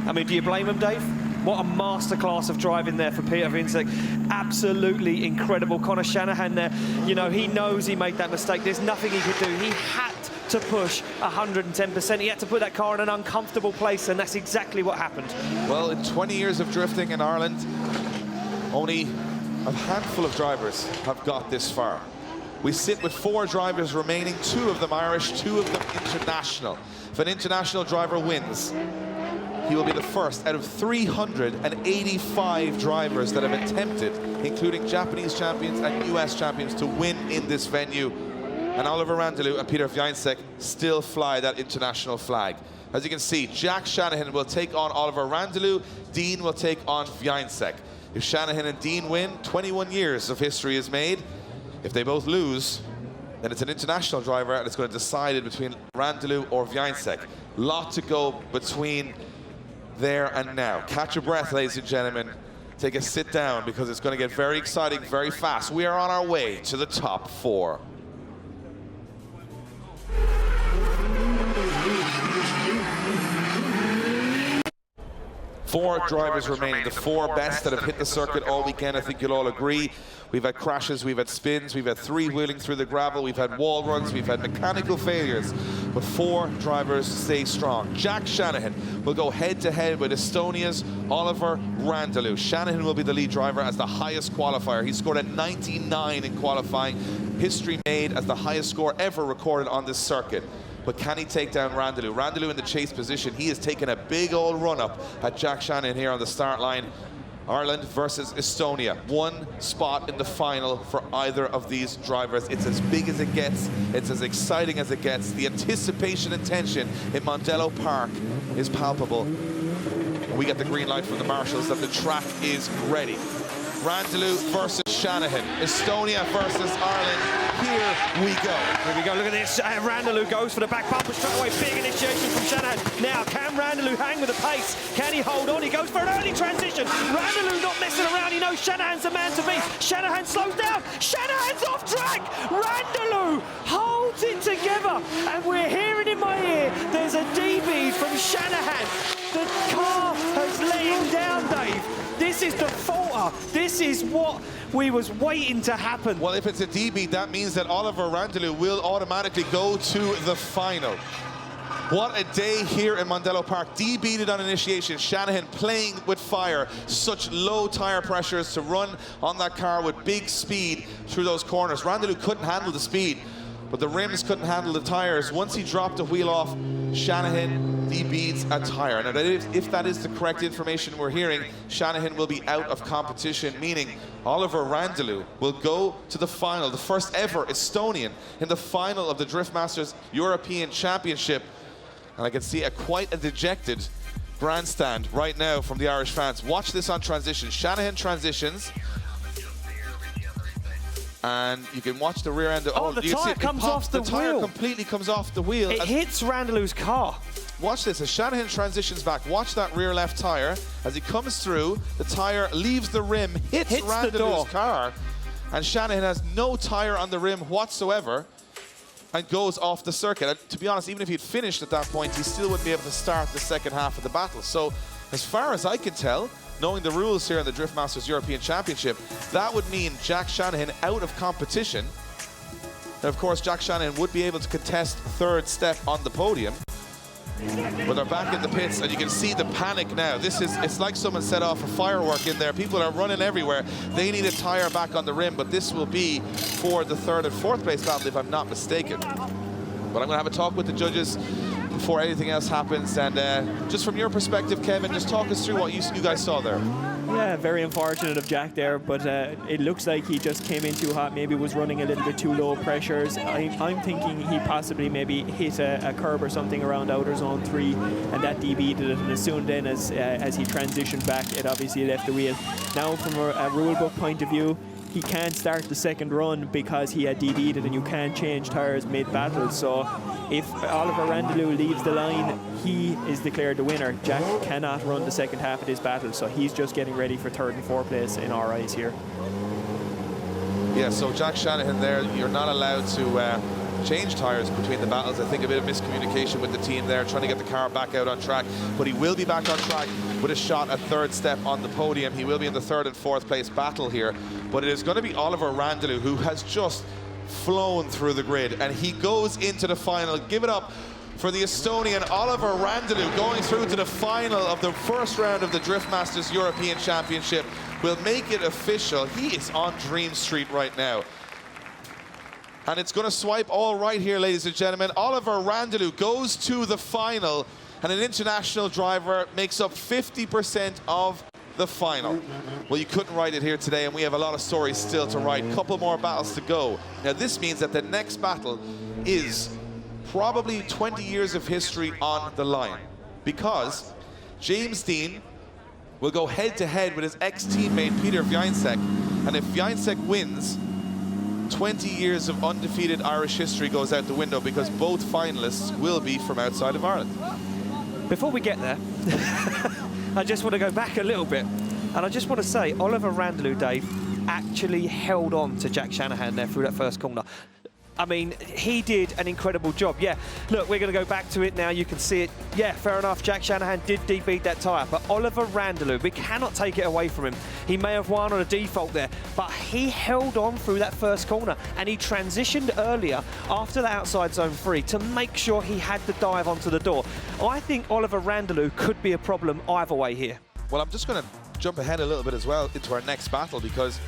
I mean, do you blame him, Dave? What a masterclass of driving there for Peter Wiańczek. Absolutely incredible. Conor Shanahan there, you know, he knows he made that mistake. There's nothing he could do. He had to push 110%. He had to put that car in an uncomfortable place, and that's exactly what happened. Well, in 20 years of drifting in Ireland, only a handful of drivers have got this far. We sit with 4 drivers remaining, 2 of them Irish, 2 of them international. If an international driver wins, he will be the first out of 385 drivers that have attempted, including Japanese champions and US champions, to win in this venue. And Oliver Randalou and Peter Wiańczek still fly that international flag. As you can see, Jack Shanahan will take on Oliver Randalou, Dean will take on Wiańczek. If Shanahan and Dean win, 21 years of history is made. If they both lose, then it's an international driver and it's going to decide it between Randalou or Wiańczek. Lot to go between there and now. Catch your breath, ladies and gentlemen. Take a sit down, because it's going to get very exciting very fast. We are on our way to the top 4. Four drivers remaining, the 4 best that have hit the circuit all weekend. I think you'll all agree. We've had crashes, we've had spins, we've had 3-wheeling through the gravel, we've had wall runs, we've had mechanical failures, but 4 drivers stay strong. Jack Shanahan will go head-to-head with Estonia's Oliver Randalou. Shanahan will be the lead driver as the highest qualifier. He scored a 99 in qualifying, history made as the highest score ever recorded on this circuit. But can he take down Randalou? Randalou in the chase position. He has taken a big old run up at Jack Shanahan here on the start line. Ireland versus Estonia. 1 spot in the final for either of these drivers. It's as big as it gets. It's as exciting as it gets. The anticipation and tension in Mondello Park is palpable. We get the green light from the marshals that the track is ready. Randalou versus Shanahan. Estonia versus Ireland. Here we go. Here we go, look at this. Randalou goes for the back bumper straight away. Big initiation from Shanahan. Now, can Randalou hang with the pace? Can he hold on? He goes for an early transition. Randalou not messing around. He knows Shanahan's the man to beat. Shanahan slows down. Shanahan's off track. Randalou holds it together. And we're hearing in my ear, there's a DB from Shanahan. The car has let him down, Dave. This is the falter. This is what we was waiting to happen. Well, if it's a DB, that means that Oliver Randalou will automatically go to the final. What a day here in Mondello Park. DB'd on initiation. Shanahan playing with fire. Such low tire pressures to run on that car with big speed through those corners. Randalou couldn't handle the speed, but the rims couldn't handle the tires. Once he dropped the wheel off, Shanahan DB'd a tire. Now, if that is the correct information we're hearing, Shanahan will be out of competition, meaning Oliver Randalou will go to the final, the first ever Estonian in the final of the Drift Masters European Championship. And I can see quite a dejected grandstand right now from the Irish fans. Watch this on transition. Shanahan transitions. And you can watch the rear end. Oh, the tyre comes off the wheel. The tyre completely comes off the wheel. It hits Randalou's car. Watch this, as Shanahan transitions back. Watch that rear left tyre. As he comes through, the tyre leaves the rim, hits Randalou's car. And Shanahan has no tyre on the rim whatsoever and goes off the circuit. And to be honest, even if he'd finished at that point, he still wouldn't be able to start the second half of the battle. So, as far as I can tell, knowing the rules here in the Drift Masters European Championship, that would mean Jack Shanahan out of competition. And of course, Jack Shanahan would be able to contest third step on the podium. But they're back in the pits, and you can see the panic now. It's like someone set off a firework in there. People are running everywhere. They need a tire back on the rim, but this will be for the third and fourth place battle, if I'm not mistaken. But I'm going to have a talk with the judges before anything else happens. And just from your perspective, Kevin, just talk us through what you guys saw there. Yeah, very unfortunate of Jack there, but it looks like he just came in too hot, maybe was running a little bit too low pressures. I'm thinking he possibly maybe hit a curb or something around outer zone 3, and that DB did it, and as soon then as he transitioned back, it obviously left the wheel. Now from a rule book point of view, he can't start the second run because he had DB'd it, and you can't change tyres mid-battle. So if Oliver Randalou leaves the line, he is declared the winner. Jack cannot run the second half of this battle, so he's just getting ready for third and fourth place in our eyes here. Yeah, so Jack Shanahan there, you're not allowed to change tyres between the battles. I think a bit of miscommunication with the team there, trying to get the car back out on track, but he will be back on track with a shot at third step on the podium. He will be in the third and fourth place battle here, but it is going to be Oliver Randalou, who has just flown through the grid, and he goes into the final. Give it up for the Estonian Oliver Randalou, going through to the final of the first round of the Drift Masters European Championship. Will make it official. He is on Dream Street right now. And it's going to swipe all right here, ladies and gentlemen. Oliver Randalou goes to the final, and an international driver makes up 50% of the final. Well, you couldn't write it here today, and we have a lot of stories still to write. A couple more battles to go. Now, this means that the next battle is probably 20 years of history on the line, because James Dean will go head-to-head with his ex-teammate Peter Wiańczek, and if Wiańczek wins, 20 years of undefeated Irish history goes out the window, because both finalists will be from outside of Ireland. Before we get there, I just want to go back a little bit, and I just want to say Oliver Randalou, Dave, actually held on to Jack Shanahan there through that first corner. I mean, he did an incredible job. Yeah, look, we're going to go back to it now. You can see it. Yeah, fair enough. Jack Shanahan did beat that tyre. But Oliver Randalou, we cannot take it away from him. He may have won on a default there, but he held on through that first corner, and he transitioned earlier after the outside zone 3 to make sure he had the dive onto the door. I think Oliver Randalou could be a problem either way here. Well, I'm just going to jump ahead a little bit as well into our next battle, because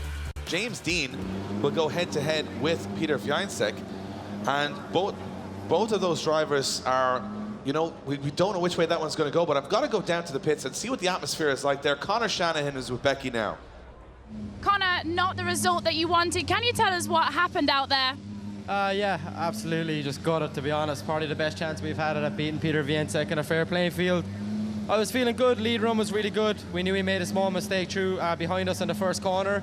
James Dean will go head-to-head with Peter Wiańczek, and both of those drivers are, you know, we don't know which way that one's going to go, but I've got to go down to the pits and see what the atmosphere is like there. Connor Shanahan is with Becky now. Connor, not the result that you wanted. Can you tell us what happened out there? Yeah, absolutely. Just got it, to be honest. Probably the best chance we've had at beating Peter Wiańczek in a fair playing field. I was feeling good. Lead run was really good. We knew he made a small mistake through behind us in the first corner.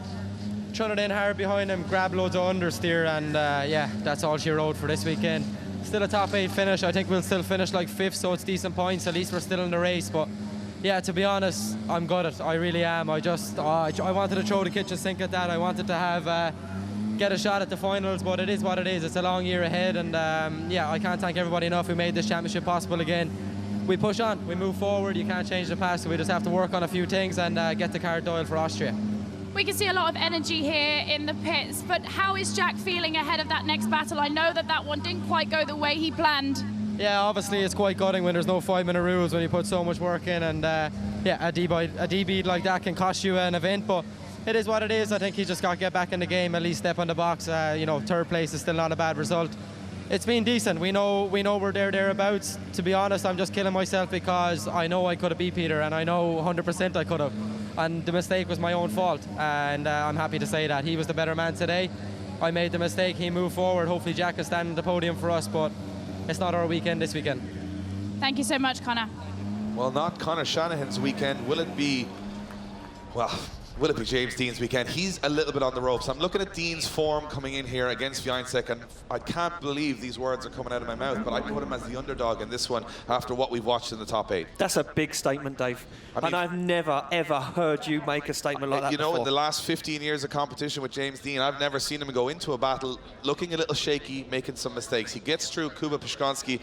throwing it in hard behind him, grab loads of understeer, and yeah, that's all she wrote for this weekend. Still a top 8 finish. I think we'll still finish like 5th, so it's decent points. At least we're still in the race. But yeah, to be honest, I'm gutted. I really am. I wanted to throw the kitchen sink at that. I wanted to have get a shot at the finals, but it is what it is. It's a long year ahead, and yeah, I can't thank everybody enough who made this championship possible again. We push on, we move forward. You can't change the past, so we just have to work on a few things and get the card dialed for Austria. We can see a lot of energy here in the pits, but how is Jack feeling ahead of that next battle? I know that one didn't quite go the way he planned. Yeah, obviously it's quite gutting when there's no 5-minute rules, when you put so much work in, and yeah, a D-bead like that can cost you an event, but it is what it is. I think he's just got to get back in the game, at least step on the box. You know, 3rd place is still not a bad result. It's been decent. We know we're thereabouts. To be honest, I'm just killing myself because I know I could have beat Peter, and I know 100% I could have. And the mistake was my own fault, and I'm happy to say that. He was the better man today. I made the mistake, he moved forward. Hopefully Jack can stand on the podium for us, but it's not our weekend this weekend. Thank you so much, Connor. Well, not Connor Shanahan's weekend. Will it be, well, will it be James Dean's weekend? He's a little bit on the ropes. I'm looking at Dean's form coming in here against Wiańczyk, and I can't believe these words are coming out of my mouth, but I put him as the underdog in this one after what we've watched in the top 8. That's a big statement, Dave. I mean, and I've never, ever heard you make a statement like that before. In the last 15 years of competition with James Dean, I've never seen him go into a battle looking a little shaky, making some mistakes. He gets through Kuba Piszczonski.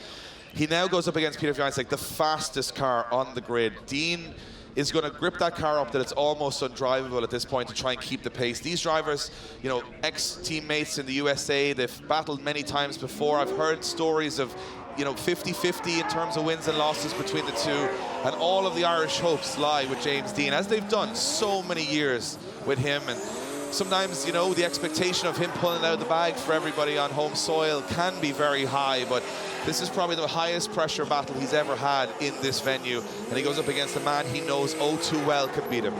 He now goes up against Peter Wiańczyk, the fastest car on the grid. Dean is going to grip that car up that it's almost undrivable at this point to try and keep the pace. These drivers, you know, ex-teammates in the USA, they've battled many times before. I've heard stories of, you know, 50-50 in terms of wins and losses between the two, and all of the Irish hopes lie with James Dean, as they've done so many years with him. And sometimes, you know, the expectation of him pulling out of the bag for everybody on home soil can be very high, but this is probably the highest pressure battle he's ever had in this venue, and he goes up against a man he knows oh too well can beat him.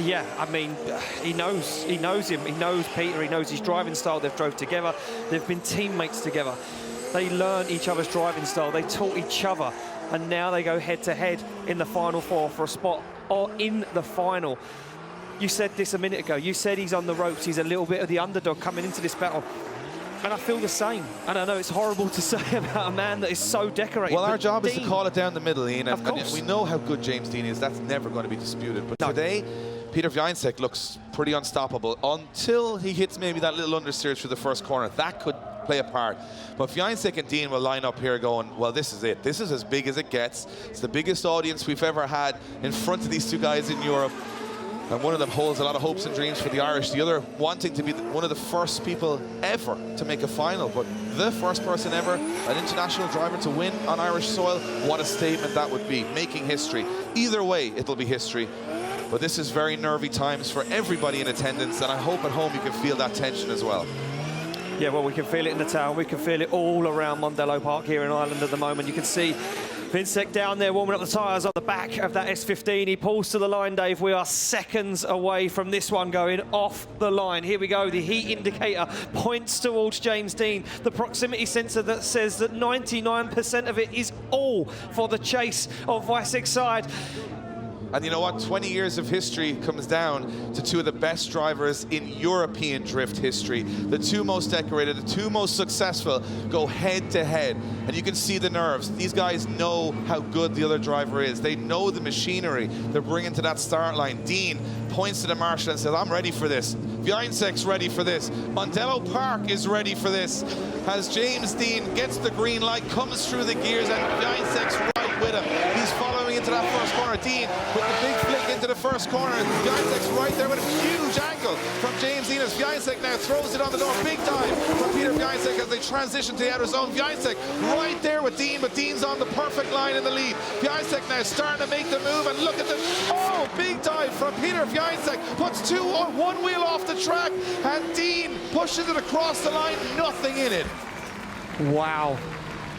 Yeah, I mean, he knows him, he knows Peter, he knows his driving style. They've drove together, they've been teammates together. They learn each other's driving style, they taught each other, and now they go head-to-head in the Final Four for a spot or in the final. You said this a minute ago, you said he's on the ropes, he's a little bit of the underdog coming into this battle. And I feel the same. And I know it's horrible to say about a man that is so decorated. Well, our job is to call it down the middle, Ian. Of course. And we know how good James Dean is. That's never going to be disputed. But today, Peter Wiańczyk looks pretty unstoppable until he hits maybe that little understeer through the first corner. That could play a part. But Wiańczyk and Dean will line up here going, well, this is it. This is as big as it gets. It's the biggest audience we've ever had in front of these two guys in Europe. And one of them holds a lot of hopes and dreams for the Irish. The other wanting to be one of the first people ever to make a final. But the first person ever, an international driver to win on Irish soil. What a statement that would be, making history. Either way, it'll be history. But this is very nervy times for everybody in attendance. And I hope at home you can feel that tension as well. Yeah, well, we can feel it in the town. We can feel it all around Mondello Park here in Ireland at the moment. You can see Wiańczyk down there warming up the tyres on the back of that S15. He pulls to the line, Dave. We are seconds away from this one going off the line. Here we go. The heat indicator points towards James Dean. The proximity sensor that says that 99% of it is all for the chase of Wiańczyk's side. And you know what? 20 years of history comes down to two of the best drivers in European drift history. The two most decorated, the two most successful go head to head. And you can see the nerves. These guys know how good the other driver is. They know the machinery they're bringing to that start line. Dean points to the marshal and says, I'm ready for this. Wiańczyk's ready for this. Mondello Park is ready for this. As James Dean gets the green light, comes through the gears, and Wiańczyk's right with him. He's following into that first corner. Dean with the big flick into the first corner. Wiańczyk's right there with a huge angle from James Dean as Wiańczyk now throws it on the door. Big time from Peter Wiańczyk as they transition to the outer zone. Wiańczyk right there with Dean, but Dean's on the perfect line in the lead. Wiańczyk now starting to make the move, and look at the, oh, big dive from Peter Wiańczyk. Puts one wheel off the track, and Dean pushes it across the line, nothing in it. Wow.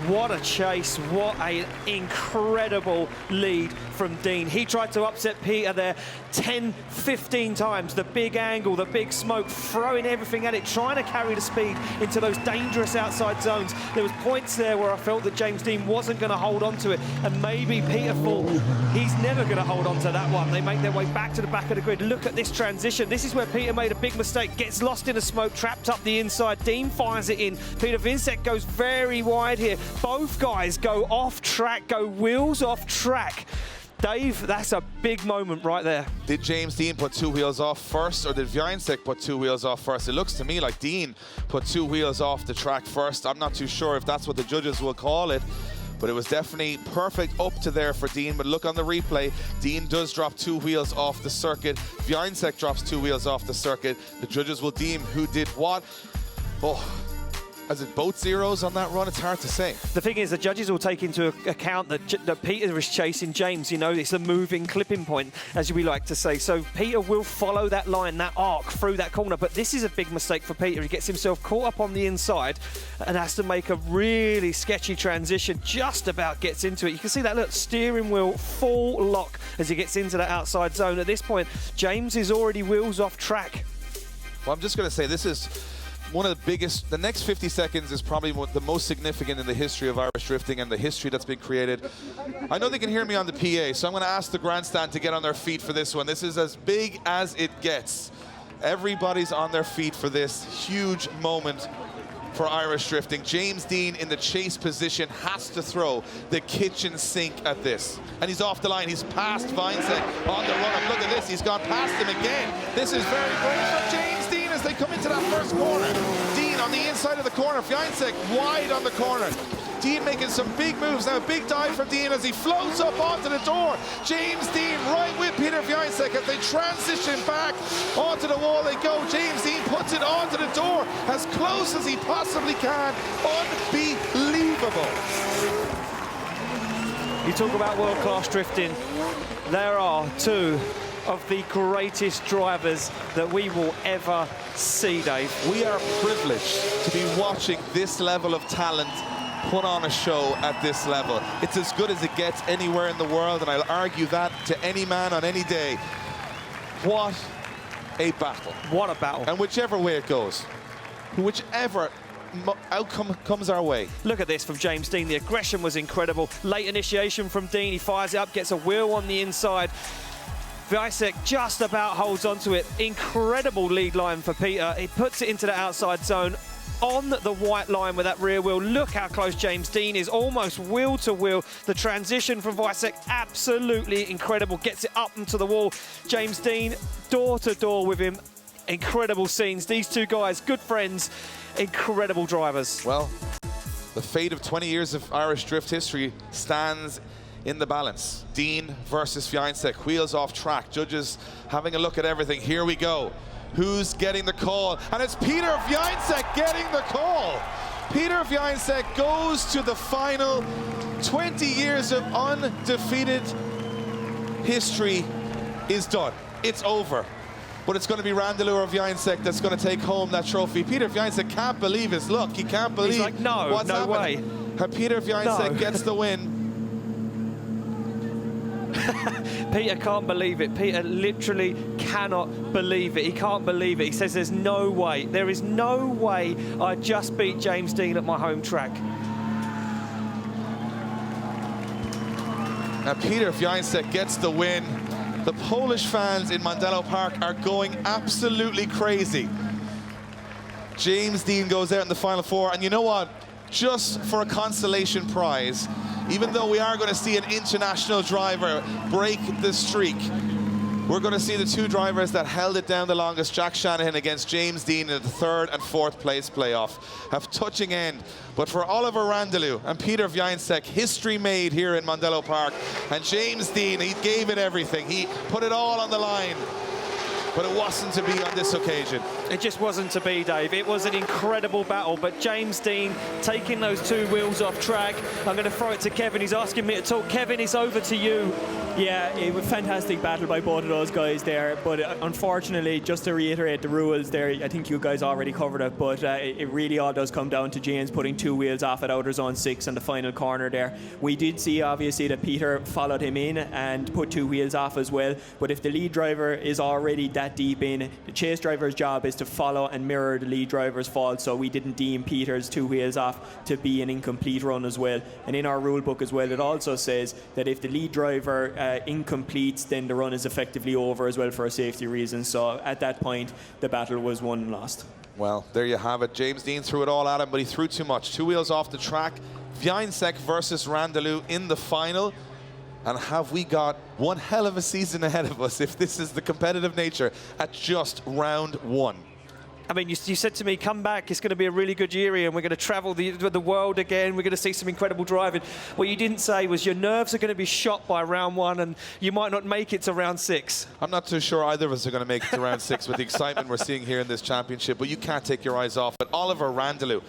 What a chase, what an incredible lead from Dean. He tried to upset Peter there 10, 15 times. The big angle, the big smoke, throwing everything at it, trying to carry the speed into those dangerous outside zones. There was points there where I felt that James Dean wasn't going to hold on to it, and maybe Peter thought he's never going to hold on to that one. They make their way back to the back of the grid. Look at this transition. This is where Peter made a big mistake, gets lost in the smoke, trapped up the inside. Dean fires it in. Peter Vincek goes very wide here. Both guys go off track, go wheels off track. Dave, that's a big moment right there. Did James Dean put 2 wheels off first, or did Viansek put 2 wheels off first? It looks to me like Dean put 2 wheels off the track first. I'm not too sure if that's what the judges will call it, but it was definitely perfect up to there for Dean. But look on the replay, Dean does drop 2 wheels off the circuit. Viansek drops 2 wheels off the circuit. The judges will deem who did what. Oh, is it both zeros on that run? It's hard to say. The thing is, the judges will take into account that Peter is chasing James. You know, it's a moving clipping point, as we like to say. So Peter will follow that line, that arc through that corner. But this is a big mistake for Peter. He gets himself caught up on the inside and has to make a really sketchy transition. Just about gets into it. You can see that, look, steering wheel full lock as he gets into that outside zone. At this point, James is already wheels off track. Well, I'm just going to say this is one of the biggest. The next 50 seconds is probably the most significant in the history of Irish drifting and the history that's been created. I know they can hear me on the PA, so I'm going to ask the grandstand to get on their feet for this one. This is as big as it gets. Everybody's on their feet for this huge moment for Irish drifting. James Dean in the chase position has to throw the kitchen sink at this. And he's off the line. He's past Viansek on the run. And look at this. He's gone past him again. This is very brave for James Dean as they come into that first corner. Dean on the inside of the corner. Viansek wide on the corner. Dean making some big moves. Now a big dive from Dean as he floats up onto the door. James Dean right with Peter Viansek as they transition back onto the wall they go. James Dean puts it onto the door as close as he possibly can. Unbelievable. You talk about world-class drifting. There are 2 of the greatest drivers that we will ever see, Dave. We are privileged to be watching this level of talent put on a show at this level. It's as good as it gets anywhere in the world, and I'll argue that to any man on any day. What a battle. What a battle. And whichever way it goes, whichever outcome comes our way. Look at this from James Dean. The aggression was incredible. Late initiation from Dean. He fires it up, gets a wheel on the inside. Viansek just about holds onto it. Incredible lead line for Peter. He puts it into the outside zone on the white line with that rear wheel. Look how close James Dean is, almost wheel to wheel. The transition from Viansek, absolutely incredible. Gets it up into the wall. James Dean, door to door with him. Incredible scenes. These 2 guys, good friends, incredible drivers. Well, the fate of 20 years of Irish drift history stands in the balance. Dean versus Viansek, wheels off track. Judges having a look at everything. Here we go. Who's getting the call? And it's Peter Viansek getting the call. Peter Viansek goes to the final. 20 years of undefeated history is done. It's over. But it's going to be Mondello or Viansek that's going to take home that trophy. Peter Viansek can't believe his luck. He can't believe He's like, no, what's no happening. way. Peter Viansek gets the win. Peter can't believe it. Peter literally cannot believe it. He can't believe it. He says there's no way. There is no way I just beat James Dean at my home track. Now Peter Viansek gets the win. The Polish fans in Mondello Park are going absolutely crazy. James Dean goes out in the final 4, and you know what? Just for a consolation prize, even though we are going to see an international driver break the streak, we're going to see the 2 drivers that held it down the longest, Jack Shanahan against James Dean in the 3rd and 4th place playoff, have touching end. But for Oliver Mondello and Peter Viansek, history made here in Mondello Park. And James Dean, he gave it everything. He put it all on the line. but it wasn't to be on this occasion. It just wasn't to be, Dave. It was an incredible battle, but James Dean taking those 2 wheels off track. I'm going to throw it to Kevin. He's asking me to talk. Kevin, it's over to you. Yeah, it was a fantastic battle by both of those guys there, but unfortunately, just to reiterate the rules there, I think you guys already covered it, but it really all does come down to James putting 2 wheels off at outer zone 6 in the final corner there. We did see, obviously, that Peter followed him in and put 2 wheels off as well, but if the lead driver is already that deep in, the chase driver's job is to follow and mirror the lead driver's fault, so we didn't deem Peter's 2 wheels off to be an incomplete run as well. And in our rule book as well, it also says that if the lead driver incompletes, then the run is effectively over as well for a safety reason. So at that point, the battle was won and lost. Well, there you have it. James Dean threw it all at him, but he threw too much. 2 wheels off the track. Wiańczek versus Randalou in the final. And have we got one hell of a season ahead of us if this is the competitive nature at just round 1. I mean, you said to me, come back, it's going to be a really good year, and we're going to travel the world again, we're going to see some incredible driving. What you didn't say was your nerves are going to be shot by round 1 and you might not make it to round 6. I'm not too sure either of us are going to make it to round 6 with the excitement we're seeing here in this championship, but you can't take your eyes off it. Oliver Randalou,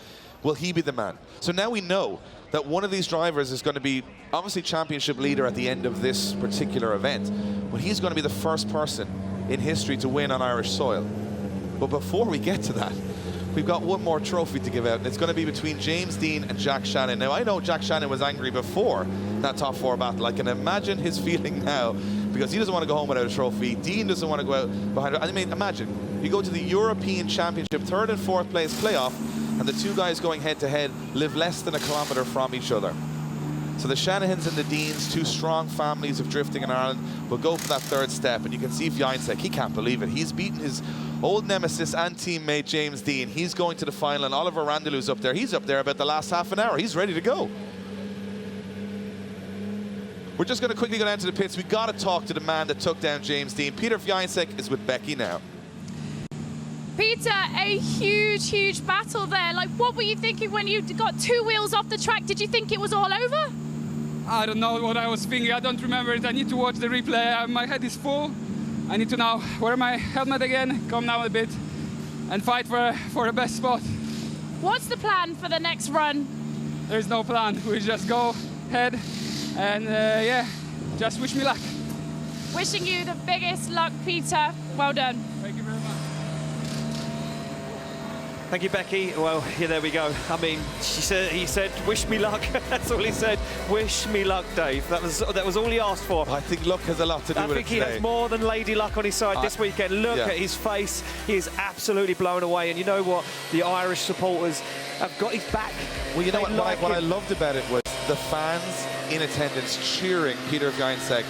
will he be the man? So now we know that one of these drivers is going to be obviously championship leader at the end of this particular event, but he's going to be the first person in history to win on Irish soil. But before we get to that, we've got one more trophy to give out, and it's going to be between James Dean and Jack Shannon. Now, I know Jack Shannon was angry before that top 4 battle. I can imagine his feeling now, because he doesn't want to go home without a trophy. Dean doesn't want to go out behind it. I mean, imagine, you go to the European Championship, 3rd and 4th place playoff, and the 2 guys going head-to-head live less than a kilometre from each other. So the Shanahans and the Deans, 2 strong families of drifting in Ireland, will go for that 3rd step. And you can see Wiańczek, he can't believe it. He's beaten his old nemesis and teammate James Dean. He's going to the final, and Oliver Randalou's up there. He's up there about the last half an hour. He's ready to go. We're just going to quickly go down to the pits. We've got to talk to the man that took down James Dean. Peter Wiańczek is with Becky now. Peter, a huge battle there. Like, what were you thinking when you got 2 wheels off the track? Did you think it was all over? I don't know what I was thinking. I don't remember it. I need to watch the replay. My head is full. I need to now wear my helmet again, calm down a bit, and fight for the best spot. What's the plan for the next run? There's no plan. We just go ahead and, yeah, just wish me luck. Wishing you the biggest luck, Peter. Well done. Thank you very much. Thank you, Becky. Well, yeah, there we go. I mean, he said, wish me luck. That's all he said. Wish me luck, Dave. That was all he asked for. I think luck has a lot to do with it I think he today. has more than Lady Luck on his side this weekend. Look at his face. He is absolutely blown away. And you know what? The Irish supporters have got his back. Well, you know what I loved about it was the fans in attendance cheering Peter Wiańczek,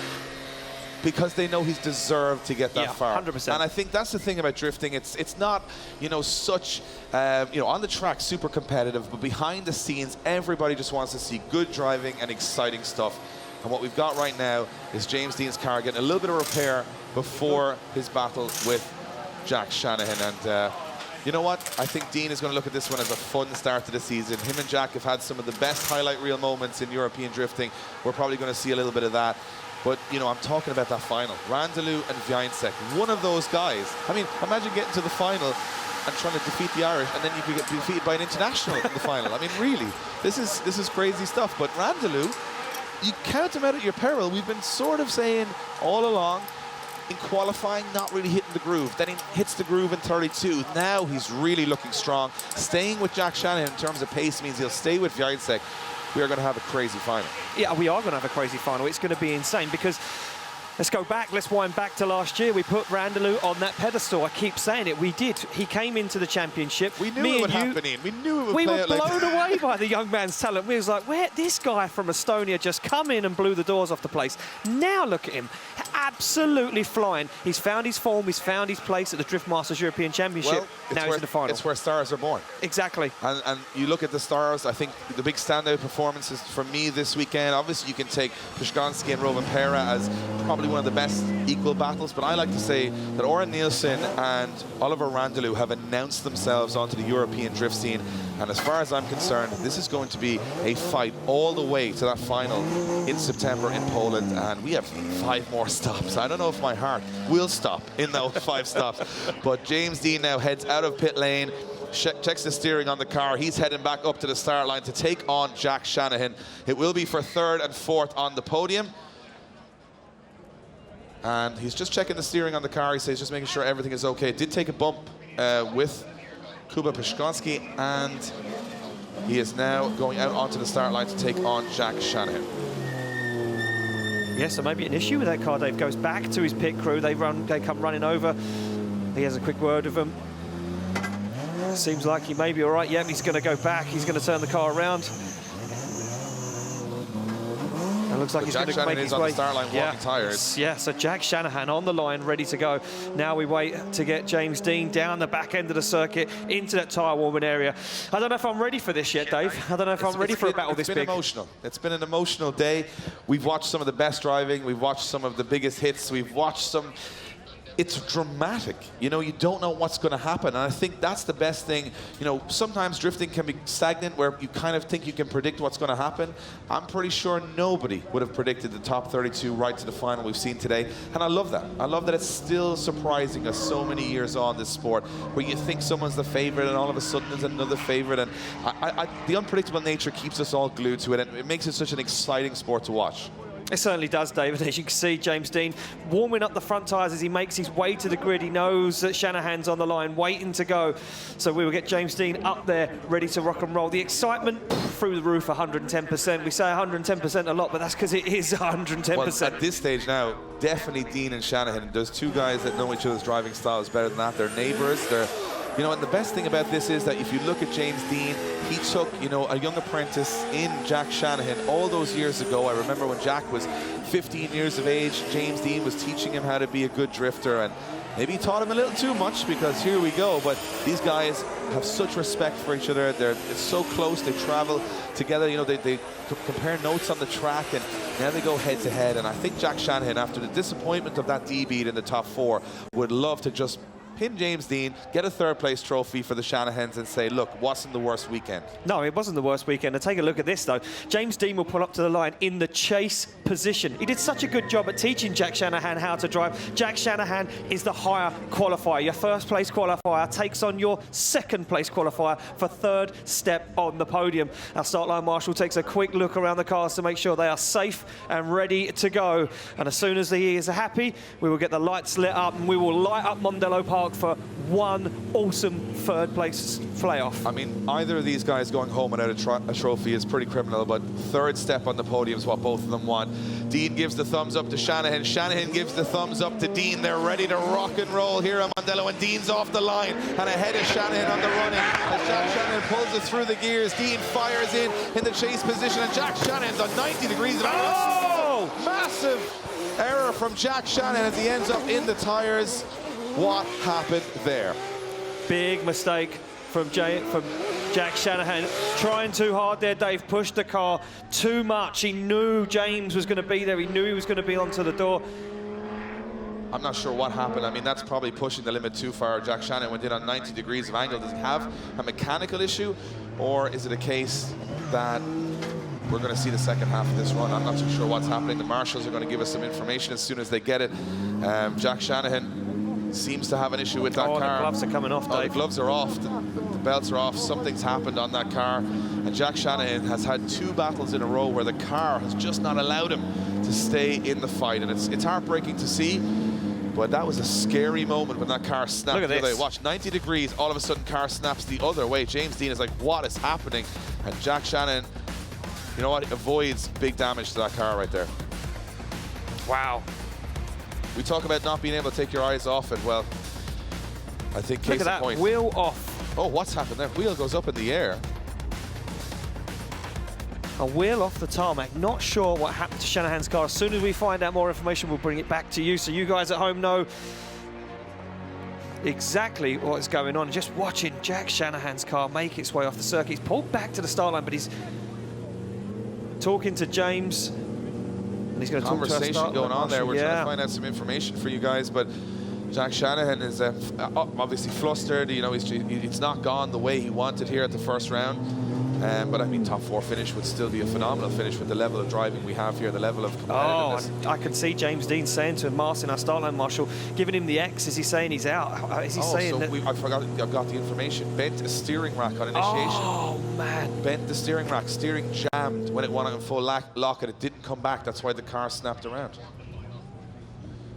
because they know he's deserved to get that far. 100%. And I think that's the thing about drifting. It's not, you know, such, you know, on the track super competitive, but behind the scenes, everybody just wants to see good driving and exciting stuff. And what we've got right now is James Dean's car getting a little bit of repair before his battle with Jack Shanahan. And you know what? I think Dean is going to look at this one as a fun start to the season. Him and Jack have had some of the best highlight reel moments in European drifting. We're probably going to see a little bit of that. But, you know, I'm talking about that final. Randalou and Wiańczek, one of those guys. I mean, imagine getting to the final and trying to defeat the Irish, and then you could get defeated by an international in the final. I mean, really, this is crazy stuff. But Randalou, you count him out at your peril. We've been sort of saying all along, in qualifying, not really hitting the groove. Then he hits the groove in 32. Now he's really looking strong. Staying with Jack Shanahan in terms of pace means he'll stay with Wiańczek. We are going to have a crazy final. Yeah, we are going to have a crazy final. It's going to be insane because let's go back. Let's wind back to last year. We put Randalou on that pedestal. I keep saying it. We did. He came into the championship. We knew it would happen, Ian. We knew it would play out like that. We were blown away by the young man's talent. We was like, where this guy from Estonia just come in and blew the doors off the place. Now look at him. Absolutely flying. He's found his form. He's found his place at the Drift Masters European Championship. Well, now he's in the final. It's where stars are born. Exactly. And you look at the stars, I think the big standout performances for me this weekend, obviously you can take Pishkansky and Rowan Pera as probably one of the best equal battles, but I like to say that Oren Nielsen and Oliver Randalou have announced themselves onto the European drift scene, and as far as I'm concerned, this is going to be a fight all the way to that final in September in Poland, and we have 5 more stops stops. I don't know if my heart will stop in those 5 stops. But James Dean now heads out of pit lane, checks the steering on the car. He's heading back up to the start line to take on Jack Shanahan. It will be for 3rd and 4th on the podium. And he's just checking the steering on the car. He says just making sure everything is okay. It did take a bump with Kuba Peszkowski, and he is now going out onto the start line to take on Jack Shanahan. Yes, so maybe an issue with that car. Dave goes back to his pit crew. They come running over. He has a quick word with them. Seems like he may be all right. Yep, he's going to go back. He's going to turn the car around. It looks like he's going to make his way. on the start line, warming tyres. Yeah, so Jack Shanahan on the line, ready to go. Now we wait to get James Dean down the back end of the circuit into that tyre warming area. I don't know if I'm ready for this yet, Dave. I don't know if I'm ready for a battle this big. It's been emotional. It's been an emotional day. We've watched some of the best driving. We've watched some of the biggest hits. We've watched some... It's dramatic. You know, you don't know what's going to happen. And I think that's the best thing. You know, sometimes drifting can be stagnant where you kind of think you can predict what's going to happen. I'm pretty sure nobody would have predicted the top 32 right to the final we've seen today. And I love that. I love that it's still surprising us so many years on this sport where you think someone's the favorite and all of a sudden there's another favorite. And the unpredictable nature keeps us all glued to it. And it makes it such an exciting sport to watch. It certainly does, David. As you can see, James Dean warming up the front tyres as he makes his way to the grid. He knows that Shanahan's on the line, waiting to go. So we will get James Dean up there, ready to rock and roll. The excitement through the roof, 110%. We say 110% a lot, but that's because it is 110%. Well, at this stage now, definitely Dean and Shanahan. There's 2 guys that know each other's driving styles better than that. They're neighbours. You know, and the best thing about this is that if you look at James Dean, he took, you know, a young apprentice in Jack Shanahan all those years ago. I remember when Jack was 15 years of age, James Dean was teaching him how to be a good drifter, and maybe he taught him a little too much because here we go. But these guys have such respect for each other. It's so close. They travel together. You know, they compare notes on the track, and now they go head to head. And I think Jack Shanahan, after the disappointment of that D-beat in the top 4, would love to just pin James Dean, get a 3rd place trophy for the Shanahans and say, look, wasn't the worst weekend. No, it wasn't the worst weekend. And take a look at this, though. James Dean will pull up to the line in the chase position. He did such a good job at teaching Jack Shanahan how to drive. Jack Shanahan is the higher qualifier. Your 1st place qualifier takes on your 2nd place qualifier for 3rd step on the podium. Our start line marshal takes a quick look around the cars to make sure they are safe and ready to go. And as soon as he is happy, we will get the lights lit up and we will light up Mondello Park for one awesome 3rd place playoff. I mean, either of these guys going home without a trophy is pretty criminal, but 3rd step on the podium is what both of them want. Dean gives the thumbs up to Shanahan. Shanahan gives the thumbs up to Dean. They're ready to rock and roll here at Mondello, and Dean's off the line and ahead of Shanahan on the running. As Jack Shanahan pulls it through the gears, Dean fires in the chase position, and Jack Shanahan's on 90 degrees of angle. Oh! Massive error from Jack Shanahan as he ends up in the tyres. What happened there? Big mistake from Jack Shanahan. Trying too hard there, Dave. Pushed the car too much. He knew James was going to be there. He knew he was going to be onto the door. I'm not sure what happened. I mean, that's probably pushing the limit too far. Jack Shanahan went in on 90 degrees of angle. Does he have a mechanical issue, or is it a case that we're going to see the second half of this run? I'm not too sure what's happening. The marshals are going to give us some information as soon as they get it. Jack Shanahan seems to have an issue with that car. The gloves are coming off, Dave. The gloves are off, the belts are off, something's happened on that car. And Jack Shanahan has had 2 battles in a row where the car has just not allowed him to stay in the fight. And it's heartbreaking to see, but that was a scary moment when that car snapped. Look at this. Watch, 90 degrees, all of a sudden car snaps the other way. James Dean is like, what is happening? And Jack Shanahan, you know what, avoids big damage to that car right there. Wow. We talk about not being able to take your eyes off it. Well, I think case in point. Look at that, wheel off. Oh, what's happened there? Wheel goes up in the air. A wheel off the tarmac. Not sure what happened to Shanahan's car. As soon as we find out more information, we'll bring it back to you, so you guys at home know exactly what's going on. Just watching Jack Shanahan's car make its way off the circuit. He's pulled back to the start line, but he's talking to James. He's going to talk to conversation going on there. We're trying to find out some information for you guys, but Jack Shanahan is obviously flustered. You know, it's not gone the way he wanted here at the first round. But I mean, top 4 finish would still be a phenomenal finish with the level of driving we have here, the level of competitiveness. Oh, I can see James Dean saying to Martin, our start line marshal, giving him the X. Is he saying he's out? Is he saying that? I forgot, I've got the information. Bent a steering rack on initiation. Oh, man. Bent the steering rack. Steering jammed when it went on full lock and it didn't come back. That's why the car snapped around.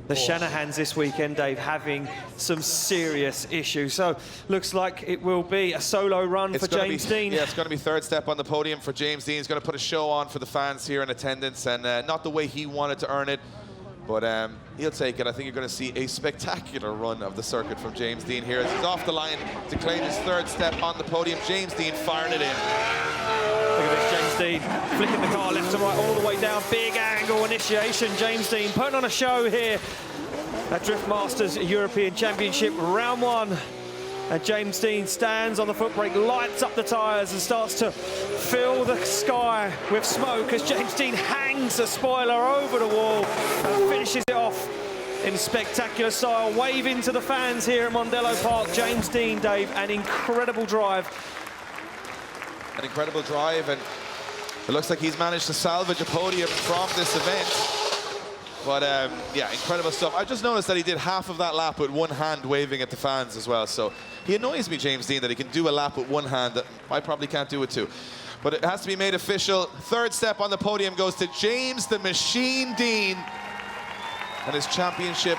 The Shanahans this weekend, Dave, having some serious issues. So looks like it will be a solo run for James Dean. Yeah, it's going to be third step on the podium for James Dean. He's going to put a show on for the fans here in attendance, and not the way he wanted to earn it, but he'll take it. I think you're going to see a spectacular run of the circuit from James Dean here as he's off the line to claim his third step on the podium. James Dean firing it in. Look at this, James Dean flicking the car left to right all the way down. Big angle initiation. James Dean putting on a show here at Drift Masters European Championship round 1. And James Dean stands on the foot brake, lights up the tyres and starts to fill the sky with smoke as James Dean hangs the spoiler over the wall and finishes it off in spectacular style, waving to the fans here at Mondello Park. James Dean, Dave, an incredible drive. An incredible drive, and it looks like he's managed to salvage a podium from this event. But yeah, incredible stuff. I just noticed that he did half of that lap with one hand waving at the fans as well. So he annoys me, James Dean, that he can do a lap with one hand. That I probably can't do it too. But it has to be made official. Third step on the podium goes to James the Machine Dean. And his championship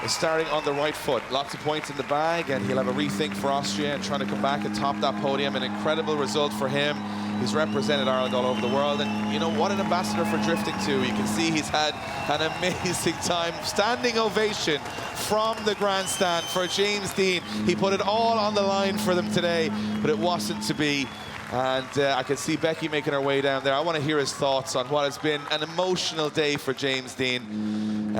is starting on the right foot. Lots of points in the bag, and he'll have a rethink for Austria and trying to come back and top that podium. An incredible result for him. He's represented Ireland all over the world, and you know what, an ambassador for drifting too. You can see he's had an amazing time. Standing ovation from the grandstand for James Dean. He put it all on the line for them today, but it wasn't to be. And I can see Becky making her way down there. I want to hear his thoughts on what has been an emotional day for James Dean.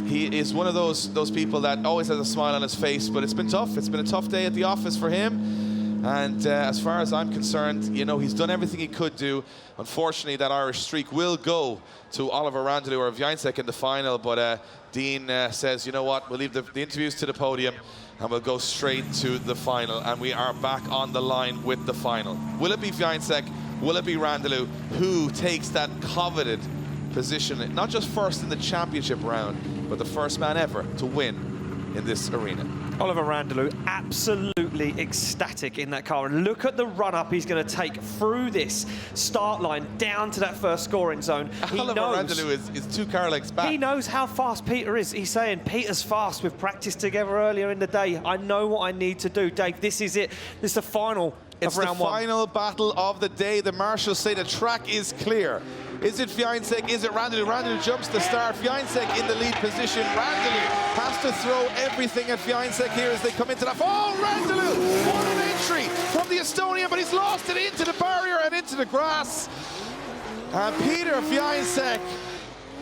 He is one of those people that always has a smile on his face, but it's been tough. It's been a tough day at the office for him. And as far as I'm concerned, you know, he's done everything he could do. Unfortunately, that Irish streak will go to Oliver Randalou or Wiańczek in the final, but Dean says, you know what, we'll leave the interviews to the podium and we'll go straight to the final. And we are back on the line with the final. Will it be Wiańczek? Will it be Randalou? Who takes that coveted position, not just first in the championship round, but the first man ever to win in this arena? Oliver Randalou absolutely ecstatic in that car, and look at the run-up he's going to take through this start line down to that first scoring zone. Oliver Randalou is 2 car lengths back. He knows how fast Peter is. He's saying, Peter's fast. We've practiced together earlier in the day. I know what I need to do. Dave, this is it. This is the final of round 1. It's the final battle of the day. The marshals say the track is clear. Is it Wiańczek? Is it Randalou? Randalou jumps the start. Wiańczek in the lead position. Randalou has to throw everything at Wiańczek here as they come into that. Oh, Randalou! What an entry from the Estonian, but he's lost it into the barrier and into the grass. And Peter Wiańczek,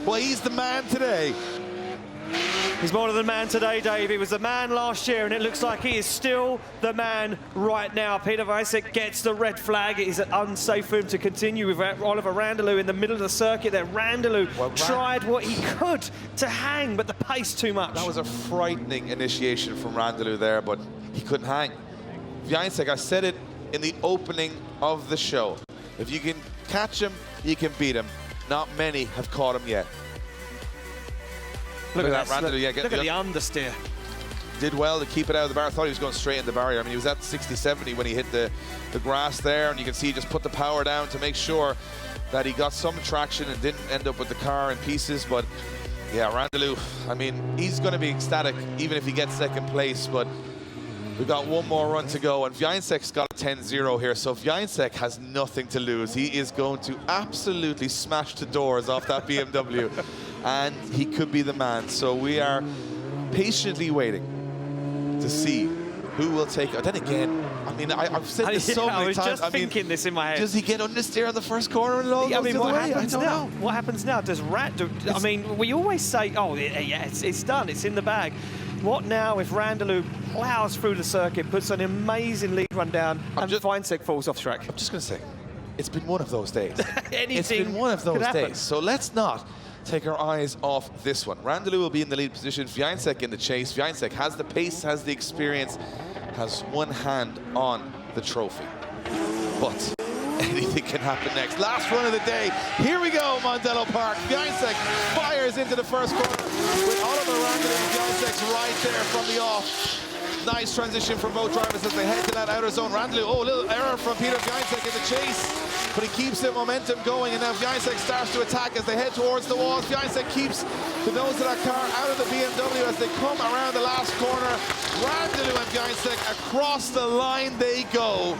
well, he's the man today. He's more than the man today, Dave. He was the man last year, and it looks like he is still the man right now. Peter Wiańczek gets the red flag. It is unsafe for him to continue with Oliver Randalou in the middle of the circuit there. Randalou tried what he could to hang, but the pace too much. That was a frightening initiation from Randalou there, but he couldn't hang. Wiańczek, I said it in the opening of the show. If you can catch him, you can beat him. Not many have caught him yet. Look at that, Randalou. Yeah, look at the understeer. Did well to keep it out of the barrier. I thought he was going straight in the barrier. I mean, he was at 60-70 when he hit the grass there, and you can see he just put the power down to make sure that he got some traction and didn't end up with the car in pieces. But yeah, Randalou, I mean, he's going to be ecstatic even if he gets second place, but we've got one more run to go, and Wiańczek's got a 10-0 here, so Wiańczek has nothing to lose. He is going to absolutely smash the doors off that BMW, and he could be the man. So we are patiently waiting to see who will take it. Then again, I mean, I've said this so many times. I was just thinking this in my head. Does he get understeer on the first corner and it all goes the what way? happens I don't now? know. What happens now? Does I mean, we always say, oh, yeah, it's done. It's in the bag. What now if Randalou plows through the circuit, puts an amazing lead run down, and Wiańczek falls off track? I'm just going to say, it's been one of those days. Anything it's been one of those could happen. days. So let's not take our eyes off this one. Randalou will be in the lead position. Wiańczek in the chase. Wiańczek has the pace, has the experience, has one hand on the trophy. but anything can happen next. Last run of the day. Here we go, Mondello Park. Wiańczek fires into the first corner with Oliver Randall and Wiańczek's right there from the off. Nice transition from both drivers as they head to that outer zone. Randall, oh, a little error from Peter Wiańczek in the chase, but he keeps the momentum going, and now Wiańczek starts to attack as they head towards the walls. Wiańczek keeps the nose of that car out of the BMW as they come around the last corner. Randall and Wiańczek across the line they go.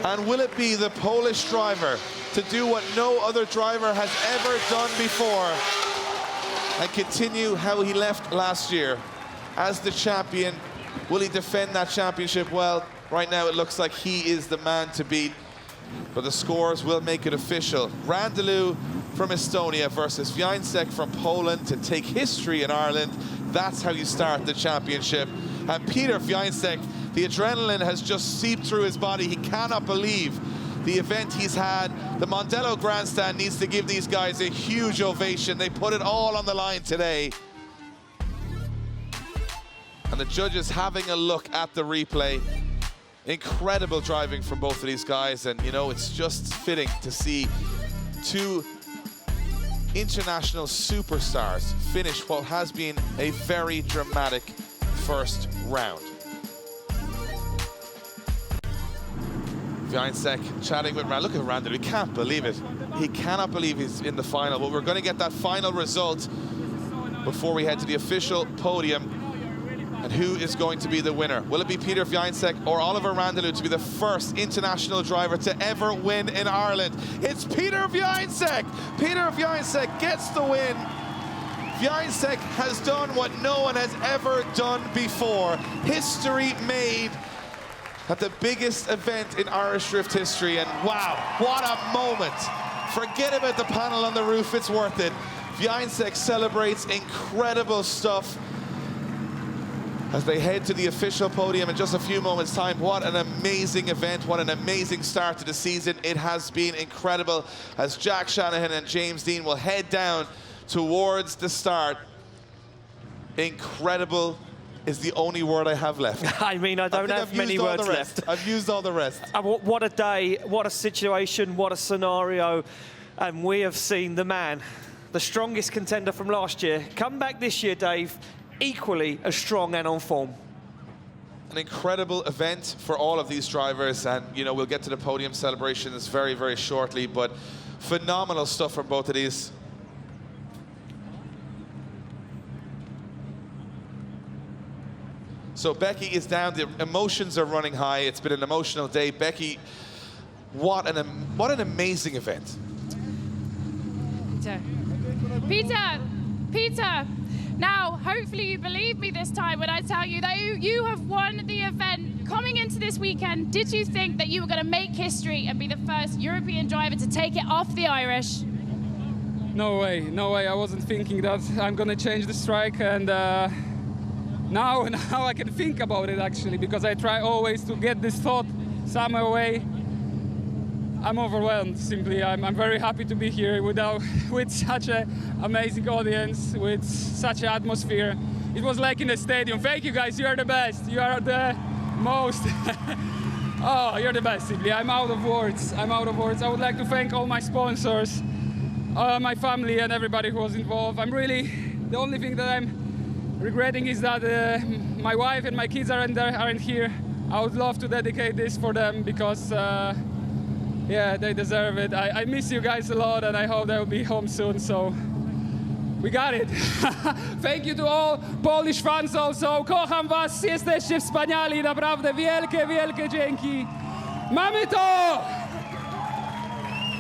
And will it be the Polish driver to do what no other driver has ever done before and continue how he left last year as the champion? Will he defend that championship? Well, right now it looks like he is the man to beat, but the scores will make it official. Randall from Estonia versus Wiańczek from Poland to take history in Ireland. That's how you start the championship. And Peter Wiańczek, the adrenaline has just seeped through his body. He cannot believe the event he's had. The Mondello grandstand needs to give these guys a huge ovation. They put it all on the line today. And the judges having a look at the replay. Incredible driving from both of these guys. And, you know, it's just fitting to see two international superstars finish what has been a very dramatic first round. Wiańczek chatting with Randall. Look at Randall, he can't believe it. He cannot believe he's in the final, but we're going to get that final result before we head to the official podium. And who is going to be the winner? Will it be Peter Wiańczek or Oliver Randall to be the first international driver to ever win in Ireland? It's Peter Wiańczek! Peter Wiańczek gets the win. Wiańczek has done what no one has ever done before. History made at the biggest event in Irish drift history, and wow, what a moment. Forget about the panel on the roof, it's worth it. Wiańczek celebrates incredible stuff as they head to the official podium in just a few moments' time. What an amazing event, what an amazing start to the season. It has been incredible as Jack Shanahan and James Dean will head down towards the start. Incredible is the only word I have left. I mean, I don't have many words left. I've used all the rest. What a day, what a situation, what a scenario. And we have seen the man, the strongest contender from last year, come back this year, Dave, equally as strong and on form. An incredible event for all of these drivers, and you know, we'll get to the podium celebrations very, very shortly, but phenomenal stuff from both of these. So Becky is down, the emotions are running high. It's been an emotional day. Becky, what an amazing event. Peter, now hopefully you believe me this time when I tell you that you have won the event. Coming into this weekend, did you think that you were going to make history and be the first European driver to take it off the Irish? No way, no way. I wasn't thinking that I'm going to change the strike, and now I can think about it actually, because I try always to get this thought somewhere away. I'm overwhelmed, simply. I'm very happy to be here with such an amazing audience, with such an atmosphere. It was like in the stadium. Thank you guys, you are the best. You are the most. Oh, you're the best, simply. I'm out of words. I would like to thank all my sponsors, my family and everybody who was involved. The only thing that I'm regretting is that my wife and my kids aren't here. I would love to dedicate this for them because yeah, they deserve it. I miss you guys a lot, and I hope they'll be home soon, so we got it. Thank you to all Polish fans also. Kocham was, jesteście wspaniali, naprawdę wielkie, wielkie dzięki. Mamy to!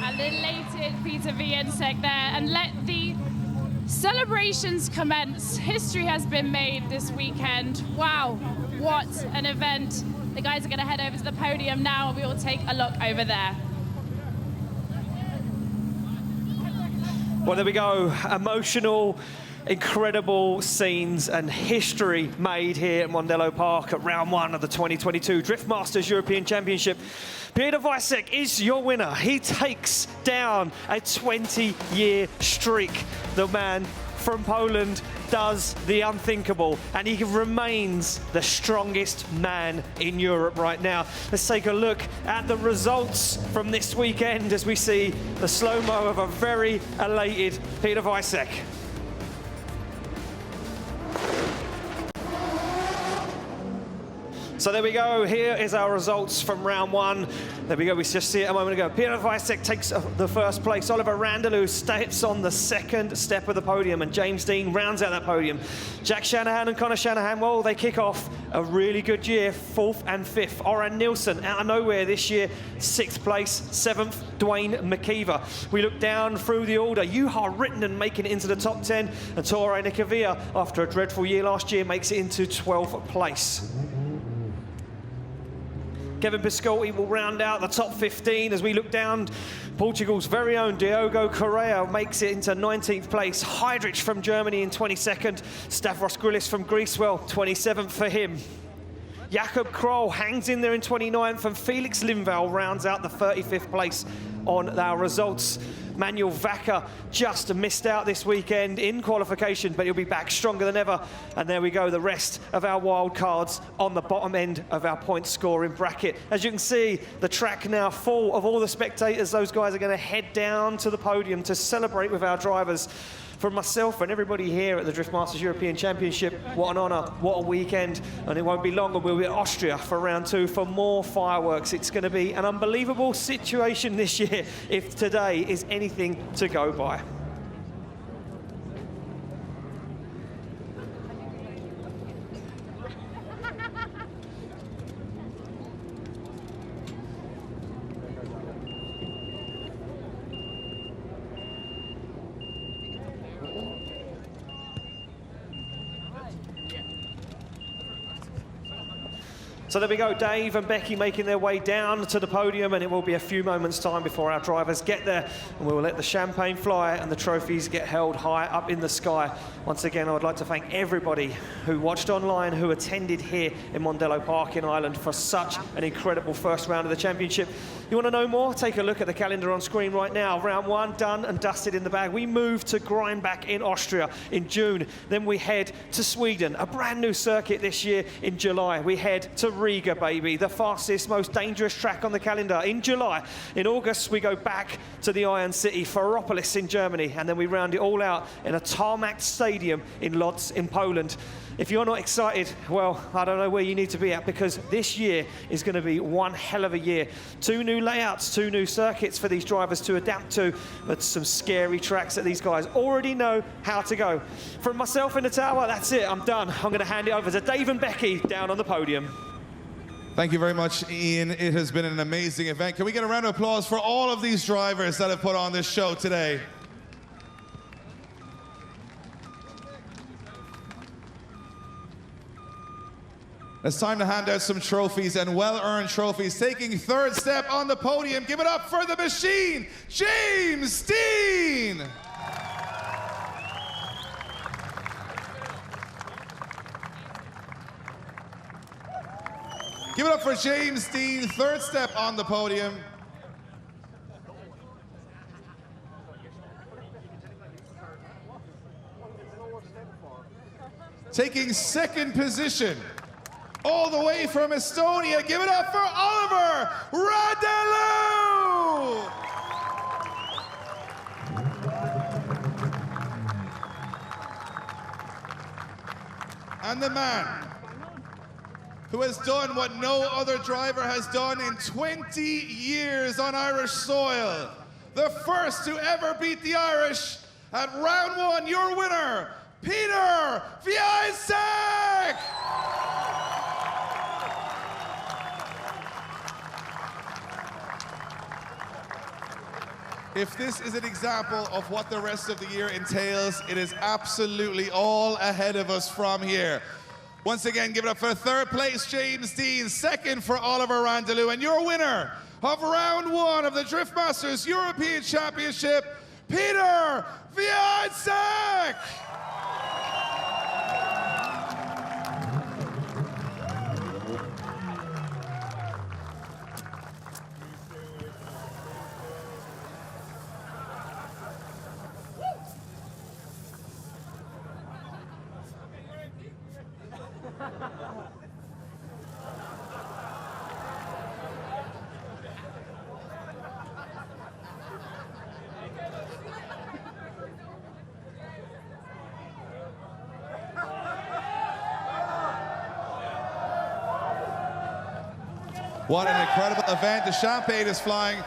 And elated Peter Wiańczek there, and let the celebrations commence. History has been made this weekend. Wow, what an event. The guys are going to head over to the podium now, and we will take a look over there. Well, there we go. Emotional, incredible scenes and history made here at Mondello Park at round one of the 2022 Drift Masters European Championship. Peter Wiańczek is your winner. He takes down a 20-year streak. The man from Poland does the unthinkable, and he remains the strongest man in Europe right now. Let's take a look at the results from this weekend as we see the slow-mo of a very elated Peter Weissek. So there we go, here is our results from round one. There we go, we just see it a moment ago. Peter Weissek takes the first place. Oliver Randalou steps on the second step of the podium, and James Dean rounds out that podium. Jack Shanahan and Connor Shanahan, well, they kick off a really good year, 4th and 5th. Oran Nilsson, out of nowhere this year, 6th place. 7th, Dwayne McKeever. We look down through the order. Juha Rittinen making it into the top 10, and Tore Nikavia, after a dreadful year last year, makes it into 12th place. Kevin Piscotti will round out the top 15 as we look down. Portugal's very own Diogo Correa makes it into 19th place. Heidrich from Germany in 22nd. Stavros Grillis from Greece, well, 27th for him. Jakob Kroll hangs in there in 29th, and Felix Lindvall rounds out the 35th place on our results. Manuel Vaca just missed out this weekend in qualification, but he'll be back stronger than ever. And there we go, the rest of our wild cards on the bottom end of our point scoring bracket. As you can see, the track now full of all the spectators. Those guys are going to head down to the podium to celebrate with our drivers. From myself and everybody here at the Drift Masters European Championship, what an honour, what a weekend. And it won't be long, and we'll be at Austria for round 2 for more fireworks. It's going to be an unbelievable situation this year if today is anything to go by. So there we go, Dave and Becky making their way down to the podium, and it will be a few moments' time before our drivers get there, and we will let the champagne fly and the trophies get held high up in the sky. Once again, I would like to thank everybody who watched online, who attended here in Mondello Park in Ireland for such an incredible first round of the championship. You want to know more? Take a look at the calendar on screen right now. Round 1 done and dusted in the bag. We move to Greinbach in Austria in June. Then we head to Sweden, a brand new circuit this year in July. We head to Riga, baby, the fastest, most dangerous track on the calendar in July. In August, we go back to the Iron City, Ferropolis in Germany, and then we round it all out in a tarmac stadium in Lodz in Poland. If you're not excited, well, I don't know where you need to be at, because this year is going to be one hell of a year. 2 new layouts, 2 new circuits for these drivers to adapt to, but some scary tracks that these guys already know how to go. From myself in the tower, that's it, I'm done. I'm going to hand it over to Dave and Becky down on the podium. Thank you very much, Ian. It has been an amazing event. Can we get a round of applause for all of these drivers that have put on this show today? It's time to hand out some trophies, and well-earned trophies. Taking 3rd step on the podium, give it up for the machine, James Dean! Give it up for James Dean, 3rd step on the podium. Taking 2nd position, all the way from Estonia, give it up for Oliver Randalou! And the man who has done what no other driver has done in 20 years on Irish soil. The first to ever beat the Irish at round 1, your winner, Peter Weissek! If this is an example of what the rest of the year entails, it is absolutely all ahead of us from here. Once again, give it up for 3rd place, James Dean, 2nd for Oliver Randalou, and your winner of round 1 of the Drift Masters European Championship, Peter Weissek! What an incredible event. The champagne is flying.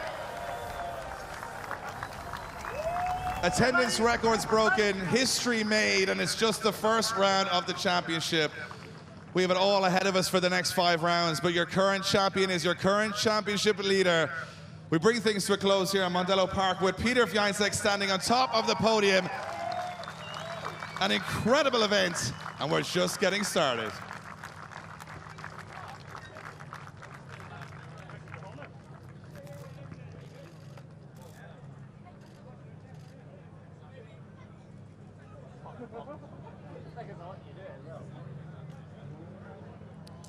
Attendance records broken, history made, and it's just the first round of the championship. We have it all ahead of us for the next 5 rounds, but your current champion is your current championship leader. We bring things to a close here on Mondello Park with Peter Wieniec standing on top of the podium. An incredible event, and we're just getting started.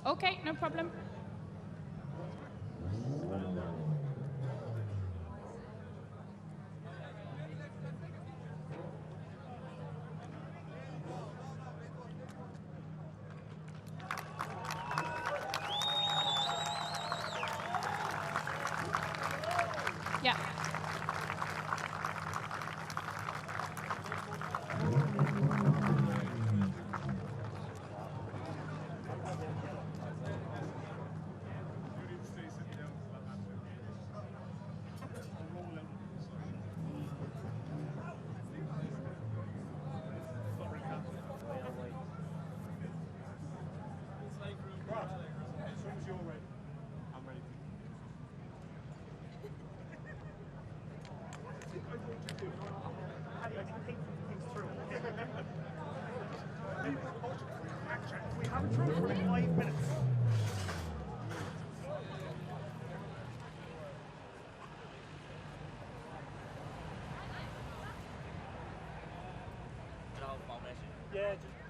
Okay, no problem. Yeah. We have a drill for 5 minutes. Yeah, just